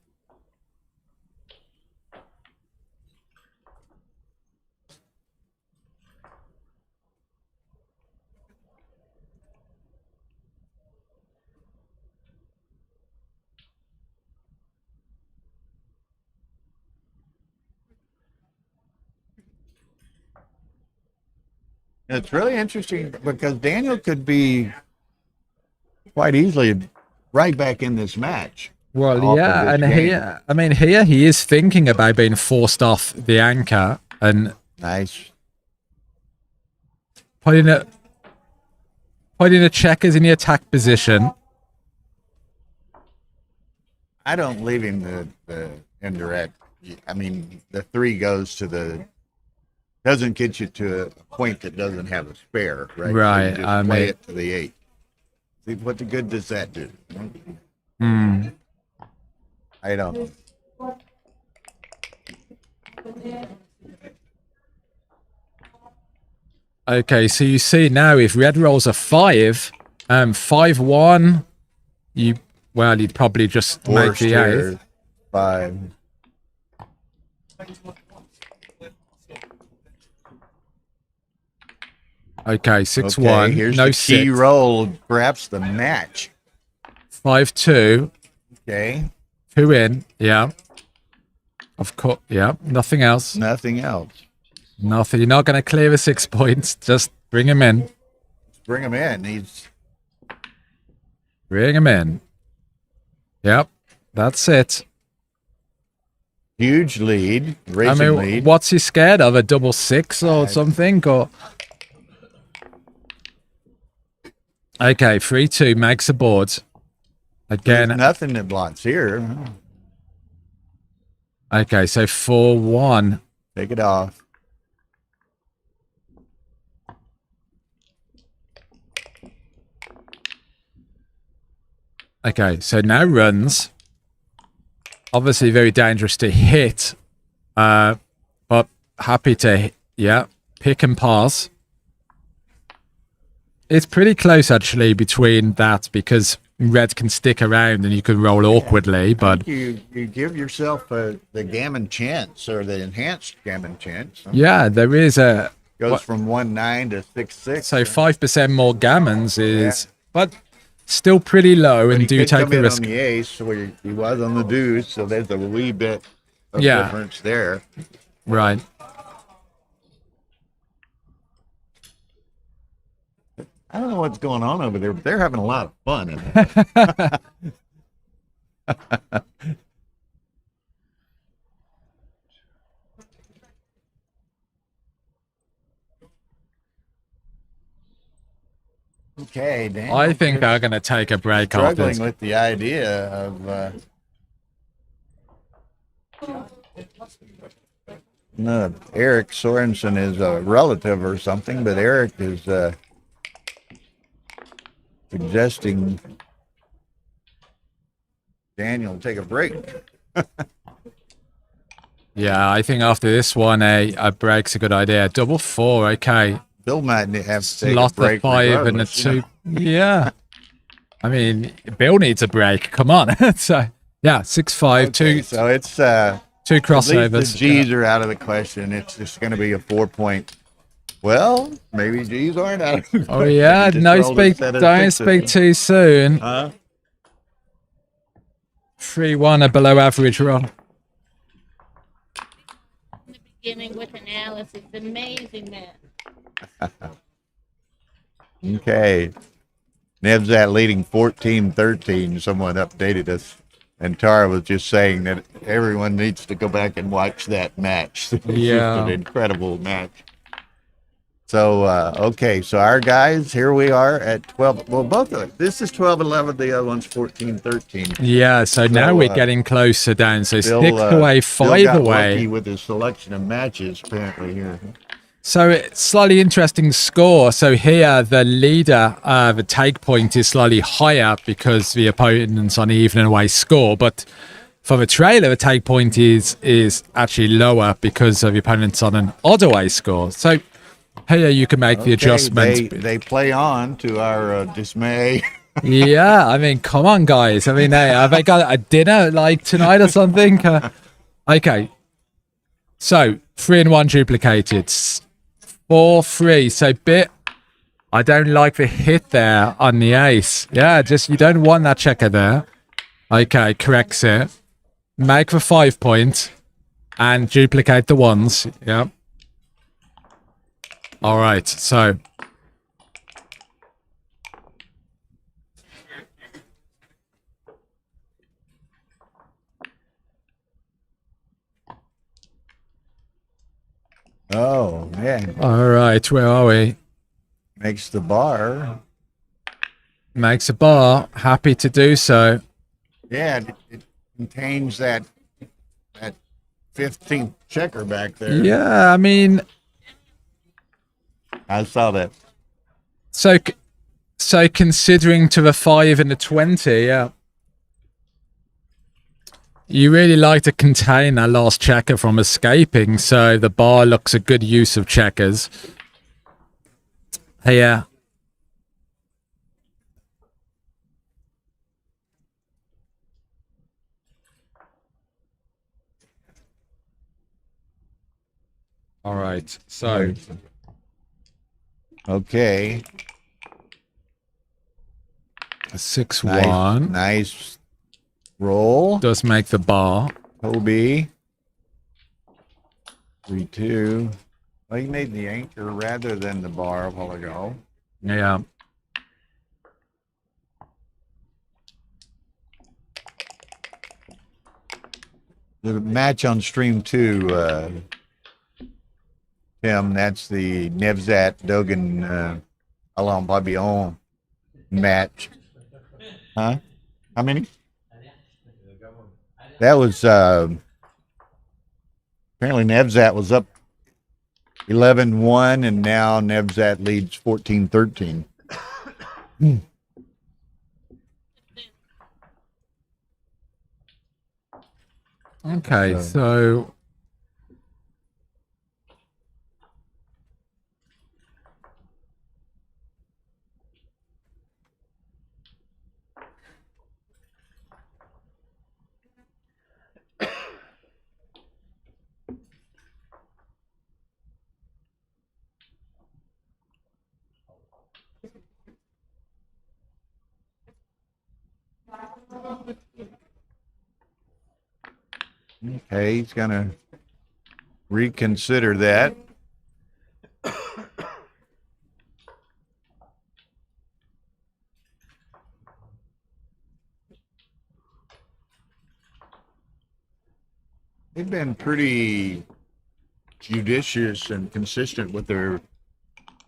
It's really interesting because Daniel could be quite easily right back in this match. Well, yeah, and here, I mean, here he is thinking about being forced off the anchor and nice putting the checkers in the attack position. I don't leave him the indirect. I mean, the 3 goes to the doesn't get you to a point that doesn't have a spare, right? Right. So you just play it to the 8. See, what the good does that do? I don't know. Okay, so you see now if red rolls a 5, 5-1, you'd probably just make Worst the here, 8th. 5. Okay, 6-1. Okay, here's no the key 6. roll, perhaps the match. 5-2. Okay, 2 in. Yeah. Of course. Yeah. Nothing else. nothing else. Nothing. You're not going to clear the 6 points. Just bring him in. Bring him in. He's Bring him in. Yep. That's it. huge lead, I racing mean, lead. what's he scared of? A double 6 or something? Or okay, 3-2 makes a board. Again. There's nothing that blocks here. Okay, so 4-1. Take it off. Okay, so now runs. Obviously very dangerous to hit. But happy to, yeah, pick and pass. It's pretty close actually between that because red can stick around and you can roll awkwardly, but You give yourself the gammon chance or the enhanced gammon chance. yeah, there is a Goes from 1-9 to 6-6. so 5% more gammons is, but still pretty low and do take the risk. On the ace, so he was on the deuce, so there's a wee bit of Yeah. difference there. Right. I don't know what's going on over there, but they're having a lot of fun. In it. Okay, Dan. I think they're going to take a break off Struggling this. with the idea of no, Eric Sorensen is a relative or something, but Eric is suggesting Daniel take a break. Yeah, I think after this one, a break's a good idea. Double 4, okay. Bill might have to take Slot a break the 5 and a regardless, you 2. Yeah. I mean, Bill needs a break. Come on. So, yeah, 6-5, Okay, so it's two at least crossovers. the G's are out of the question. It's just going to be a 4-point. Well, maybe G's aren't out of the question. Oh, yeah. Just No rolled a speak. set of Don't sixes. speak too soon. Huh? 3-1, a below average roll. In the beginning with analysis, amazing man. Okay. Nevzat leading 14-13. Someone updated us. And Tara was just saying that everyone needs to go back and watch that match. It's just Yeah. an incredible match. So, okay. So our guys, here we are at 12. Well, both of it. This is 12-11. The other one's 14-13. Yeah, so now we're getting closer down. So 6 away, 5 got away. lucky with his selection of matches, apparently, here. So it's slightly interesting score. So here the leader, the take point is slightly higher because the opponent's on even and away score. But for the trailer, the take point is actually lower because of the opponent's on an odd away score. So here you can make the adjustments. They play on to our dismay. Yeah, I mean, come on, guys. I mean, hey, have they got a dinner like tonight or something? Okay. So 3 and 1 duplicated. 4-3. So bit. I don't like the hit there on the ace. Yeah, just you don't want that checker there. Okay, corrects it. Make the 5 point and duplicate the ones. Yep. All right. So. Oh, man. All right. Where are we? Makes the bar. Makes a bar. Happy to do so. Yeah, it contains that 15th checker back there. Yeah, I mean, I saw that. so considering to the 5 and the 20, yeah. You really like to contain that last checker from escaping, so the bar looks a good use of checkers. Yeah. All right, so Okay. a 6-1 Nice roll. does make the bar. Toby. 3-2. Well, he made the anchor rather than the bar a while ago. Yeah. The match on stream 2, Tim, that's the Nevzat Dogan Alain Babillon match. Huh? How many? That was apparently Nevzat was up 11-1 and now Nevzat leads 14-13. Okay, so Okay, he's gonna reconsider that. They've been pretty judicious and consistent with their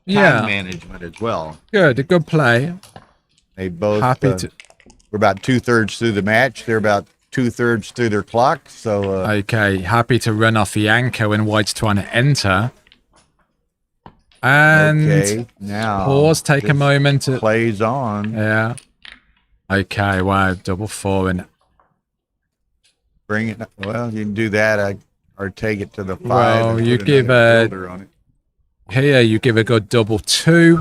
time management as well. good, a good play. They both Happy to. we're about 2/3 through the match. They're about 2/3 through their clock. So Okay, happy to run off the anchor when White's trying to enter. And okay, now pause, take a this moment to. plays on. Yeah. Okay, wow, double 4 and Bring it. Well, you can do that, or take it to the 5. Well, and you put give another a- builder on it. here you give a good double 2.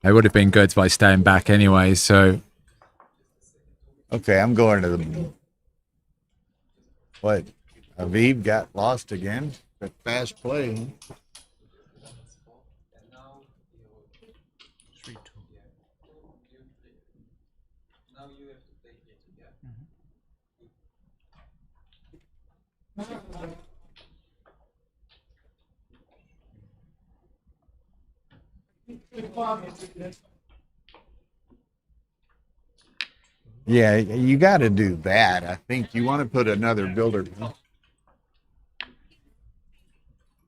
It would have been good by staying back anyway, so Okay, I'm going to the. What? Aviv got lost again. But fast play. 3-2. Yeah, you got to do that. I think you want to put another builder.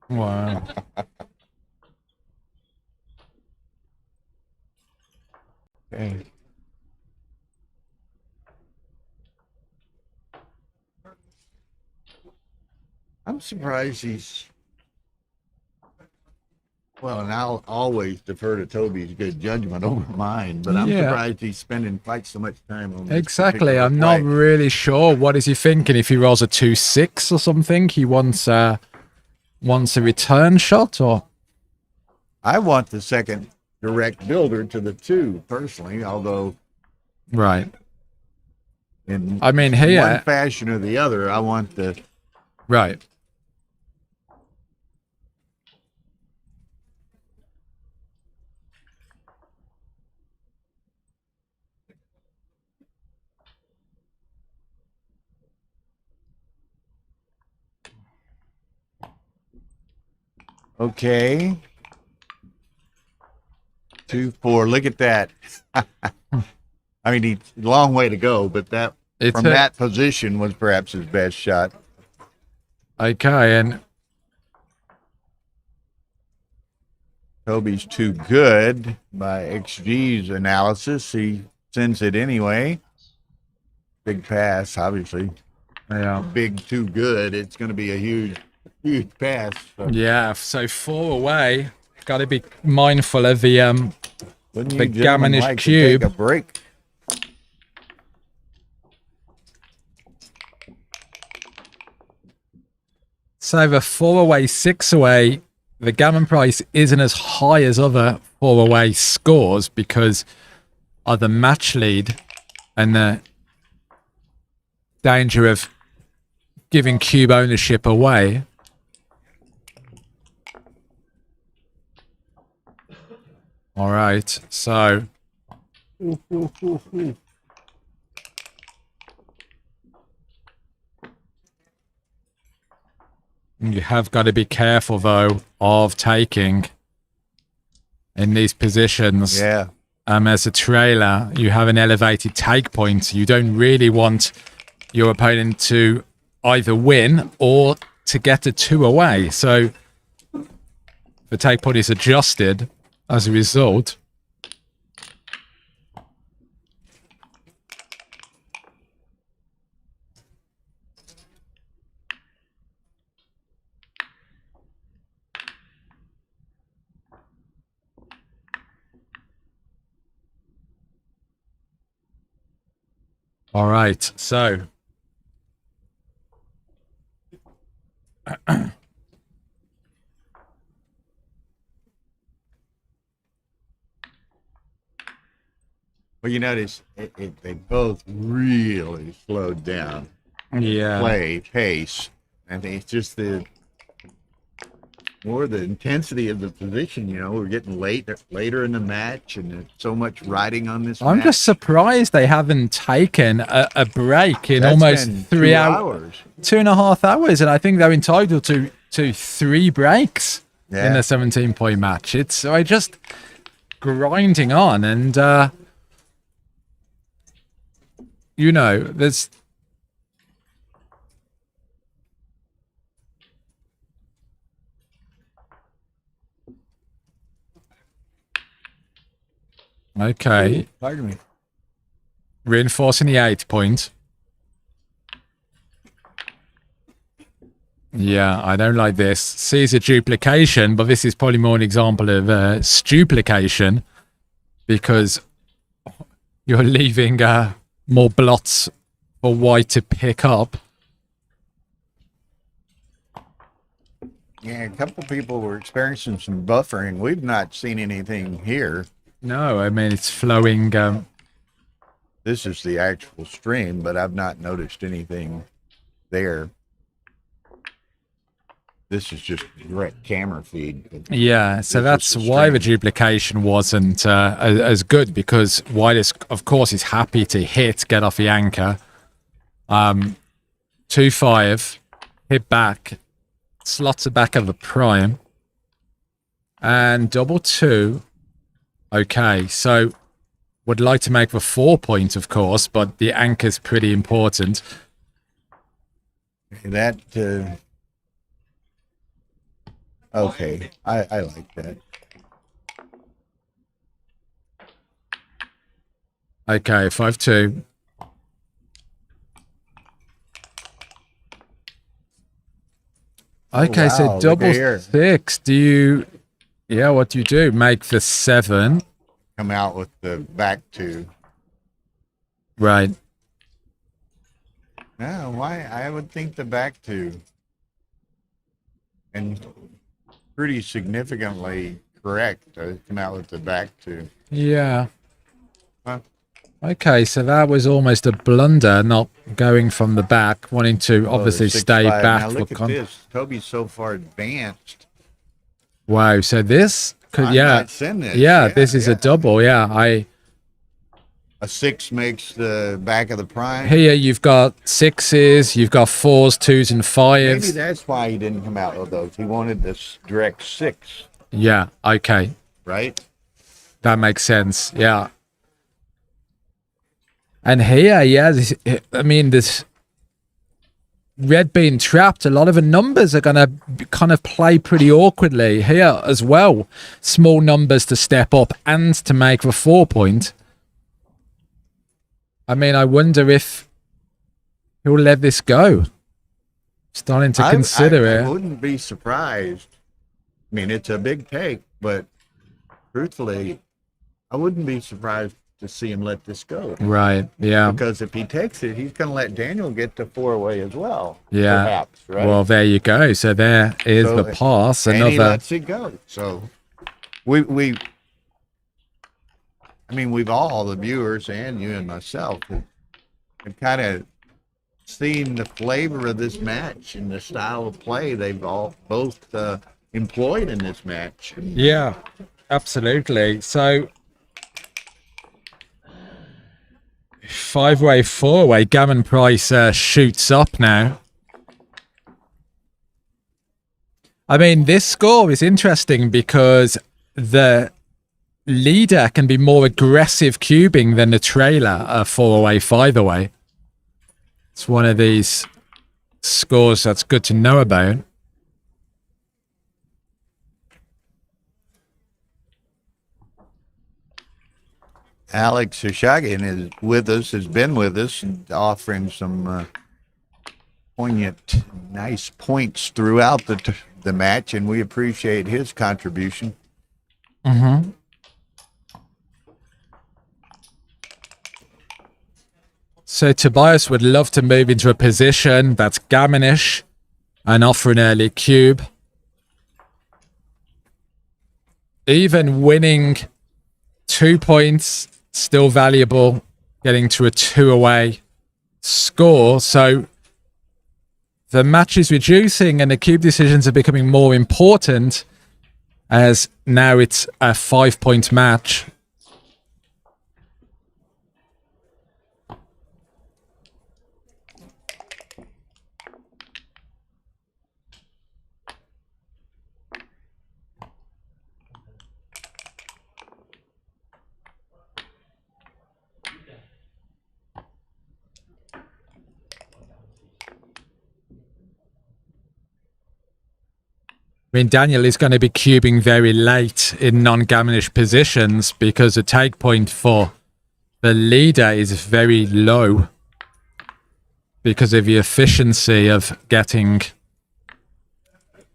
wow. Okay. I'm surprised he's. Well, and I'll always defer to Toby's good judgment over mine, but I'm Yeah. surprised he's spending quite so much time on this Exactly. particular I'm not play. really sure. What is he thinking? If he rolls a 2-6 or something, he wants a return shot, or I want the second direct builder to the 2 personally, although right. in I mean, one here, fashion or the other, I want the. right. Okay. 2-4. Look at that. I mean, he's a long way to go, but that It's from that position was perhaps his best shot. okay, and Toby's too good by XG's analysis. He sends it anyway. Big pass, obviously. yeah, Big too good. It's going to be a huge pass. So yeah. So 4 away. Got to be mindful of the wouldn't you the gentlemen gammonish like to cube. take a break? So the 4 away, 6 away, the gammon price isn't as high as other 4 away scores because of the match lead and the danger of giving cube ownership away. All right, so you have got to be careful though of taking in these positions. Yeah. As a trailer, you have an elevated take point. You don't really want your opponent to either win or to get a 2 away. So the take point is adjusted as a result. All right, so Well, you notice they both really slowed down. yeah, Play, pace. I think it's just the intensity of the position. You know, we're getting later in the match, and there's so much riding on this. I'm match. just surprised they haven't taken a break in That's almost been 3 2 hours, 2.5 hours, and I think they're entitled to 3 breaks in Yeah. a 17-point match. It's just grinding on, and you know, there's. Okay. Pardon me. Reinforcing the 8 point. Yeah, I don't like this. Sees a duplication, but this is probably more an example of stuplication because you're leaving more blots for white to pick up. Yeah, a couple people were experiencing some buffering. We've not seen anything here. No, I mean, it's flowing. This is the actual stream, but I've not noticed anything there. This is just direct camera feed. Yeah, so This that's is the why the stream. duplication wasn't as good because white is, of course, is happy to get off the anchor. 2-5, hit back, slots it back of the prime, and double 2. Okay, so would like to make the 4 point, of course, but the anchor's pretty important. That okay, I like that. Okay, 5-2. Okay, wow, so look double here. 6. Do you... Yeah, what do you do? Make the 7. Come out with the back 2. Right. No, why? I would think the back 2. And pretty significantly correct. Come out with the back 2. Yeah. Huh? Okay, so that was almost a blunder, not going from the back, wanting to obviously Oh, stay 6-5. back. Now for look at this. Toby's so far advanced. Wow, so this could, I'm yeah. not seeing this. Yeah, this is a double, yeah. A 6 makes the back of the prime. Here you've got 6s, you've got 4s, 2s, and 5s. Maybe that's why he didn't come out with those. He wanted this direct 6, Yeah, okay. right? That makes sense, yeah. And here, yeah, I mean, this red being trapped, a lot of the numbers are going to kind of play pretty awkwardly here as well. Small numbers to step up and to make the 4 point. I mean, I wonder if he'll let this go. Starting to consider I it. wouldn't be surprised. I mean, it's a big take, but truthfully, I wouldn't be surprised to see him let this go. Right. Yeah. Because if he takes it, he's going to let Daniel get to 4-away as well. Yeah. Perhaps, right? Well, there you go. So there is So, the pass. and he Another. lets it go. So we've all, the viewers and you and myself, have kind of seen the flavor of this match and the style of play they've all both employed in this match. Yeah, absolutely. So 5-way, 4-way, Gammon Price shoots up now. I mean, this score is interesting because the leader can be more aggressive cubing than the trailer, 4-away, 5-away. It's one of these scores that's good to know about. Alex Shushagan is with us, has been with us, and offering some poignant, nice points throughout the match, and we appreciate his contribution. Mm-hmm. So Tobias would love to move into a position that's gammonish and offer an early cube. Even winning 2 points, still valuable, getting to a 2-away score. So the match is reducing and the cube decisions are becoming more important, as now it's a 5-point match. I mean, Daniel is going to be cubing very late in non-gammonish positions because the take point for the leader is very low because of the efficiency of getting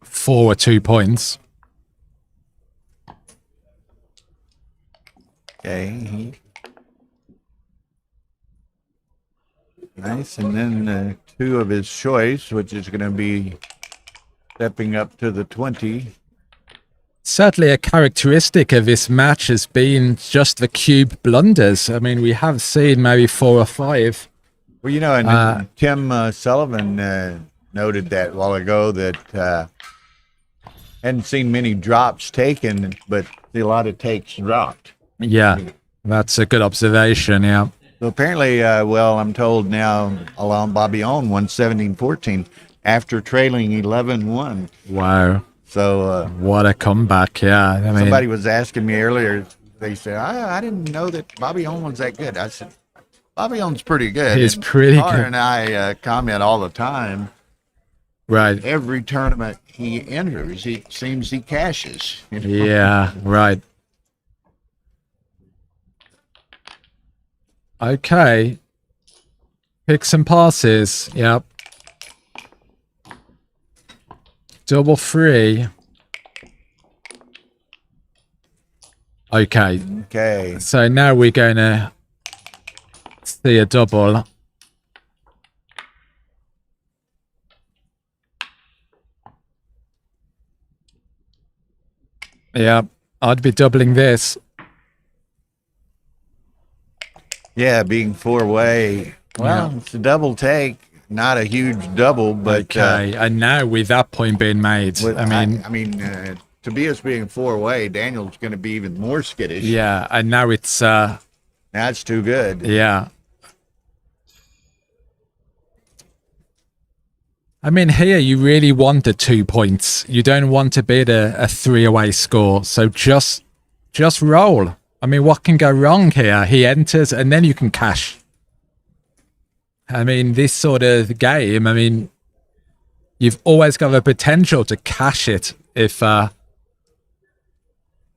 4 or 2 points. Okay. Nice. And then 2 of his choice, which is going to be stepping up to the 20. Certainly a characteristic of this match has been just the cube blunders. I mean, we have seen maybe 4 or 5. Well, you know, and Tim Sullivan noted that a while ago that hadn't seen many drops taken, but a lot of takes dropped. Yeah, that's a good observation, yeah. So apparently, well, I'm told now, Alain Babillon won 17-14 after trailing 11-1. Wow. So what a comeback, yeah. I mean, somebody was asking me earlier, they said, I didn't know that Babillon was that good. I said, Babillon's pretty good. He's pretty Tara good. and I comment all the time. Right. Every tournament he enters, it seems he cashes. You know? Yeah, right. Okay. Pick some passes. Yep. Double 3. Okay. Okay. So now we're going to see a double. Yeah, I'd be doubling this. Yeah, being 4-way. Well, it's a double take, not a huge double, but Okay, and now with that point being made, I mean, Tobias being 4-way, Daniel's going to be even more skittish. yeah, and now it's That's too good. yeah. I mean, here you really want the 2 points. You don't want to bid a 3-away score. So just roll. I mean, what can go wrong here? He enters and then you can cash. I mean, this sort of game, I mean, you've always got the potential to cash it if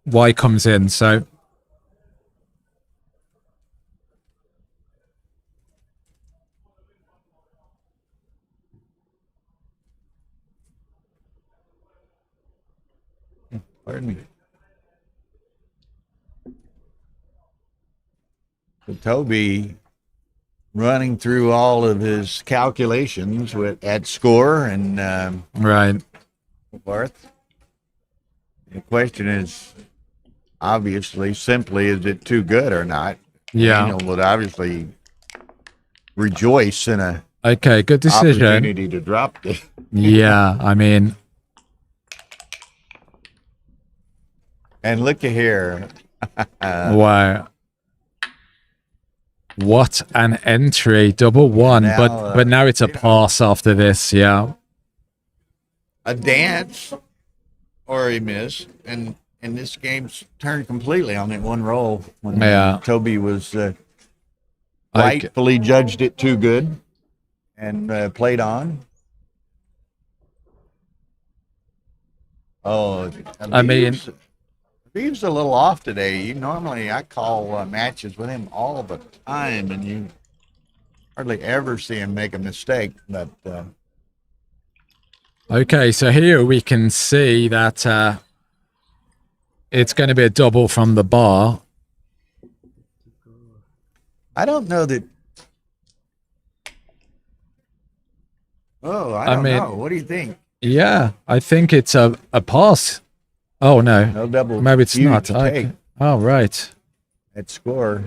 Y comes in. So Pardon me. Toby running through all of his calculations at score and Right. worth. The question is obviously simply, is it too good or not? Yeah. Daniel would obviously rejoice in a Okay, good decision. opportunity to drop this. Yeah, I mean, And look at here. wow. What an entry. Double one. Now, but now it's a pass after this, yeah. A dance or a miss, and this game's turned completely on that one roll when Toby was rightfully judged it too good and played on. Oh, I mean, Aviev's a little off today. Normally I call matches with him all the time, and you hardly ever see him make a mistake. But okay, so here we can see that it's going to be a double from the bar. I don't know that. Oh, I don't know. What do you think? Yeah, I think it's a pass. Oh, no. No double. Maybe it's not. Take Okay. Oh, right. at score.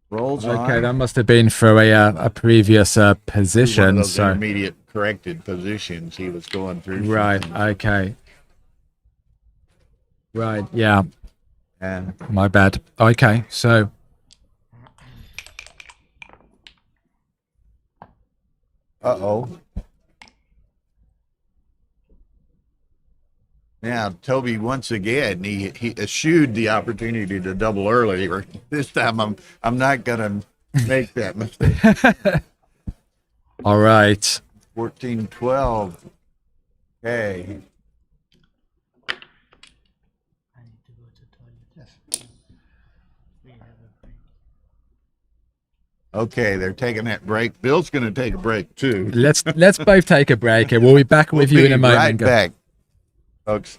Rolls Okay, on. that must have been for a previous One of position. those So intermediate corrected positions he was going through. right. Okay. Right. Yeah. And My bad. Okay. So uh-oh. Now, Toby, once again, he eschewed the opportunity to double early. This time, I'm not going to make that mistake. all right. 14-12. Okay. Okay, they're taking that break. Bill's going to take a break, too. Let's both take a break, and we'll be back with you in a moment. Right back, folks.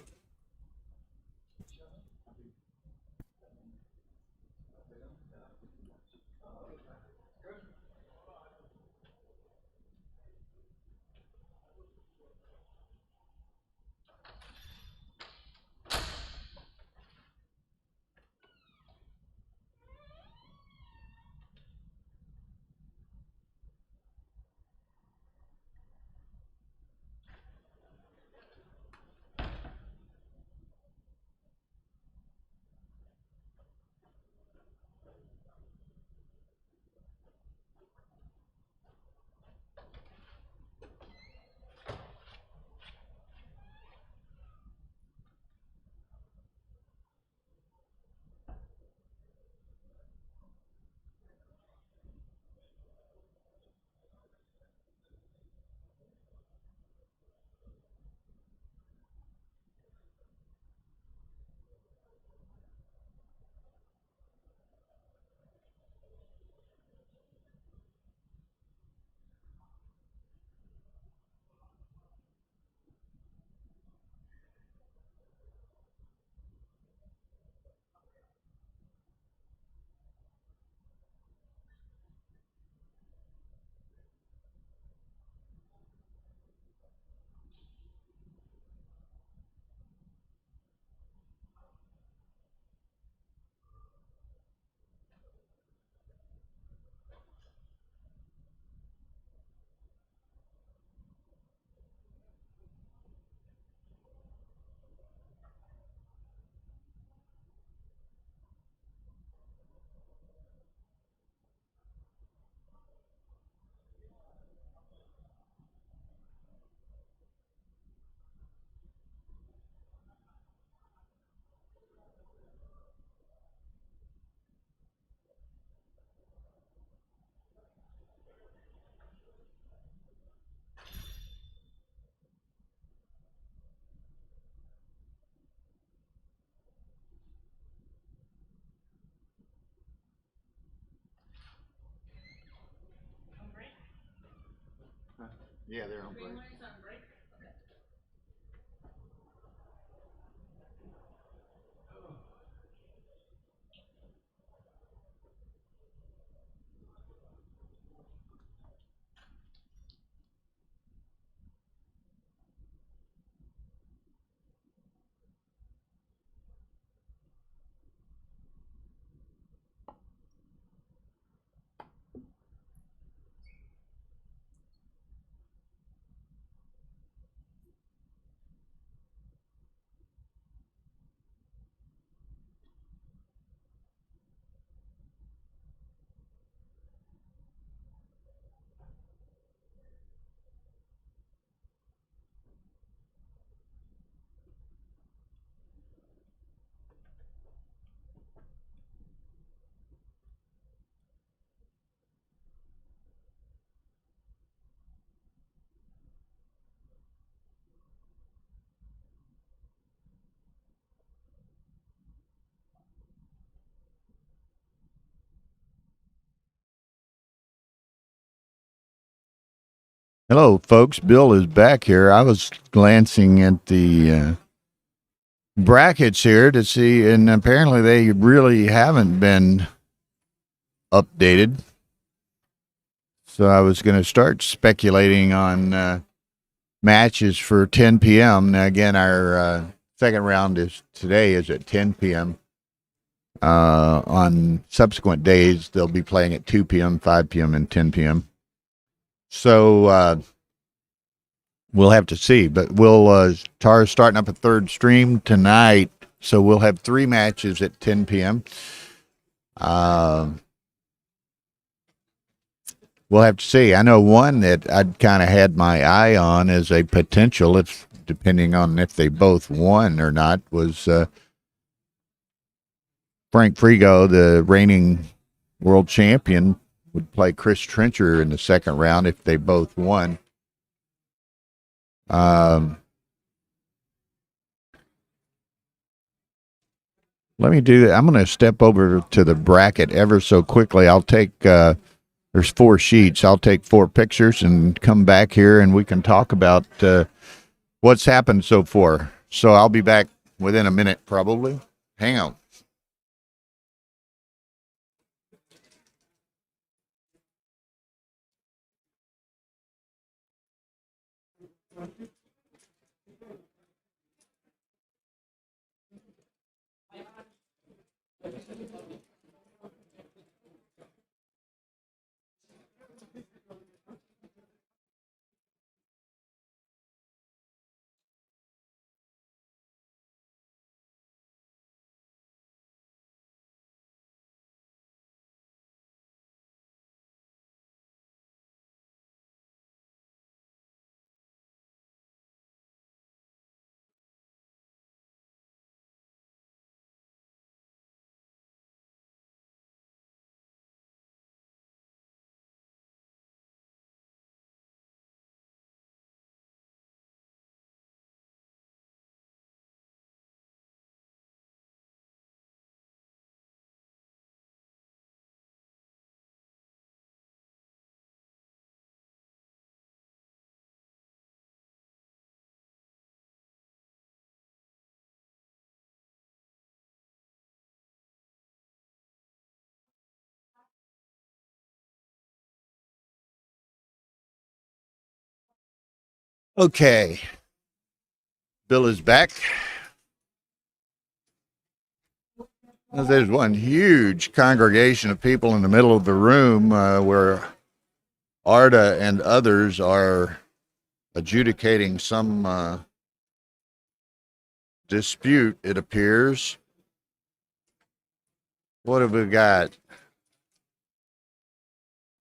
Yeah, they're on break. Hello, folks. Bill is back here. I was glancing at the brackets here to see, and apparently they really haven't been updated. So I was going to start speculating on matches for 10 p.m. Now, again, our second round is at 10 p.m. On subsequent days, they'll be playing at 2 p.m., 5 p.m., and 10 p.m. So we'll have to see. But Tara's starting up a third stream tonight, so we'll have 3 matches at 10 p.m. We'll have to see. I know one that I'd kind of had my eye on as a potential, if depending on if they both won or not, was Frank Frigo, the reigning world champion, would play Chris Trencher in the second round if they both won. Let me do that. I'm going to step over to the bracket ever so quickly. I'll take, there's 4 sheets. I'll take 4 pictures and come back here and we can talk about what's happened so far. So I'll be back within a minute probably. Hang on. Okay. Bill is back. There's one huge congregation of people in the middle of the room where Arda and others are adjudicating some dispute, it appears. What have we got?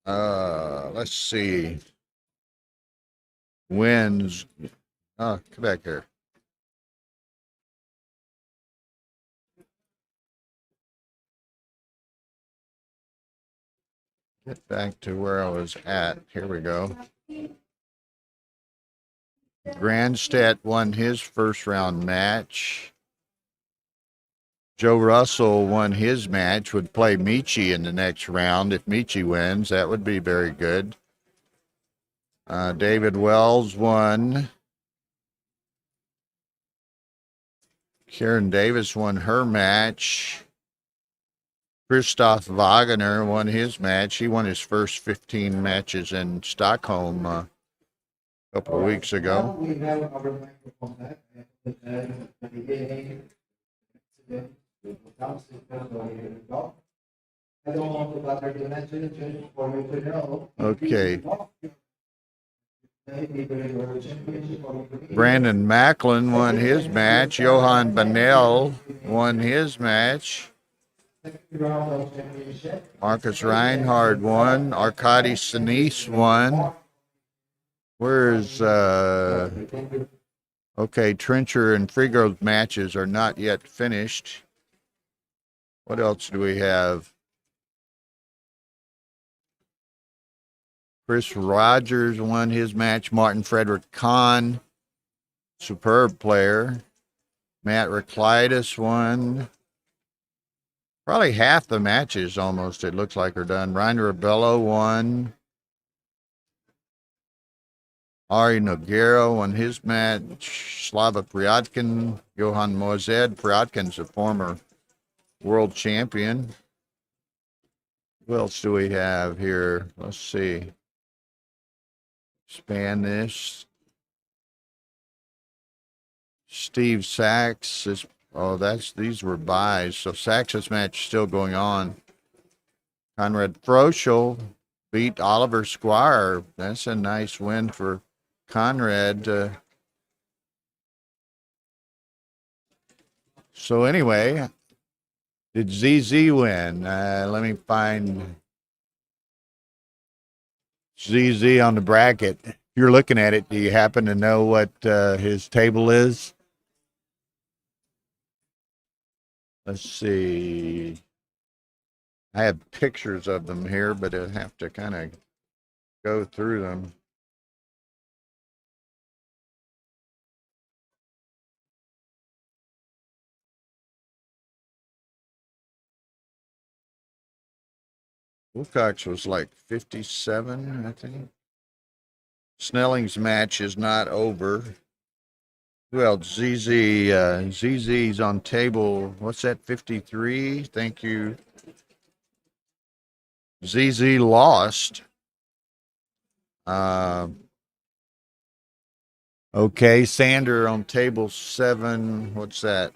Let's see. Wins. Oh, come back here. Get back to where I was at. Here we go. Grandstadt won his first round match. Joe Russell won his match, would play Michi in the next round. If Michi wins, that would be very good. David Wells won. Karen Davis won her match. Christoph Wagner won his match. He won his first 15 matches in Stockholm a couple of weeks ago. Okay. Brandon Macklin won his match. Johan Banel won his match. Marcus Reinhard won. Arkady Sinise won. Where's okay, Trencher and Frigo's matches are not yet finished. What else do we have? Chris Rogers won his match. Martin Frederick Kahn, superb player. Matt Reclitus won. Probably half the matches almost, it looks like, are done. Reiner Rebello won. Ari Nogueira won his match. Slava Priotkin, Johan Mozed. Priotkin's a former world champion. Who else do we have here? Let's see. Expand this. Steve Sachs is, oh, these were buys. So Sachs's match is still going on. Conrad Froschel beat Oliver Squire. That's a nice win for Conrad. So anyway, did ZZ win? Let me find ZZ on the bracket. If you're looking at it, do you happen to know what his table is? Let's see. I have pictures of them here, but I have to kind of go through them. Wilcox was like 57, I think. Snelling's match is not over. Who else? ZZ's on table. What's that? 53. Thank you. ZZ lost. Okay, Sander on table 7. What's that?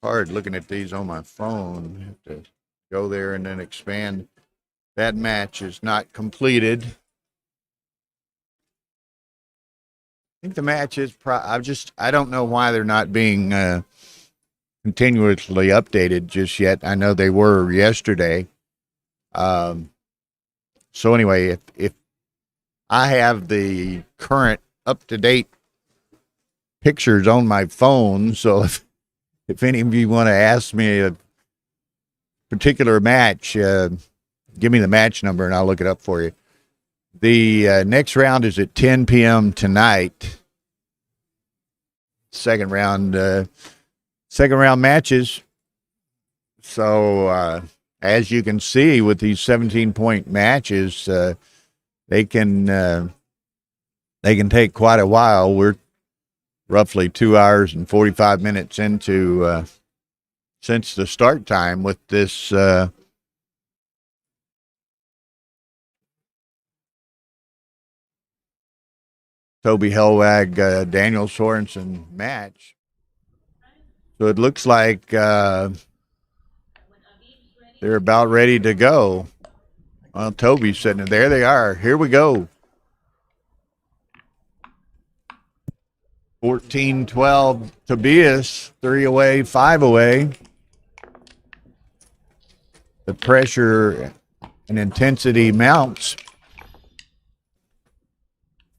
Hard looking at these on my phone. I have to go there and then expand. That match is not completed. I think the match is I don't know why they're not being continuously updated just yet. I know they were yesterday. So anyway, if I have the current up-to-date pictures on my phone, so if any of you want to ask me a particular match, give me the match number and I'll look it up for you. The next round is at 10 p.m. tonight. Second round matches. So as you can see with these 17-point matches, they can take quite a while. We're roughly 2 hours and 45 minutes into since the start time with this Toby Helwag, Daniel Sorensen match. So it looks like they're about ready to go. Well, Toby's sitting there. They are. Here we go. 14-12 Tobias, 3 away, 5 away. The pressure and intensity mounts.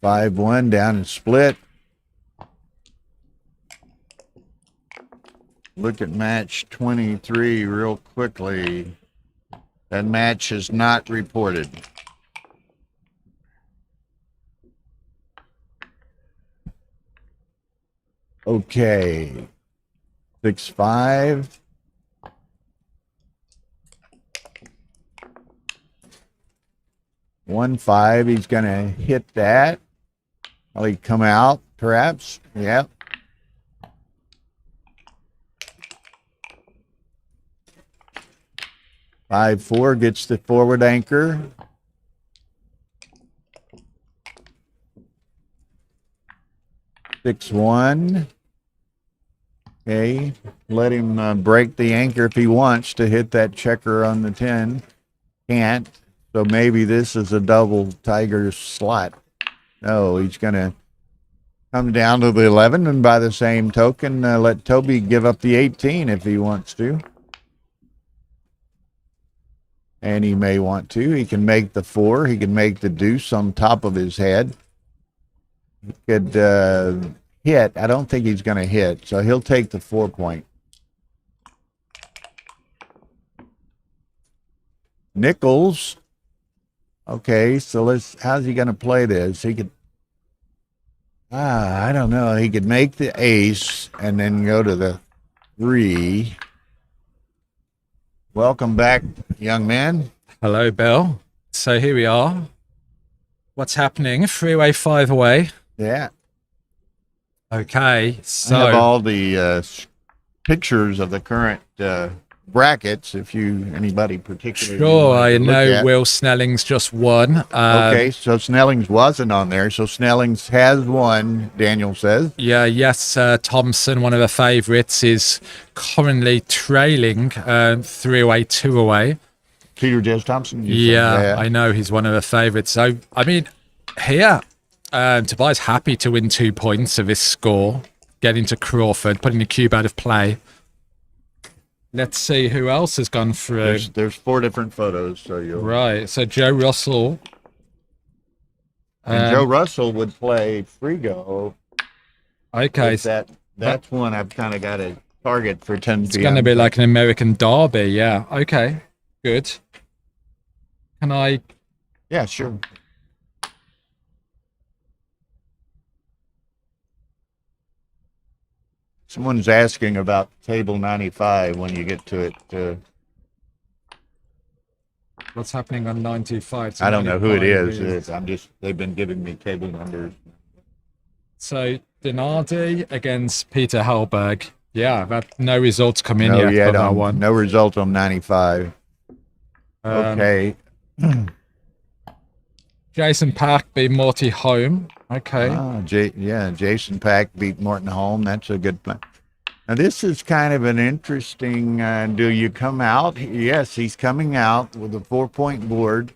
5-1 down and split. Look at match 23 real quickly. That match is not reported. Okay. 6-5. One 5. He's going to hit that. Will he come out, perhaps? Yep. Five 4 gets the forward anchor. 6-1. Okay, let him break the anchor if he wants to hit that checker on the 10. Can't. So maybe this is a double Tiger slot. No, he's going to come down to the 11, and by the same token, let Toby give up the 18 if he wants to. And he may want to. He can make the 4. He can make the deuce on top of his head. He could hit. I don't think he's going to hit, so he'll take the 4 point. Nichols. Okay, so how's he going to play this? He could, I don't know. He could make the ace and then go to the 3. Welcome back, young man. Hello, Bill. So here we are. What's happening? 3-way, 5-way. Yeah. Okay, I so have all the pictures of the current brackets. If anybody particularly sure, wanted I to look know at. Will Snelling's just won. Okay, so Snelling's wasn't on there. So Snelling's has won, Daniel says. Yeah, yes, Thompson, one of the favourites, is currently trailing 3-away, 2-away. Peter Jez Thompson. you said? Yeah, I know he's one of the favourites. So, I mean, here, Tobias happy to win 2 points of this score, getting to Crawford, putting the cube out of play. Let's see who else has gone through. There's 4 different photos, so you'll. Right, so Joe Russell. And Joe Russell would play Frigo. Okay. That's one I've kind of got a target for 10 It's going to be like an American derby, yeah. Okay, good. Can I? Yeah, sure. Someone's asking about table 95 when you get to it. What's happening on 95? I don't know who it is. They've been giving me table numbers. So Donardi against Peter Hellberg. Yeah, no results come in No, yet for that one. No result on 95. Okay. Jason Pack beat Morty Home. Okay. Jason Pack beat Morton Holm. That's a good plan. Now, this is kind of an interesting, do you come out? Yes, he's coming out with a 4-point board.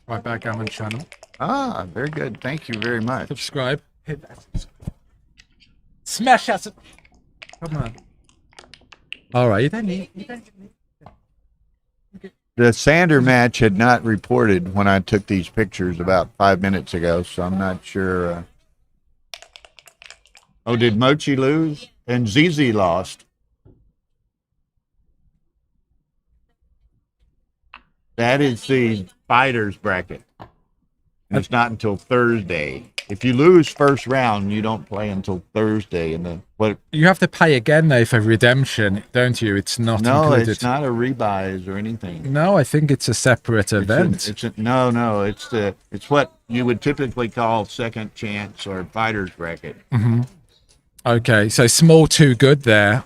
My Backgammon channel. Ah, very good. Thank you very much. Subscribe. Hit that subscribe. Smash that. Come on. All right, you don't need. The Sander match had not reported when I took these pictures about 5 minutes ago, so I'm not sure. Oh, did Mochi lose? And ZZ lost. That is the fighters bracket. And it's not until Thursday. If you lose first round, you don't play until Thursday. You have to pay again though for redemption, don't you? It's not included. No, it's not a rebuys or anything. No, I think it's a separate event. It's what you would typically call second chance or fighters bracket. Mm-hmm. Okay, so small too good there.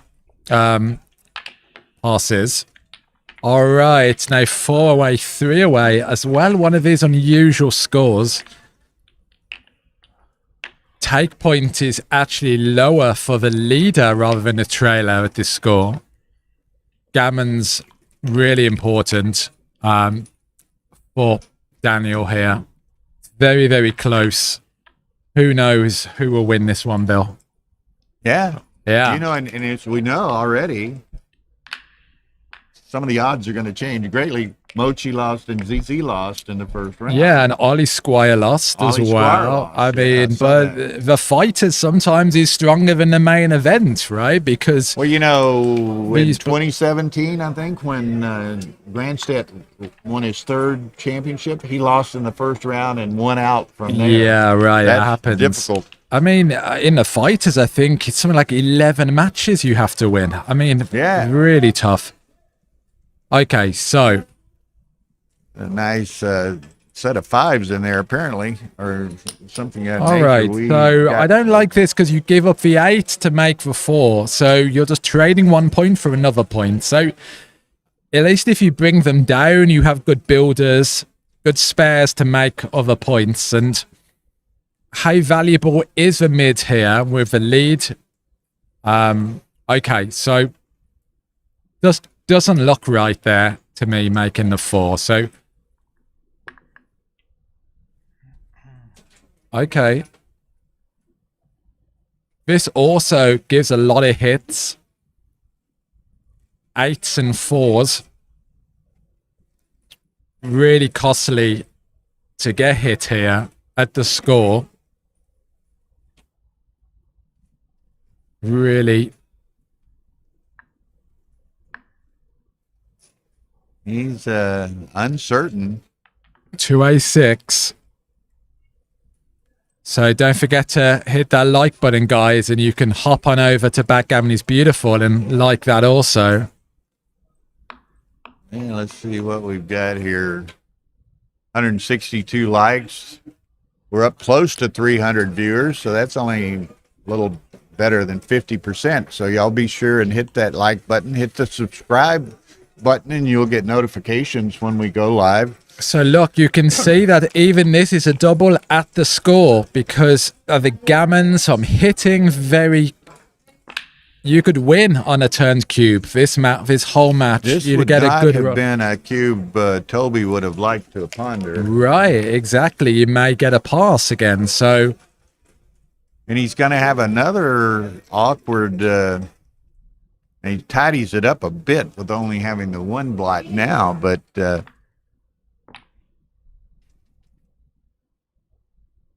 Passes. All right, now 4-away, 3-away as well. One of these unusual scores. Take point is actually lower for the leader rather than the trailer at this score. Gammon's really important for Daniel here. Very, very close. Who knows who will win this one, Bill? Yeah. Yeah. You know, and as we know already, some of the odds are going to change greatly. Mochi lost and ZZ lost in the first round. Yeah, and Ollie Squire lost as well. I mean, but the fighters sometimes is stronger than the main event, right? Because well, you know, in 2017, I think when Grandstedt won his 3rd championship, he lost in the first round and won out from there. Yeah, right. That's it happens. Difficult. I mean, in the fighters, I think it's something like 11 matches you have to win. I mean, yeah, really tough. Okay, so a nice set of 5s in there, apparently, or something. All right, so I don't like this because you give up the 8 to make the 4, so you're just trading 1 point for another point. So at least if you bring them down, you have good builders, good spares to make other points. And how valuable is the mid here with the lead? Okay, so just doesn't look right there to me making the 4. So okay. This also gives a lot of hits. 8s and 4s. Really costly to get hit here at the score. Really. He's uncertain. 2A6. So don't forget to hit that like button, guys, and you can hop on over to Backgammon is Beautiful and like that also. And let's see what we've got here. 162 likes. We're up close to 300 viewers, so that's only a little better than 50%. So y'all be sure and hit that like button, hit the subscribe button, and you'll get notifications when we go live. So look, you can see that even this is a double at the score because of the gammons. I'm hitting very. You could win on a turned cube. This whole match, This you'd would get not a good. have been a cube Toby would have liked to ponder. Right, exactly. You may get a pass again. So, And he's going to have another awkward. And he tidies it up a bit with only having the one blot now, but.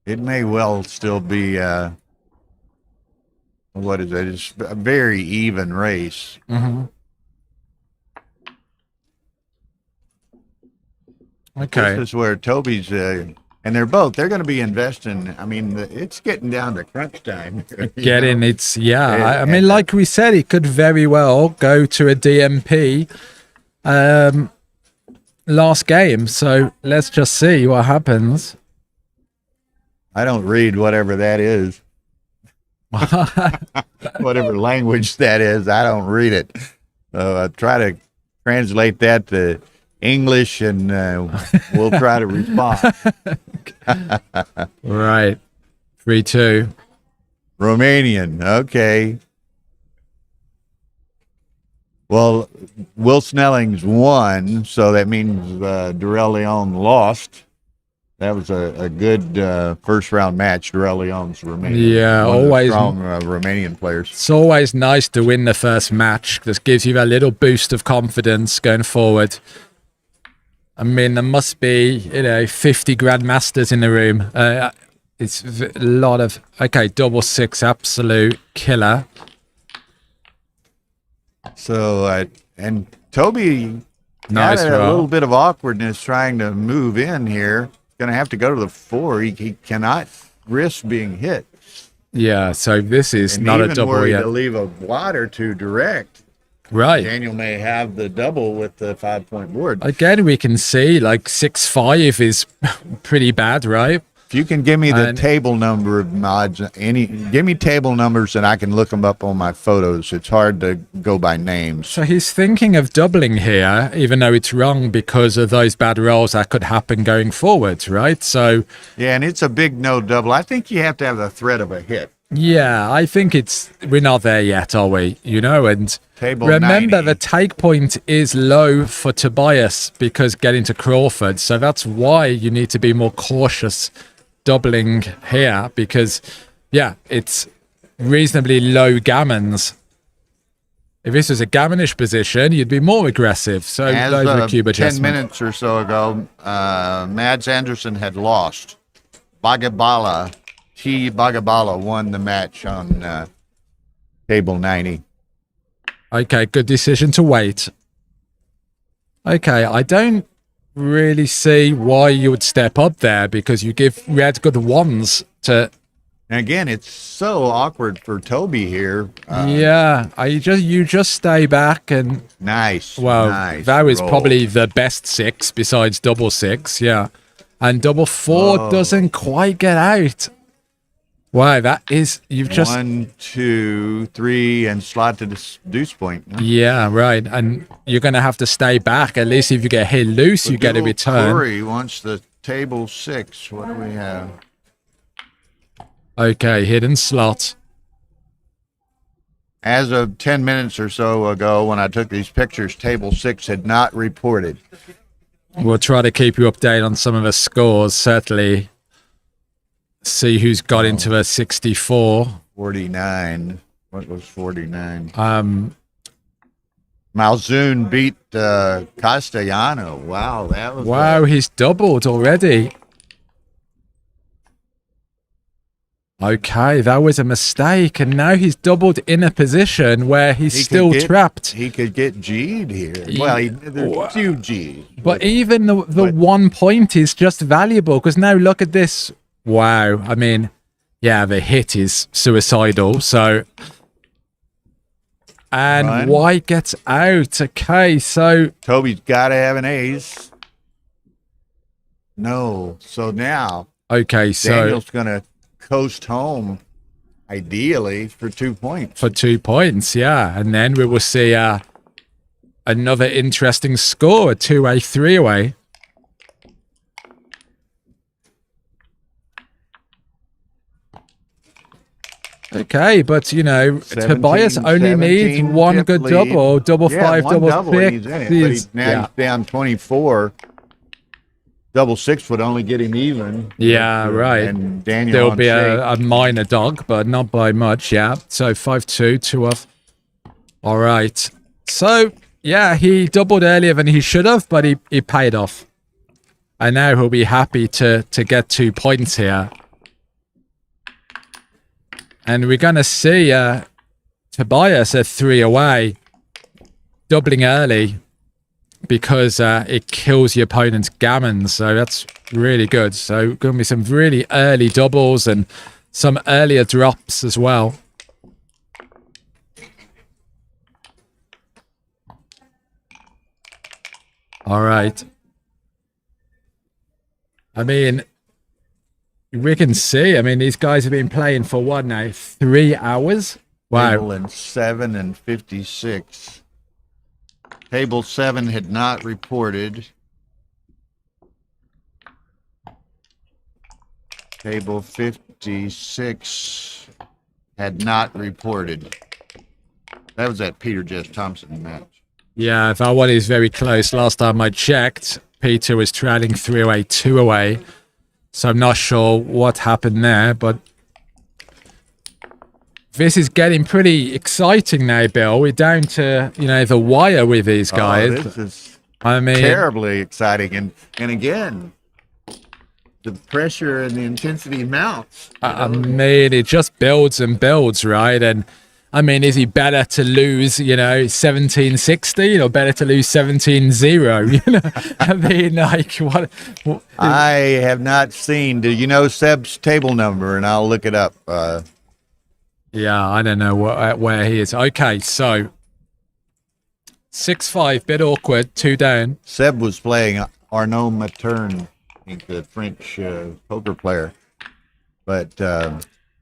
It may well still be, what is it? It's a very even race. Okay. This is where Toby's, and they're going to be investing. I mean, it's getting down to crunch time. Getting it's, yeah. I mean, like we said, it could very well go to a DMP last game. So let's just see what happens. I don't read whatever that is. Whatever language that is, I don't read it. So I try to translate that to English, and we'll try to respond. Right. 3-2. Romanian. Okay. Well, Will Snelling's won, so that means Durell Leon lost. That was a good first round match. Durell Leon's Romanian. Yeah, one of the always strong Romanian players. It's always nice to win the first match. This gives you a little boost of confidence going forward. I mean, there must be 50 grandmasters in the room. It's a lot of double six, absolute killer. So and Toby Nice had a roll. little bit of awkwardness trying to move in here. Going to have to go to the 4. He cannot risk being hit. Yeah, so this is And not a even double were he yet. to leave a blot or two direct, Right. Daniel may have the double with the 5-point board. Again, we can see like 6-5 is pretty bad, right? If you can give me the And- table number of mods, give me table numbers and I can look them up on my photos. It's hard to go by names. So he's thinking of doubling here, even though it's wrong because of those bad rolls that could happen going forward, right? So, Yeah, and it's a big no double. I think you have to have the threat of a hit. yeah, I think we're not there yet, are we? And Table remember 90. the take point is low for Tobias because getting to Crawford. So that's why you need to be more cautious doubling here because, yeah, it's reasonably low gammons. If this was a gammonish position, you'd be more aggressive. So As those were of cube 10 adjustment. minutes or so ago, Mads Anderson had lost. Bagabala won the match on table 90. Okay, good decision to wait. Okay, I don't really see why you would step up there because you give red good ones to. And again, it's so awkward for Toby here. Yeah, you just stay back and. Nice. Well, nice that was roll. probably the best 6 besides double 6. Yeah, and double 4 doesn't quite get out. Wow, that is you've just 1, 2, 3, and slot to the deuce point. yeah right, and you're gonna have to stay back at least if you get hit loose, you get a return. Corey wants the table 6. What do we have? Okay, hidden slot. As of 10 minutes or so ago, when I took these pictures, table 6 had not reported. We'll try to keep you updated on some of the scores. Certainly, see who's got into a 64. 49. What was 49? Um, Malzun beat Castellano. Wow, that was wow, he's doubled already. Okay, that was a mistake, and now he's doubled in a position where he's He still could get- trapped. He could get G'd here. Well, there's 2 G's. But even the but- 1 point is just valuable because now look at this. Wow, I mean, yeah, the hit is suicidal. So, and Run. White gets out. Okay, so Toby's got to have an ace. No. So now okay, so Daniel's going to coast home, ideally, for 2 points. for 2 points, yeah, and then we will see another interesting score, a 2-way, 3-way. Okay, but you know, 17, Tobias only needs 17 one tip good lead. double, double Yeah, five, one double double, six. he's in it, but he's, now he's down 24. Double six would only get him even. Yeah, right. And Daniel There'll on be shake. a minor dog, but not by much, yeah. So 5-2, 2 off. All right. So, yeah, he doubled earlier than he should have, but he paid off. And now he'll be happy to get 2 points here. And we're going to see Tobias a 3 away, doubling early because it kills your opponent's gammon. So that's really good. So going to be some really early doubles and some earlier drops as well. All right. I mean, we can see, I mean, these guys have been playing for what now? 3 hours? Wow. Table in 7 and 56. Table 7 had not reported. Table 56 had not reported. That was that Peter Jess Thompson match. Yeah, that one is very close. Last time I checked, Peter was trailing 3 away, 2 away. So I'm not sure what happened there, but this is getting pretty exciting now, Bill. We're down to, you know, the wire with these guys. Oh, this is I mean, terribly exciting. And again, the pressure and the intensity mounts. I mean, it just builds and builds, right? And I mean, is he better to lose, you know, 17-16 or better to lose 17-0? You know, I mean, like, what? I have not seen. Do you know Seb's table number? And I'll look it up. Yeah, I don't know where he is. Okay, so 6-5, bit awkward, 2 down. Seb was playing Arnaud Materne, I think the French poker player. But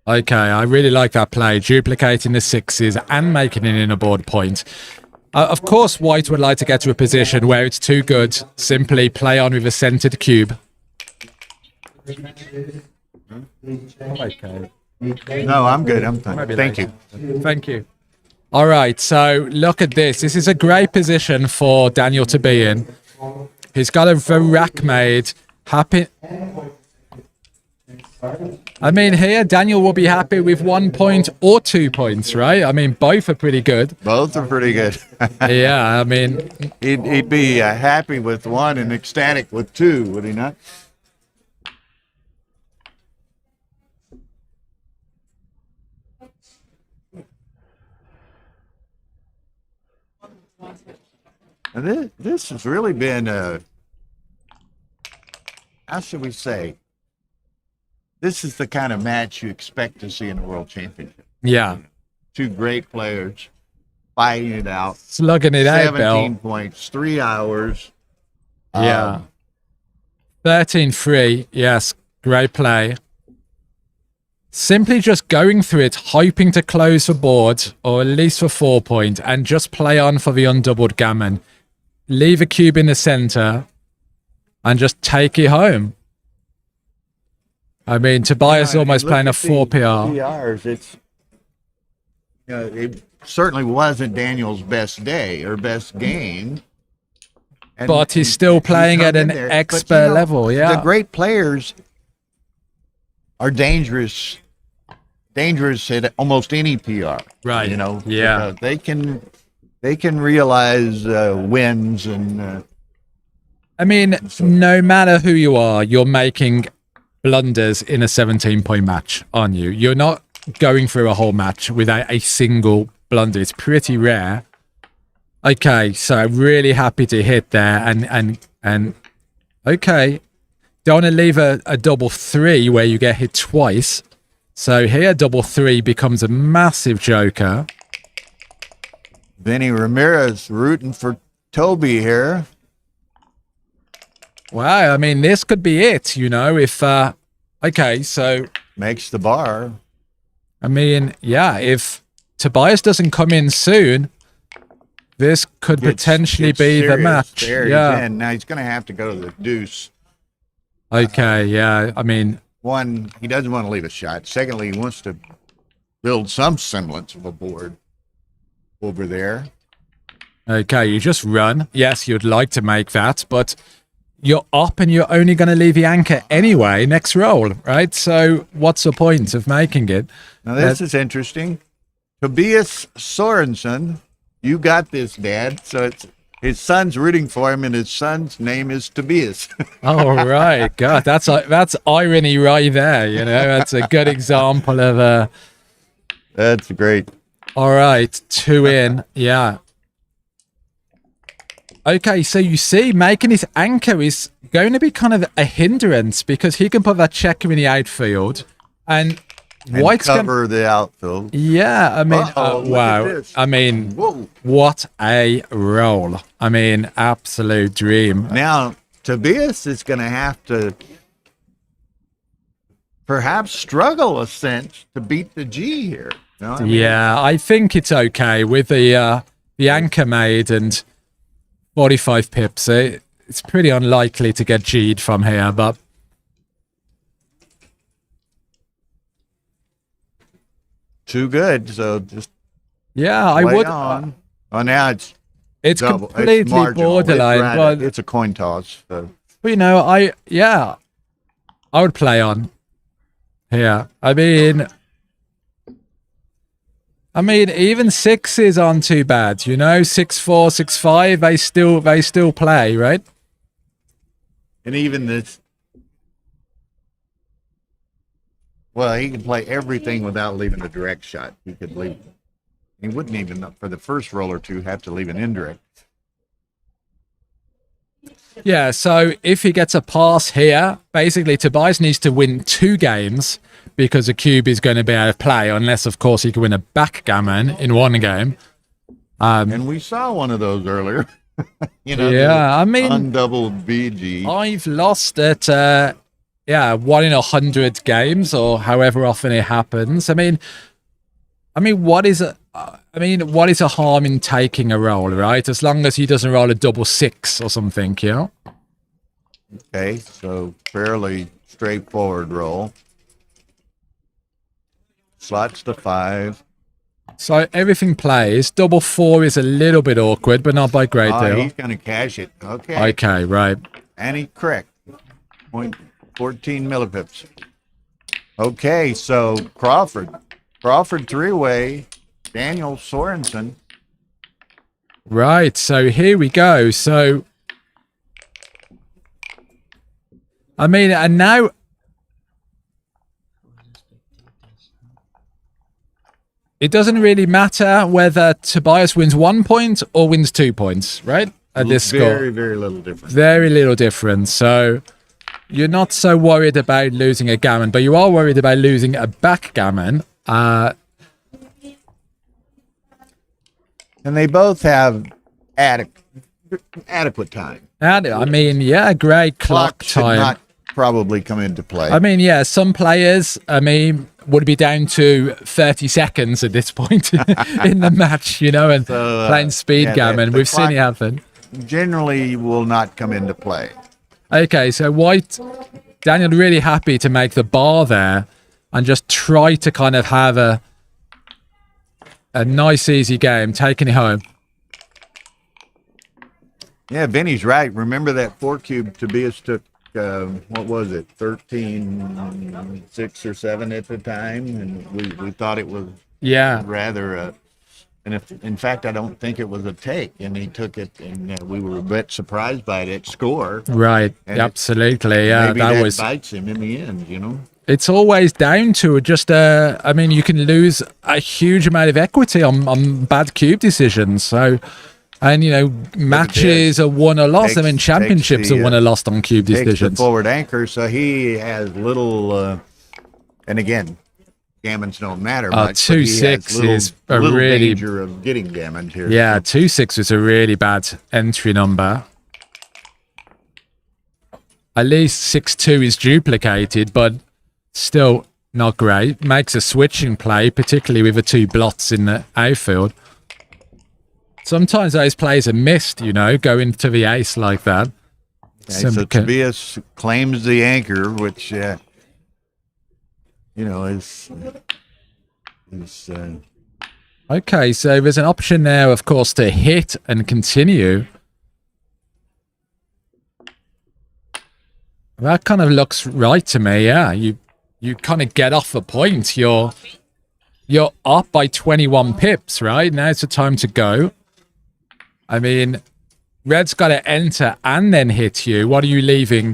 Okay, I really like that play, duplicating the 6s and making it in a board point. Of course, White would like to get to a position where it's too good. Simply play on with a centered cube. Okay. no, I'm good. I'm fine. Thank you. Thank you. All right, so look at this. This is a great position for Daniel to be in. He's got a Virac made. Happy. I mean, here, Daniel will be happy with 1 point or 2 points, right? I mean, both are pretty good. Both are pretty good. Yeah, I mean, He'd be happy with 1 and ecstatic with 2, would he not? And this has really been how should we say? This is the kind of match you expect to see in a world championship. yeah. 2 great players fighting it out. Slugging it out, 17 Bill. points, 3 hours. Yeah. 13-3. Yes, great play. Simply just going through it, hoping to close the board, or at least for 4 points, and just play on for the undoubled gammon. Leave a cube in the center, and just take it home. I mean, Tobias almost playing a 4 PR. PRs, it's, you know, it certainly wasn't Daniel's best day or best game. And But he's still playing hung at an in there. But, expert level, yeah. The great players are dangerous at almost any PR. Right. You know. Yeah. They can realize wins and. I mean, no matter who you are, you're making blunders in a 17-point match, aren't you? You're not going through a whole match without a single blunder. It's pretty rare. Okay, so really happy to hit there, and okay, don't want to leave a double 3 where you get hit twice. So here, double 3 becomes a massive joker. Vinny Ramirez rooting for Toby here. Wow, I mean, this could be it, you know, if, okay, so, Makes the bar. I mean, yeah, if Tobias doesn't come in soon, this could potentially be the match. There yeah. he's in. Now he's going to have to go to the deuce. Okay, yeah, I mean, One, he doesn't want to leave a shot. Secondly, he wants to build some semblance of a board over there. okay, you just run. Yes, you'd like to make that, but you're up and you're only going to leave the anchor anyway next roll, right? So what's the point of making it? Now, this is interesting. Tobias Sorensen, you got this, Dad. So it's his son's rooting for him, and his son's name is Tobias. Oh, right. God, that's irony right there, you know? That's a good example of That's great. All right, 2 in. Yeah. Okay, so you see, making his anchor is going to be kind of a hindrance because he can put that checker in the outfield and White's cover the outfield. Yeah, I mean, Uh-oh, look at wow. this. I mean, Whoa. what a roll. I mean, absolute dream. Now, Tobias is going to have to perhaps struggle a sense to beat the G here. You know what I mean? Yeah, I think it's okay with the anchor made and 45 pips. It's pretty unlikely to get G'd from here, but Too good. So just yeah, I play would. on. Oh, now it's double. Completely It's marginal. borderline, It's, but it's a coin toss. So. you know, I would play on here. I mean, even 6s aren't too bad. You know, 6-4, 6-5. They still play, right? And even this, well, he can play everything without leaving a direct shot. He could leave. He wouldn't even, for the first roll or two, have to leave an indirect. Yeah, so if he gets a pass here, basically Tobias needs to win 2 games because the cube is going to be out of play, unless, of course, he can win a backgammon in 1 game. And we saw one of those earlier. You know, yeah, I mean, undoubled BG. I've lost at 1 in 100 games, or however often it happens. I mean, what is a harm in taking a roll, right? As long as he doesn't roll a double 6 or something, you know? Okay, so fairly straightforward roll. Slots to 5. So everything plays. Double 4 is a little bit awkward, but not by a great deal. He's going to cash it. Okay. Okay, right. And he correct. 0.14 millipips. Okay, so Crawford 3-way, Daniel Sorensen. Right, so here we go. So, I mean, and now it doesn't really matter whether Tobias wins 1 point or wins 2 points, right? At this score. Very, very little difference. Very little difference. So you're not so worried about losing a gammon, but you are worried about losing a backgammon. And they both have adequate time. And I mean, yeah, great clock Should time. not probably come into play. I mean, yeah, some players, would be down to 30 seconds at this point in the match, you know, and playing speed gammon. We've seen it happen. Generally will not come into play. Okay, so Daniel really happy to make the bar there and just try to kind of have a nice, easy game, taking it home. Yeah, Vinny's right. Remember that 4 cube Tobias took, what was it, 13, 6 or 7 at the time? And we thought it was rather, and in fact, I don't think it was a take. And he took it, and we were a bit surprised by that score. Right, and absolutely. Yeah, maybe that was. Bites him in the end, you know? It's always down to just, you can lose a huge amount of equity on bad cube decisions. So, and, you know, matches are won or lost. Championships are won or lost on cube Takes the decisions. forward anchor, so he has little, and again, gammons don't matter Oh, much. but he has 2-6 is a little really danger of getting gammons here. yeah. 2-6 was a really bad entry number. At least 6-2 is duplicated, but still not great. Makes a switching play, particularly with the 2 blots in the outfield. Sometimes those plays are missed, you know, going to the ace like that. Okay, so Tobias claims the anchor, which you know is okay. So there's an option there, of course, to hit and continue. That kind of looks right to me. Yeah, you kind of get off a point. You're up by 21 pips, right? Now's the time to go. I mean, red's got to enter and then hit you. What are you leaving?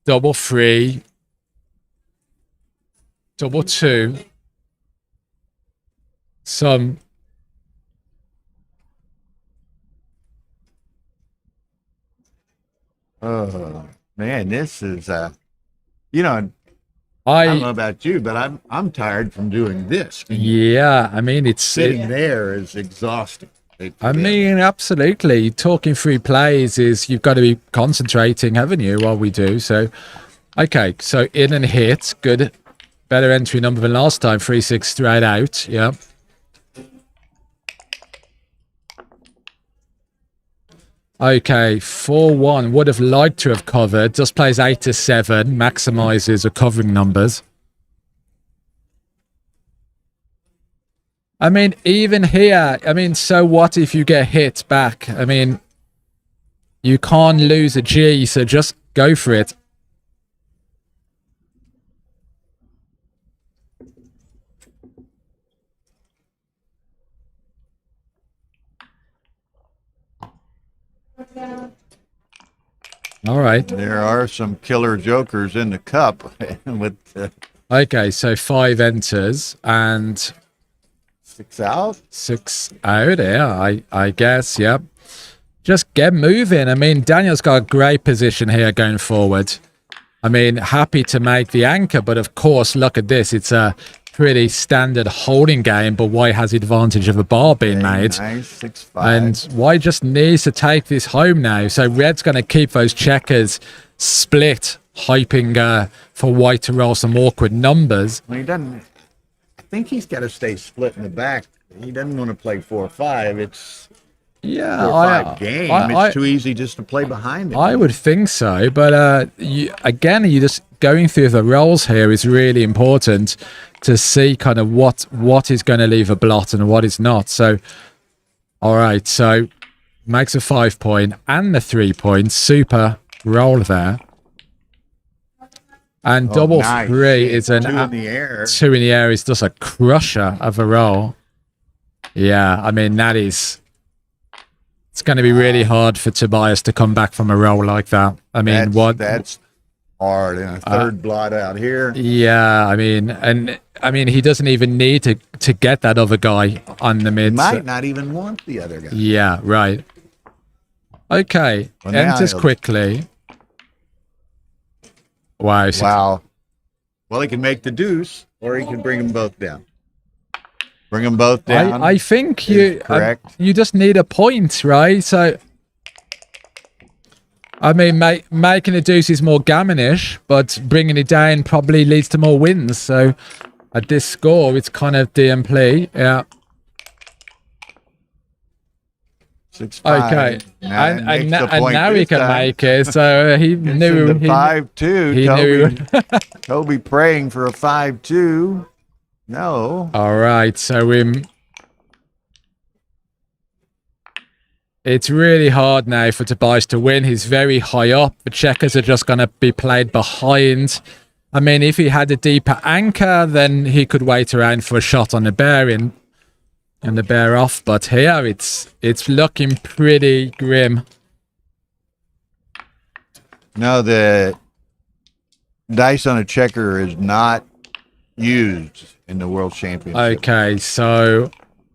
Double 3, double 2. Some. oh man, this is you know, I don't know about you, but I'm tired from doing this. Yeah, I mean, it's Sitting there is exhausting. I mean, absolutely. Talking through plays is you've got to be concentrating, haven't you, while we do. So, okay, so in and hit. Good. Better entry number than last time. 3-6 straight out. Yeah. Okay, 4-1. Would have liked to have covered. Just plays 8-7. Maximizes the covering numbers. I mean, even here, I mean, so what if you get hit back? I mean, you can't lose a G, so just go for it. All right. There are some killer jokers in the cup with Okay, so 5 enters and 6 out. 6 out. Yeah, I guess. Yep. Just get moving. I mean, Daniel's got a great position here going forward. I mean, happy to make the anchor, but of course, look at this. It's a pretty standard holding game, but White has the advantage of a bar being made. Nice, 6-5. And White just needs to take this home now. So Red's going to keep those checkers split, hoping for White to roll some awkward numbers. Well, he doesn't. I think he's got to stay split in the back. He doesn't want to play 4-5. It's 4-5 game. It's too easy just to play behind him. I would think so, but you just going through the rolls here is really important to see kind of what is going to leave a blot and what is not. So, all right, so makes a 5 point and the 3 points. Super roll there. And double nice. 3 is an 2 in the air. 2 in the air is just a crusher of a roll. Yeah, I mean, that is... It's going to be really hard for Tobias to come back from a roll like that. I mean, that's hard. And a third blot out here. Yeah, I mean, he doesn't even need to get that other guy on the mid. He might not even want the other guy. Yeah, right. Okay, Well, now enters he'll- quickly. Wow. Wow. Well, he can make the deuce, or he can bring them both down. Bring them both down. I think is correct. you just need a point, right? So, I mean, making a deuce is more gammonish, but bringing it down probably leads to more wins. So, at this score, it's kind of DMP. Yeah. 6-5. Okay. Now And makes the point now he this can time. make it. So he Gets knew. into 5-2. He knew. Toby praying for a 5-2. No. All right. So it's really hard now for Tobias to win. He's very high up. The checkers are just going to be played behind. I mean, if he had a deeper anchor, then he could wait around for a shot on the bear and the bear off. But here, it's looking pretty grim. No, the dice on a checker is not used in the World Championship. Okay, so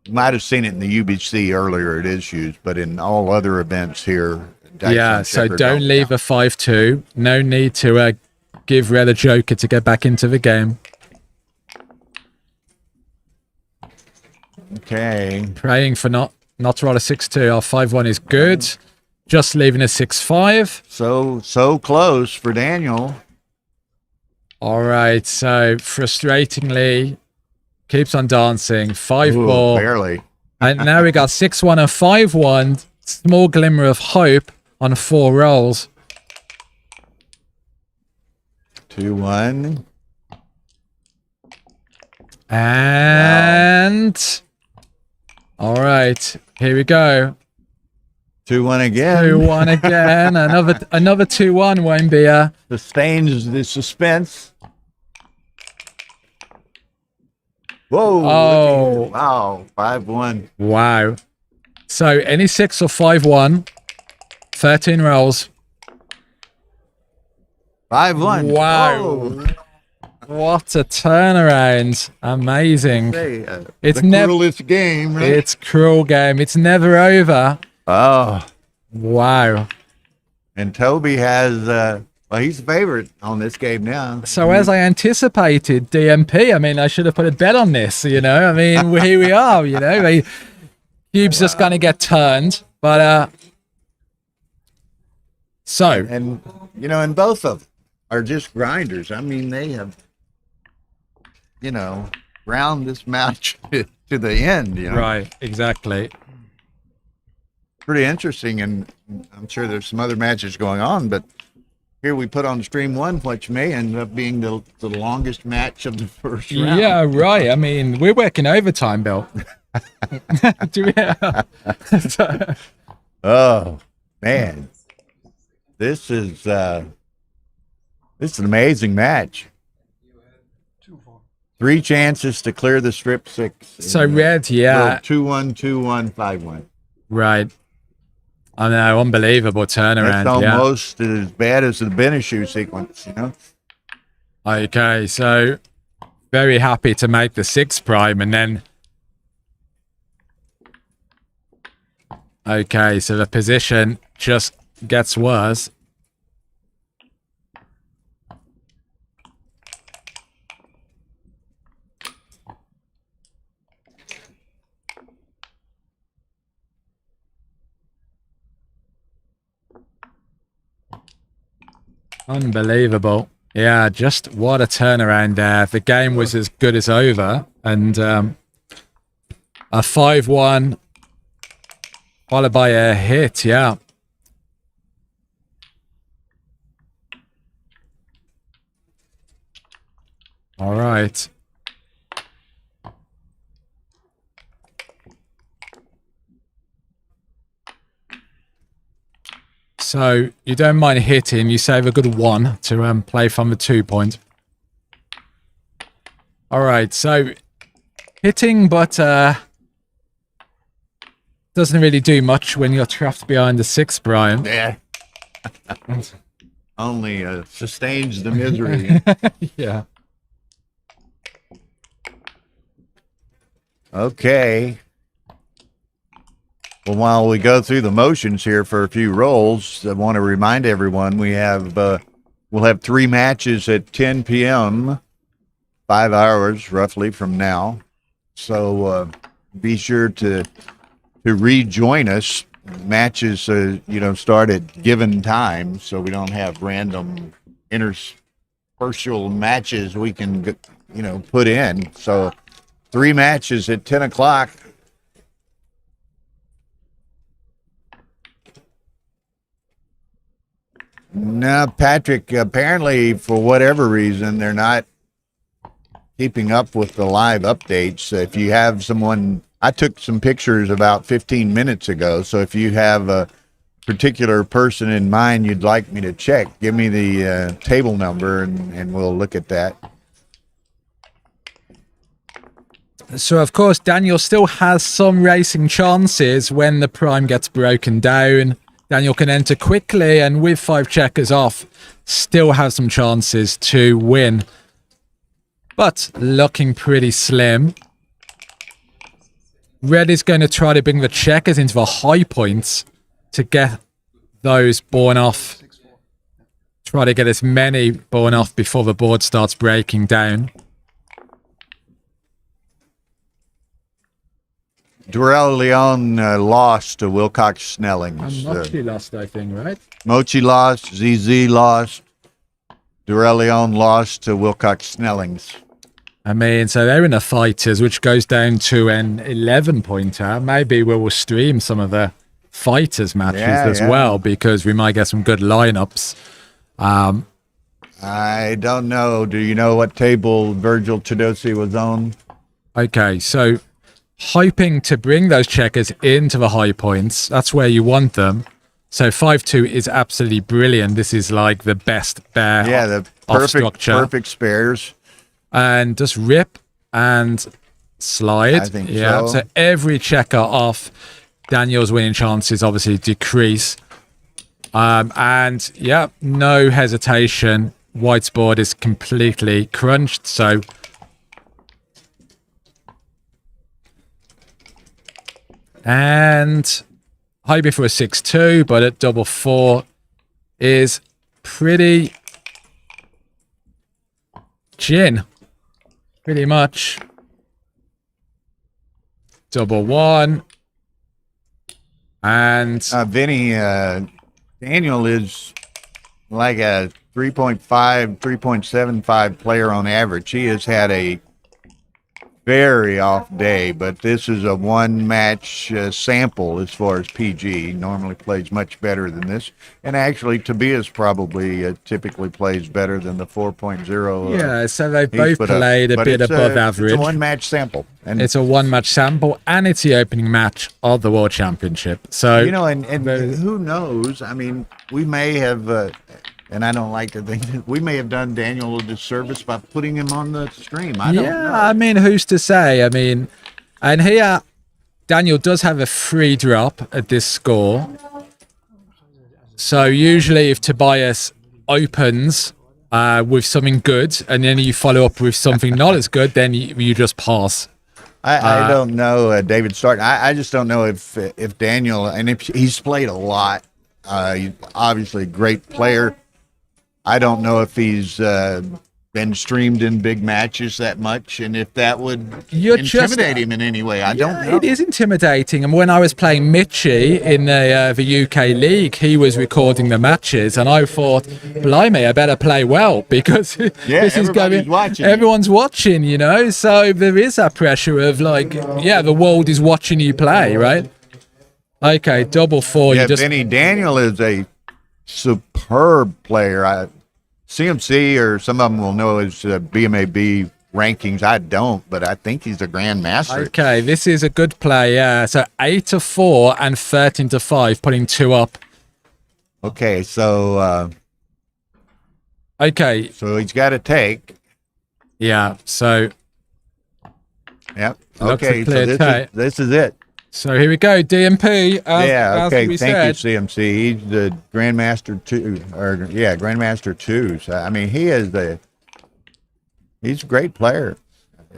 You might have seen it in the UBC earlier. It is used, but in all other events here, dice yeah, on so checker don't leave count. a 5-2. No need to give Red a joker to get back into the game. Okay. Praying for not to roll a 6-2. Our 5-1 is good. Just leaving a 6-5. So close for Daniel. All right. So frustratingly, keeps on dancing. 5 Ooh, ball. barely. And now we got 6-1 and 5-1. Small glimmer of hope on 4 rolls. 2-1. And all right, here we go. 2-1 again. 2-1 again. another 2-1 won't be Sustains the suspense. Whoa. Oh. Wow. 5-1. wow. So any 6 or 5-1, 13 rolls. 5-1. Wow. Oh. What a turnaround. Amazing. Hey, It's the never cruelest game, right? It's cruel game. It's never over. Oh. Wow. And Toby has well, he's the favorite on this game now. So as I anticipated, DMP, I mean, I should have put a bet on this, you know. I mean, here we are, you know. Cube's just going to get turned. But, so. And, you know, and both of them are just grinders. I mean, they have, you know, ground this match to the end, you know. Right, exactly. Pretty interesting, and I'm sure there's some other matches going on, but here we put on stream 1, which may end up being the longest match of the first round. Yeah, right. I mean, we're working overtime, Bill. Do we? Oh, man. This is an amazing match. 3 chances to clear the strip 6. So red, yeah. 2-1, 2-1, 5-1. Right. I know, unbelievable turnaround. That's almost as bad as the Benishu sequence, you know? Okay, so very happy to make the 6 prime, and then... Okay, so the position just gets worse. Unbelievable. Yeah, just what a turnaround there. The game was as good as over. And a 5-1 followed by a hit, yeah. All right. So you don't mind hitting, you save a good 1 to play from the 2 point. All right, so hitting, but doesn't really do much when you're trapped behind the 6, Brian. Yeah. Only sustains the misery. Yeah. Okay. Well, while we go through the motions here for a few rolls, I want to remind everyone we have we'll have 3 matches at 10 p.m., 5 hours roughly from now. So be sure to rejoin us. Matches, start at given times, so we don't have random interspersal matches we can, put in. So 3 matches at 10 o'clock. No, Patrick, apparently for whatever reason, they're not keeping up with the live updates. If you have someone, I took some pictures about 15 minutes ago, so if you have a particular person in mind you'd like me to check, give me the table number and we'll look at that. So, of course, Daniel still has some racing chances when the prime gets broken down. Daniel can enter quickly, and with 5 checkers off, still has some chances to win. But looking pretty slim. Red is going to try to bring the checkers into the high points to get those born off. Try to get as many born off before the board starts breaking down. Durrell Leon lost to Wilcox Snellings. And Moxley lost, I think, right? Mochi lost, ZZ lost, Durrell Leon lost to Wilcox Snellings. I mean, so they're in the fighters, which goes down to an 11-pointer. Maybe we will stream some of the fighters matches as well, because we might get some good lineups. I don't know. Do you know what table Virgil Chidosi was on? Okay, so hoping to bring those checkers into the high points. That's where you want them. So 5-2 is absolutely brilliant. This is like the best bear The off structure. perfect spares. And just rip and slide. I think so. So every checker off, Daniel's winning chances obviously decrease. And yeah, no hesitation. White's board is completely crunched. So and hoping for a 6-2, but at double 4 is pretty gin. Pretty much. Double 1. And Vinny, Daniel is like a 3.5, 3.75 player on average. He has had a very off day, but this is a one-match sample as far as PG. He normally plays much better than this. And actually, Tobias probably typically plays better than the 4.0. yeah, so they've both played a bit above average. It's a one-match sample. And it's a one-match sample, and it's the opening match of the World Championship. So and who knows? I mean, we may have... and I don't like to think that we may have done Daniel a disservice by putting him on the stream. I don't know. I mean, who's to say? I mean, and here, Daniel does have a free drop at this score. So usually if Tobias opens with something good, and then you follow up with something not as good, then you just pass. I don't know, David Stark. I just don't know if Daniel, and if he's played a lot, he's obviously a great player. I don't know if he's been streamed in big matches that much, and if that would intimidate him in any way. I don't know. It is intimidating. And when I was playing Mitchie in the UK League, he was recording the matches, and I thought, blimey, I better play well, because this is going. Everyone's watching, you know. So there is that pressure of like, the world is watching you play, right? Okay, double 4. Yeah, you just Vinny, Daniel is a superb player. CMC or some of them will know his BMAB rankings. I don't, but I think he's a grandmaster. Okay, this is a good play. Yeah, so 8-4 and 13-5, putting 2 up. Okay, so okay, so he's got to take. Yeah, so Yep. looks Okay, a clear so take. this is it. So here we go, DMP. Yeah, as okay, we thank said. you, CMC. He's the Grandmaster 2, Grandmaster 2. So, I mean, he's a great player.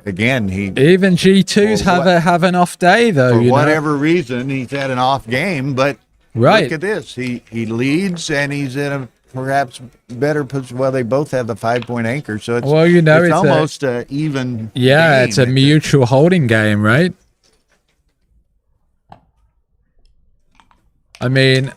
Again, even G2s have an off day, though. For whatever reason, he's had an off game, but look at this. He leads, and he's in a perhaps better position. Well, they both have the 5-point anchor, so it's, it's almost an even game. It's a mutual holding game, right? I mean,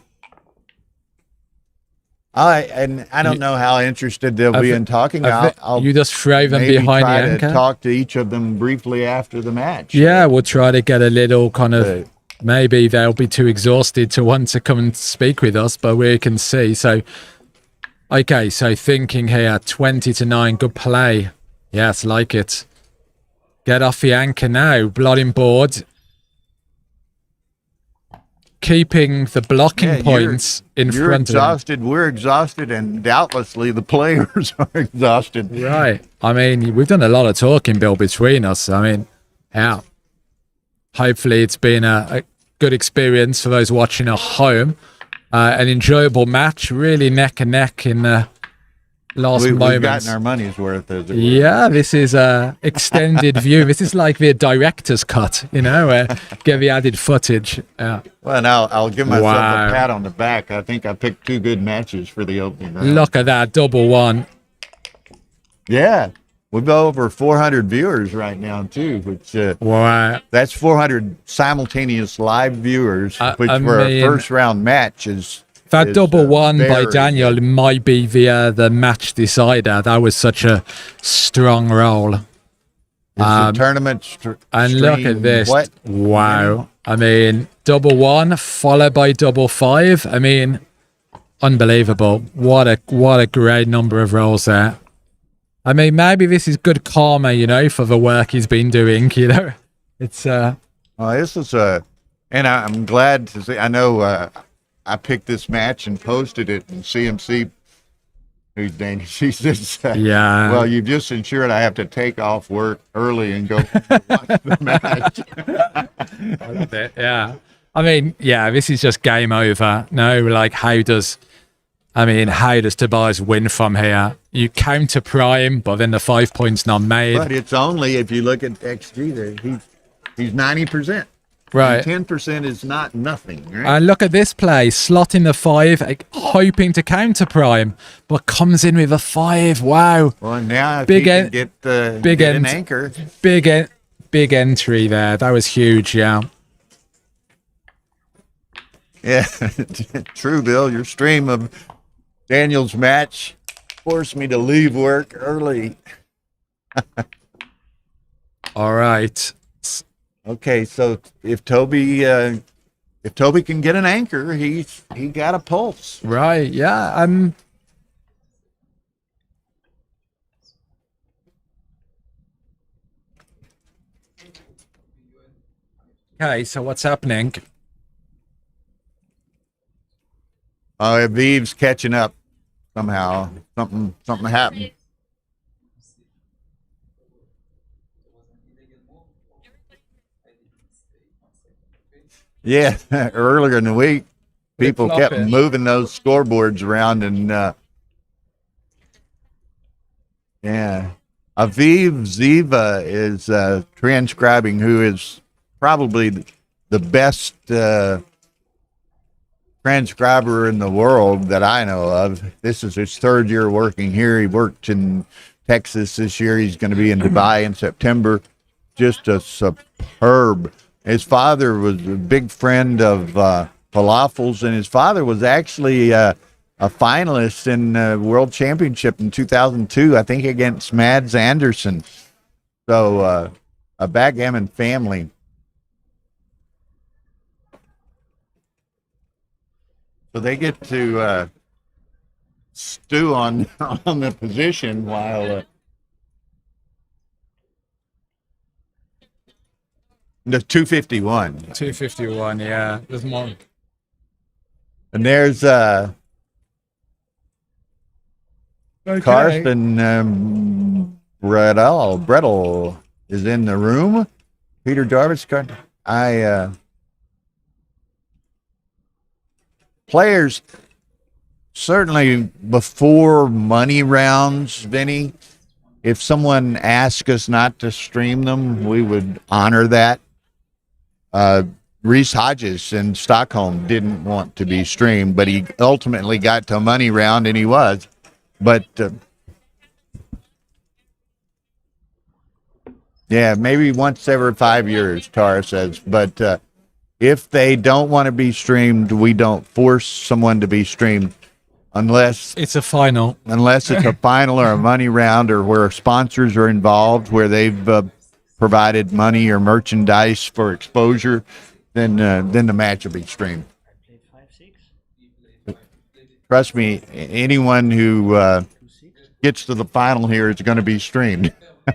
I don't know how interested they'll be in talking. I'll you just throw them maybe behind try the anchor. to talk to each of them briefly after the match. Yeah, we'll try to get a little kind of. Maybe they'll be too exhausted to want to come and speak with us, but we can see. So, okay, so thinking here, 20-9, good play. Yes, like it. Get off the anchor now. Blotting board. Keeping the blocking points in front of them. We're exhausted, and doubtlessly the players are exhausted. Right. I mean, we've done a lot of talking, Bill, between us. I mean, yeah. Hopefully it's been a good experience for those watching at home. An enjoyable match, really neck and neck in the last moments. We've gotten our money's worth, as it were. Yeah, this is a extended view. This is like the director's cut, where get the added footage. Yeah. Well, now I'll give myself a pat on the back. I think I picked 2 good matches for the opening round. Look at that, double 1. Yeah. We've over 400 viewers right now too, which Wow. that's 400 simultaneous live viewers, which I for a mean, first round match is that double one by very Daniel good. might be the match decider. That was such a strong roll. It's a tournament And look at stream. this. What? Wow. I mean, double one followed by double five. I mean, unbelievable. What a great number of rolls there. I mean, maybe this is good karma, you know, for the work he's been doing, you know. It's Well, this is and I'm glad to see. I know I picked this match and posted it, and CMC, who's Danish, she says, yeah. well, you've just ensured I have to take off work early and go watch the match. I love it. Yeah. I mean, yeah, this is just game over. No, like, how does Tobias win from here? You counter prime, but then the 5 points not made. But it's only, if you look at XG there, he's 90%. Right. 10% is not nothing, right? And look at this play, slotting the 5, hoping to counter prime, but comes in with a 5. Wow. Well, now if Big he can en- get, big get an end- anchor. Big entry there. That was huge, yeah. Yeah, true, Bill. Your stream of Daniel's match forced me to leave work early. All right. Okay, so if Toby can get an anchor, he got a pulse. Right, yeah. Okay, so what's happening? Aviv's catching up somehow. Something happened. Yeah, earlier in the week, people kept flopping. moving those scoreboards around, and yeah, Aviv Ziva is transcribing, who is probably the best transcriber in the world that I know of. This is his third year working here. He worked in Texas this year. He's going to be in Dubai in September. Just a superb. His father was a big friend of falafels, and his father was actually a finalist in the World Championship in 2002, I think, against Mads Anderson. So a backgammon family. So they get to stew on the position while the 251. 251, yeah. There's more. And there's Carsten Brettel is in the room. Peter Jarvis, players certainly before money rounds, Vinny, if someone asked us not to stream them, we would honor that. Reese Hodges in Stockholm didn't want to be streamed, but he ultimately got to a money round, and he was. But yeah, maybe once every 5 years, Tara says. But if they don't want to be streamed, we don't force someone to be streamed unless It's a final. it's a final or a money round, or where sponsors are involved, where they've provided money or merchandise for exposure. Then the match will be streamed. Played 5-6. Trust me, anyone who gets to the final here is going to be streamed. I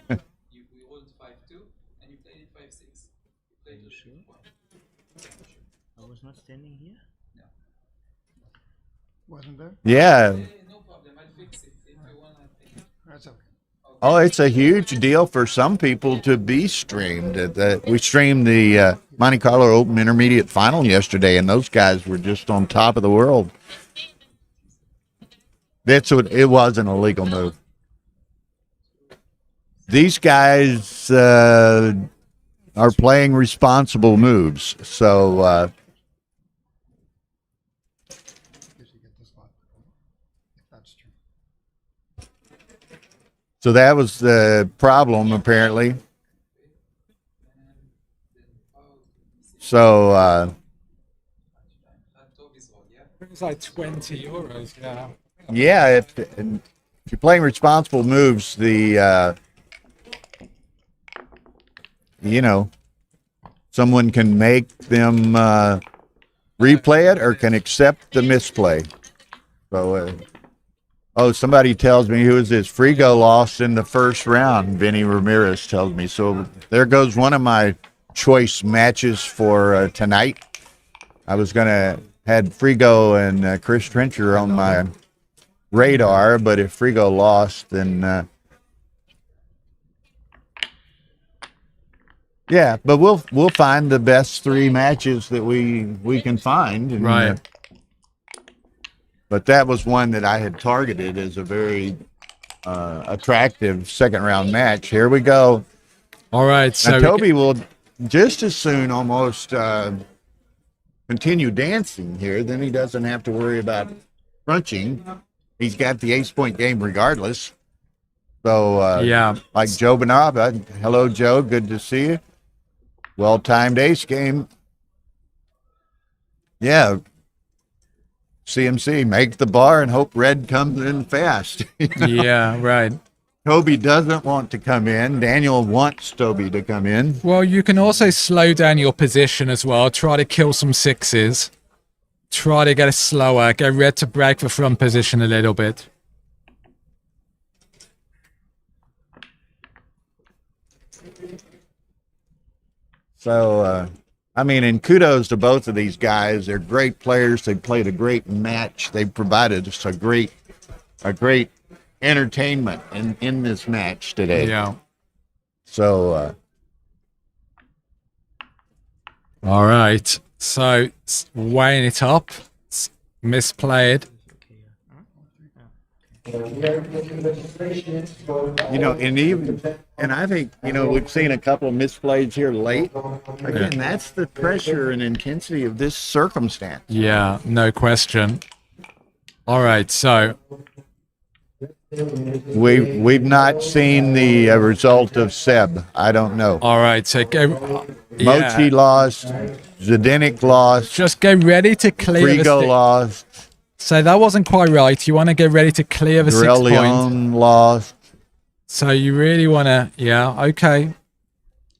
was not standing here. Wasn't there? Yeah. That's okay. Oh, it's a huge deal for some people to be streamed. We streamed the Monte Carlo Open Intermediate Final yesterday, and those guys were just on top of the world. It was an illegal move. These guys are playing responsible moves, so Usually get this one. If that's true. So that was the problem, apparently. So, It's like 20 euros, yeah. yeah, if you're playing responsible moves, the someone can make them replay it or can accept the misplay. So, somebody tells me, who is this? Frigo lost in the first round. Vinny Ramirez tells me. So there goes one of my choice matches for tonight. I was gonna had Frigo and Chris Trencher on my radar, but if Frigo lost, then yeah. But we'll find the best 3 matches that we can find. And, Right. but that was one that I had targeted as a very attractive second round match. Here we go. All right. So Now, Toby will just as soon almost continue dancing here. Then he doesn't have to worry about crunching. He's got the ace-point game regardless. So, yeah. like Joe Benaba. Hello, Joe. Good to see you. Well-timed ace game. Yeah. CMC, make the bar and hope red comes in fast. Yeah, right. Toby doesn't want to come in. Daniel wants Toby to come in. Well, you can also slow down your position as well. Try to kill some 6s. Try to get it slower. Get red to break the front position a little bit. So, I mean, and kudos to both of these guys. They're great players. They played a great match. They provided us a great entertainment in this match today. Yeah. So, all right. So, weighing it up. Misplayed. And I think, we've seen a couple of misplays here late. Again, that's the pressure and intensity of this circumstance. Yeah, no question. All right, so we've not seen the result of Seb. I don't know. All right, so go. Mochi lost. Zdenek lost. Just get ready to clear the Frigo lost. So that wasn't quite right. You want to get ready to clear the 6 points. Leon lost. So you really want to, yeah, okay.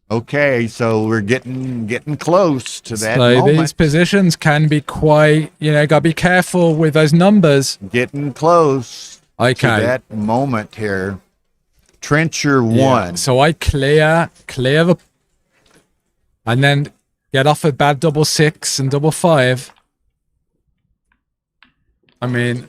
Okay, so we're getting close to that So moment. these positions can be quite, gotta be careful with those numbers. Getting close Okay. to that moment here. Trencher Yeah. won. So I clear the, and then get off a bad double 6 and double 5. I mean,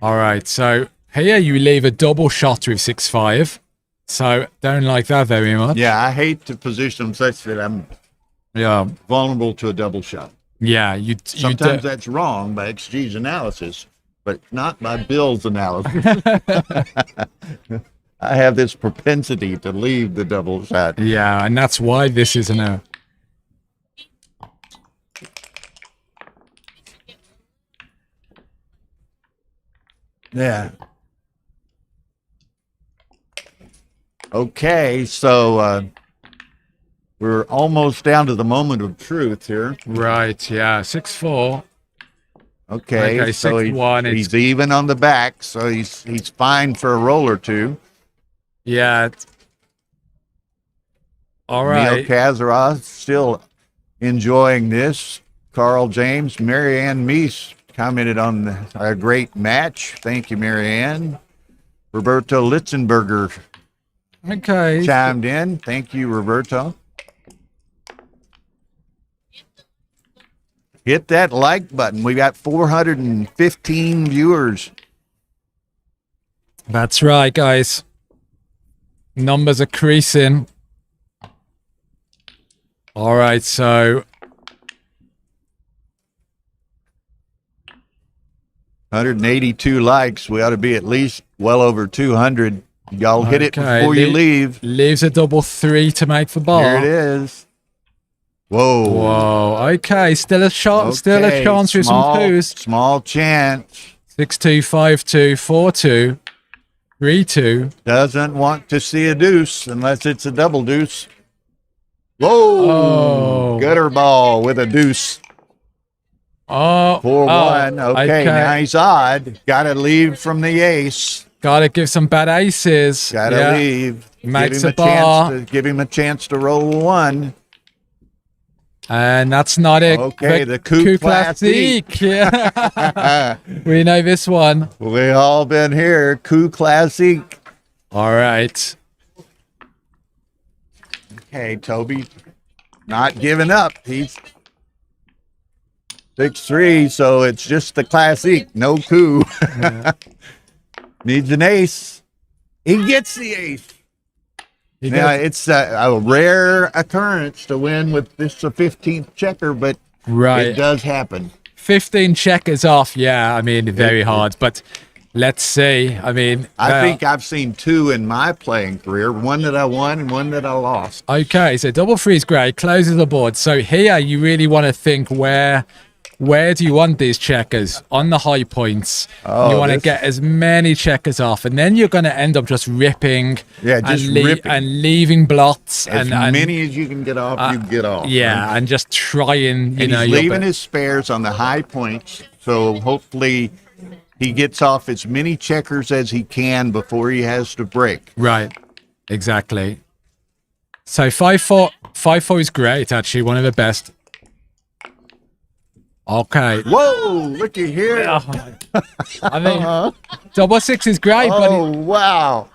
all right. So here you leave a double shot with 6-5. So don't like that very much. Yeah, I hate to position them such that I'm vulnerable to a double shot. Yeah, Sometimes that's wrong by XG's analysis, but not by Bill's analysis. I have this propensity to leave the double shot. Yeah, and that's why this is an Yeah. Okay, so we're almost down to the moment of truth here. Right, yeah. 6-4. Okay, so 6-1. he's even on the back, so he's fine for a roll or two. Yeah. All Neil right. Kazaroff still enjoying this. Carl James, Marianne Meese commented on a great match. Thank you, Marianne. Roberto Litzenberger Okay. chimed in. Thank you, Roberto. Hit that like button. We got 415 viewers. That's right, guys. Numbers are creasing. All right, so 182 likes. We ought to be at least well over 200. Y'all hit it okay, before you leave. Leaves a double 3 to make the bar. Here it is. Whoa. Whoa. Okay, still a shot. Still a Okay, chance with some twos. Small chance. 6-2, 5-2, 4-2. 3-2. Doesn't want to see a deuce unless it's a double deuce. Whoa! Oh. Gutter ball with a deuce. Oh, 4-1. Okay, now okay. he's odd. Got to leave from the ace. Gotta give some bad aces. Got to Yeah. leave. Makes Give him a bar. give him a chance to roll 1. And that's not it. Okay, the coup classique. Yeah. We know this one. We all been here. Coup classique. All right. Okay, Toby, not giving up. He's 6-3, so it's just the classique. No coup. Needs an ace. He gets the ace. Now, it's a rare occurrence to win with this a 15th checker, but Right. it does happen. 15 checkers off. Yeah, I mean, very hard. But let's see. I mean, I think I've seen 2 in my playing career, one that I won and one that I lost. okay, so double freeze great, closes the board. So here you really want to think where do you want these checkers? On the high points. Oh, you want to this- get as many checkers off, and then you're going to end up just ripping, Yeah, just and, ripping. and leaving blots. As and many as you can get off, you get off. Yeah, and just trying, you And know, he's your leaving best. his spares on the high points, so hopefully he gets off as many checkers as he can before he has to break. Right, exactly. So 5-4 is great, actually, one of the best. Okay. Whoa, looky here. I mean, double 6 is great, but Oh, wow.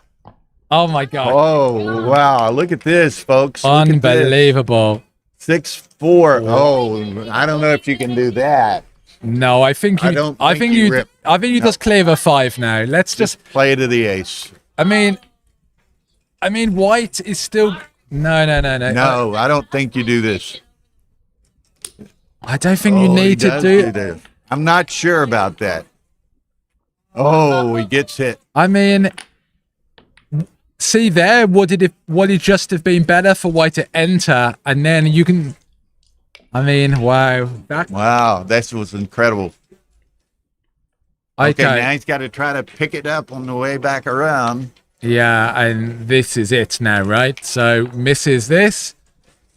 oh my god, Oh, wow. Look at this, folks. Look at this. unbelievable. 6-4. Oh, I don't know if you can do that. No, I think you. I don't I think think you you. rip. I think you just clear the 5 now. Let's just. Play to the ace. I mean, white is still. No. No, I don't think you do this. I don't think you Oh, he need to does do. this. I'm not sure about that. Oh, he gets hit. I mean, see there. Would it just have been better for white to enter, and then you can. I mean, wow. Wow, this was incredible. Okay, Okay. now he's got to try to pick it up on the way back around. Yeah, and this is it now, right? So misses this.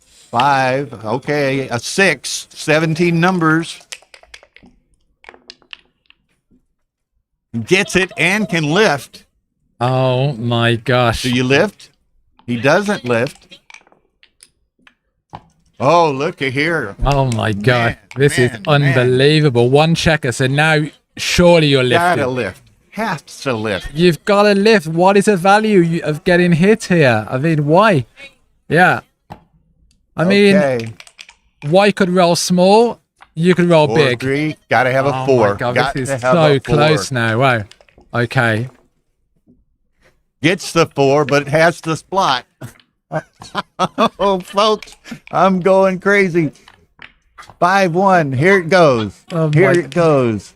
5, okay, a 6, 17 numbers. Gets it and can lift. Oh my gosh. Do you lift? He doesn't lift. Oh, looky here. Oh my god. Man, This is man. unbelievable. One checker. So now surely you're Gotta lifting. lift. Has to lift. You've got to lift. What is the value of getting hit here? I mean, why? Yeah. I mean, Okay. why could roll small? You could roll 4, big. 3. Gotta have a Oh 4. my god, Got this to is have so a 4. close now. Wow. Okay. Gets the 4, but it has the splot. Oh, folks, I'm going crazy. 5-1. Here it goes. Oh Here my- it goes.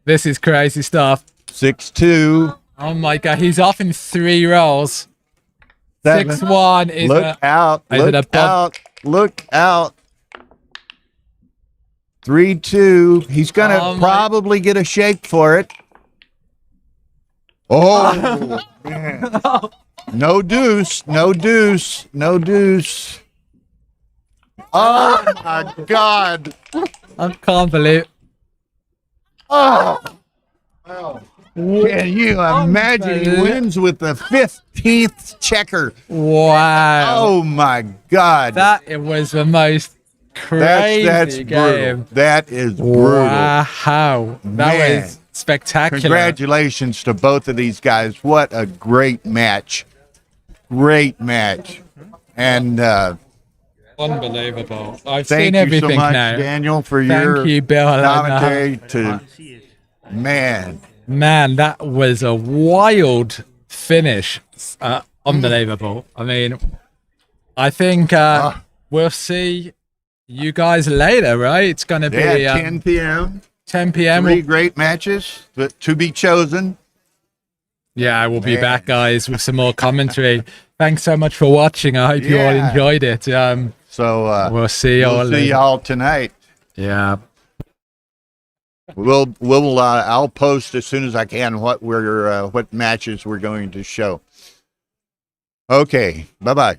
This is crazy stuff. 6-2. Oh my god, he's off in 3 rolls. 7. 6-1 is Look out. is it Look a bump? out. Look out. 3-2. He's going to Oh, my- probably get a shake for it. Oh, man. No deuce. No deuce. No deuce. Oh, my God. I can't believe. Oh. Can you imagine he wins with the 15th checker? Wow. Oh, my God. That it was the most crazy That's game. brutal. That is brutal. Wow. That Man. was spectacular. Congratulations to both of these guys. What a great match. Great match. And Unbelievable. I've thank seen you everything so much, now. Daniel, for Thank your you, Bill. commentary. To See it. man, Man, that was a wild finish. Unbelievable. I mean, I think we'll see you guys later, right? It's going to be yeah, 10 p.m. 10 p.m. 3 great matches to be chosen. Yeah, we'll be Man. back, guys, with some more commentary. Thanks so much for watching. I hope you all Yeah. enjoyed it. So We'll see you all we'll see later. y'all tonight. Yeah. I'll post as soon as I can what matches we're going to show. Okay, bye-bye.